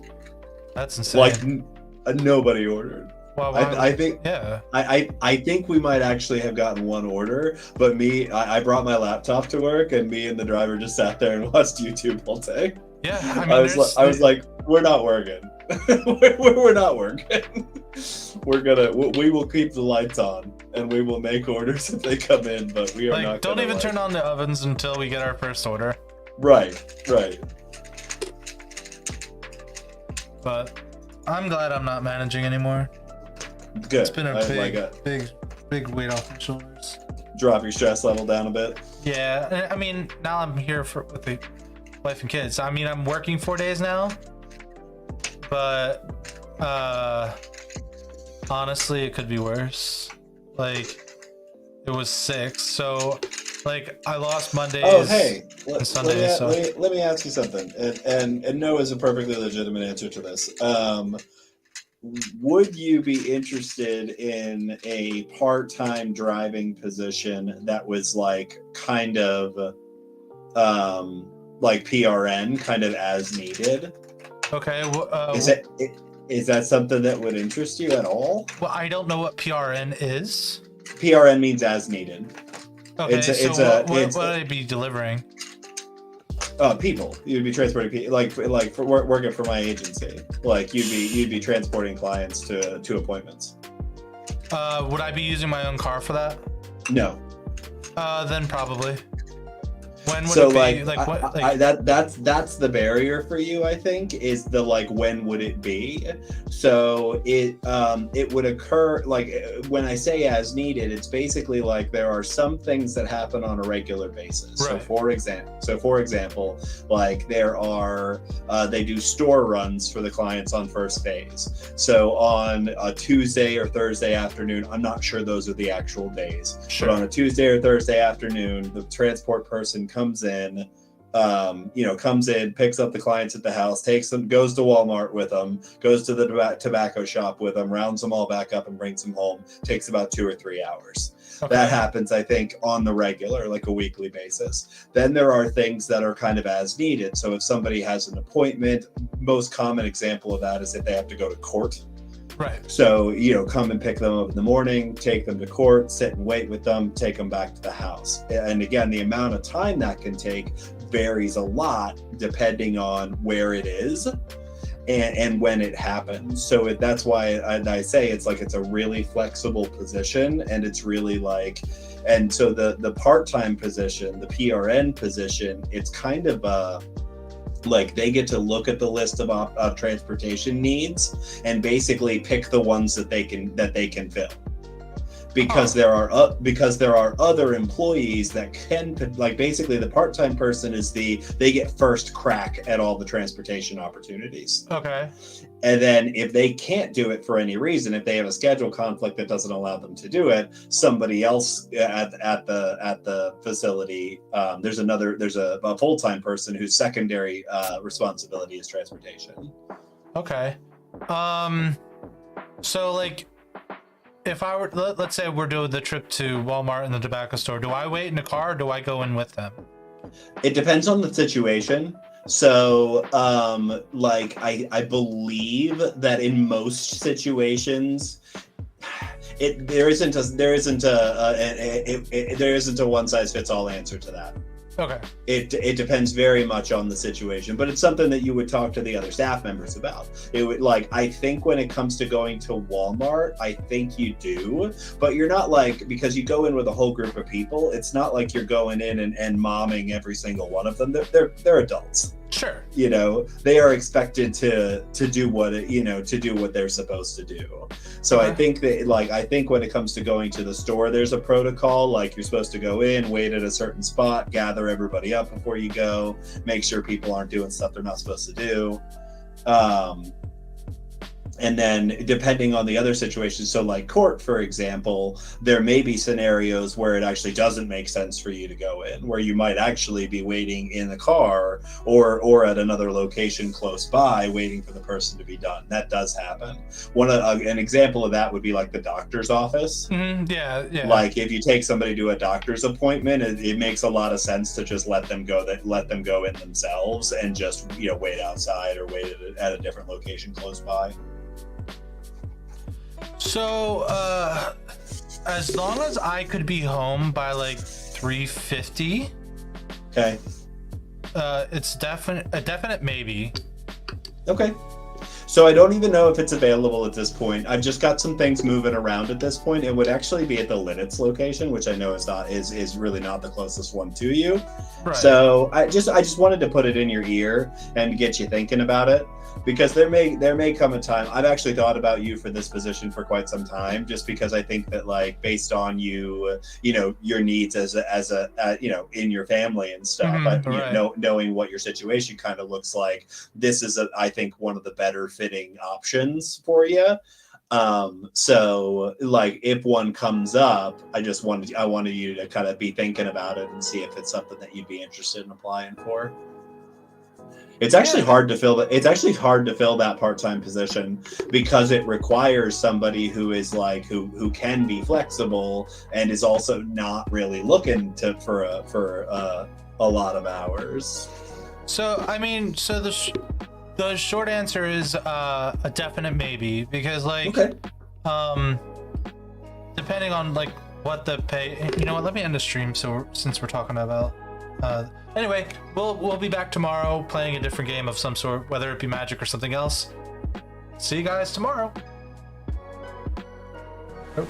S1: That's insane.
S5: Like nobody ordered.
S1: Well,
S5: I think
S1: yeah.
S5: I think we might actually have gotten one order, but I brought my laptop to work, and me and the driver just sat there and watched YouTube all day.
S1: Yeah, I mean,
S5: I was like, we're not working. we're not working. We will keep the lights on, and we will make orders if they come in, but we are not.
S1: Don't even turn on the ovens until we get our first order.
S5: Right.
S1: But I'm glad I'm not managing anymore.
S5: Good.
S1: It's been a big weight off my shoulders.
S5: Drop your stress level down a bit.
S1: Yeah, I mean, now I'm here with the wife and kids. I mean, I'm working 4 days now, but honestly, it could be worse. Like, it was 6, so like I lost Mondays.
S5: Oh, hey,
S1: Sundays.
S5: Let me ask you something, and no is a perfectly legitimate answer to this. Would you be interested in a part-time driving position that was like kind of like PRN, kind of as needed?
S1: Okay.
S5: Is that something that would interest you at all?
S1: Well, I don't know what PRN is.
S5: PRN means as needed.
S1: Okay, what would I be delivering?
S5: People. You'd be transporting people, like for working for my agency. Like you'd be transporting clients to appointments.
S1: Would I be using my own car for that?
S5: No.
S1: Then probably. When would
S5: So
S1: it be?
S5: that's the barrier for you, I think, is the like when would it be? So it would occur like when I say as needed, it's basically like there are some things that happen on a regular basis.
S1: Right.
S5: So for example, like there are they do store runs for the clients on first phase. So on a Tuesday or Thursday afternoon, I'm not sure those are the actual days.
S1: Sure.
S5: But on a Tuesday or Thursday afternoon, the transport person comes in, picks up the clients at the house, takes them, goes to Walmart with them, goes to the tobacco shop with them, rounds them all back up and brings them home. Takes about 2 or 3 hours. Okay. That happens, I think, on the regular, like a weekly basis. Then there are things that are kind of as needed. So if somebody has an appointment, most common example of that is if they have to go to court.
S1: Right.
S5: So, come and pick them up in the morning, take them to court, sit and wait with them, take them back to the house. And again, the amount of time that can take varies a lot depending on where it is and when it happens. So that's why I say it's like it's a really flexible position, and it's really like, and so the part-time position, the PRN position, it's kind of like they get to look at the list of transportation needs and basically pick the ones that they can fill, because there are other employees that can, like, basically the part-time person is they get first crack at all the transportation opportunities.
S1: Okay.
S5: And then if they can't do it for any reason, if they have a schedule conflict that doesn't allow them to do it, somebody else at the facility, there's a full-time person whose secondary responsibility is transportation.
S1: Okay. So like, if I were, let's say we're doing the trip to Walmart and the tobacco store, do I wait in the car or do I go in with them?
S5: It depends on the situation. So, like, I believe that in most situations, there isn't a one size fits all answer to that.
S1: Okay.
S5: It depends very much on the situation, but it's something that you would talk to the other staff members about. It would, like, I think when it comes to going to Walmart, I think you do, but you're not like, because you go in with a whole group of people, it's not like you're going in and momming every single one of them. They're adults.
S1: Sure.
S5: They are expected to do what they're supposed to do. So I think that, like, I think when it comes to going to the store, there's a protocol. Like, you're supposed to go in, wait at a certain spot, gather everybody up before you go, make sure people aren't doing stuff they're not supposed to do. And then depending on the other situations, so like court, for example, there may be scenarios where it actually doesn't make sense for you to go in, where you might actually be waiting in the car or at another location close by waiting for the person to be done. That does happen. An example of that would be like the doctor's office.
S1: Mm-hmm. Yeah.
S5: Like if you take somebody to a doctor's appointment, it makes a lot of sense to just let them go in themselves and just, wait outside or wait at a different location close by.
S1: So, as long as I could be home by like 3:50,
S5: Okay.
S1: it's a definite maybe.
S5: Okay. So I don't even know if it's available at this point. I've just got some things moving around at this point. It would actually be at the Linnets location, which I know is really not the closest one to you.
S1: Right.
S5: So I just wanted to put it in your ear and get you thinking about it, because there may come a time. I've actually thought about you for this position for quite some time, just because I think that, like, based on you know, your needs as a you know, in your family and stuff,
S1: right.
S5: knowing what your situation kind of looks like, this is I think one of the better fitting options for you. So like, if one comes up, I wanted you to kind of be thinking about it and see if it's something that you'd be interested in applying for. It's actually hard to fill that part-time position, because it requires somebody who is like who can be flexible and is also not really looking for a lot of hours.
S1: So I mean, the short answer is a definite maybe, because like, depending on like what the pay. You know what? Let me end the stream. So since we're talking about. Anyway, we'll be back tomorrow playing a different game of some sort, whether it be Magic or something else. See you guys tomorrow. Oh.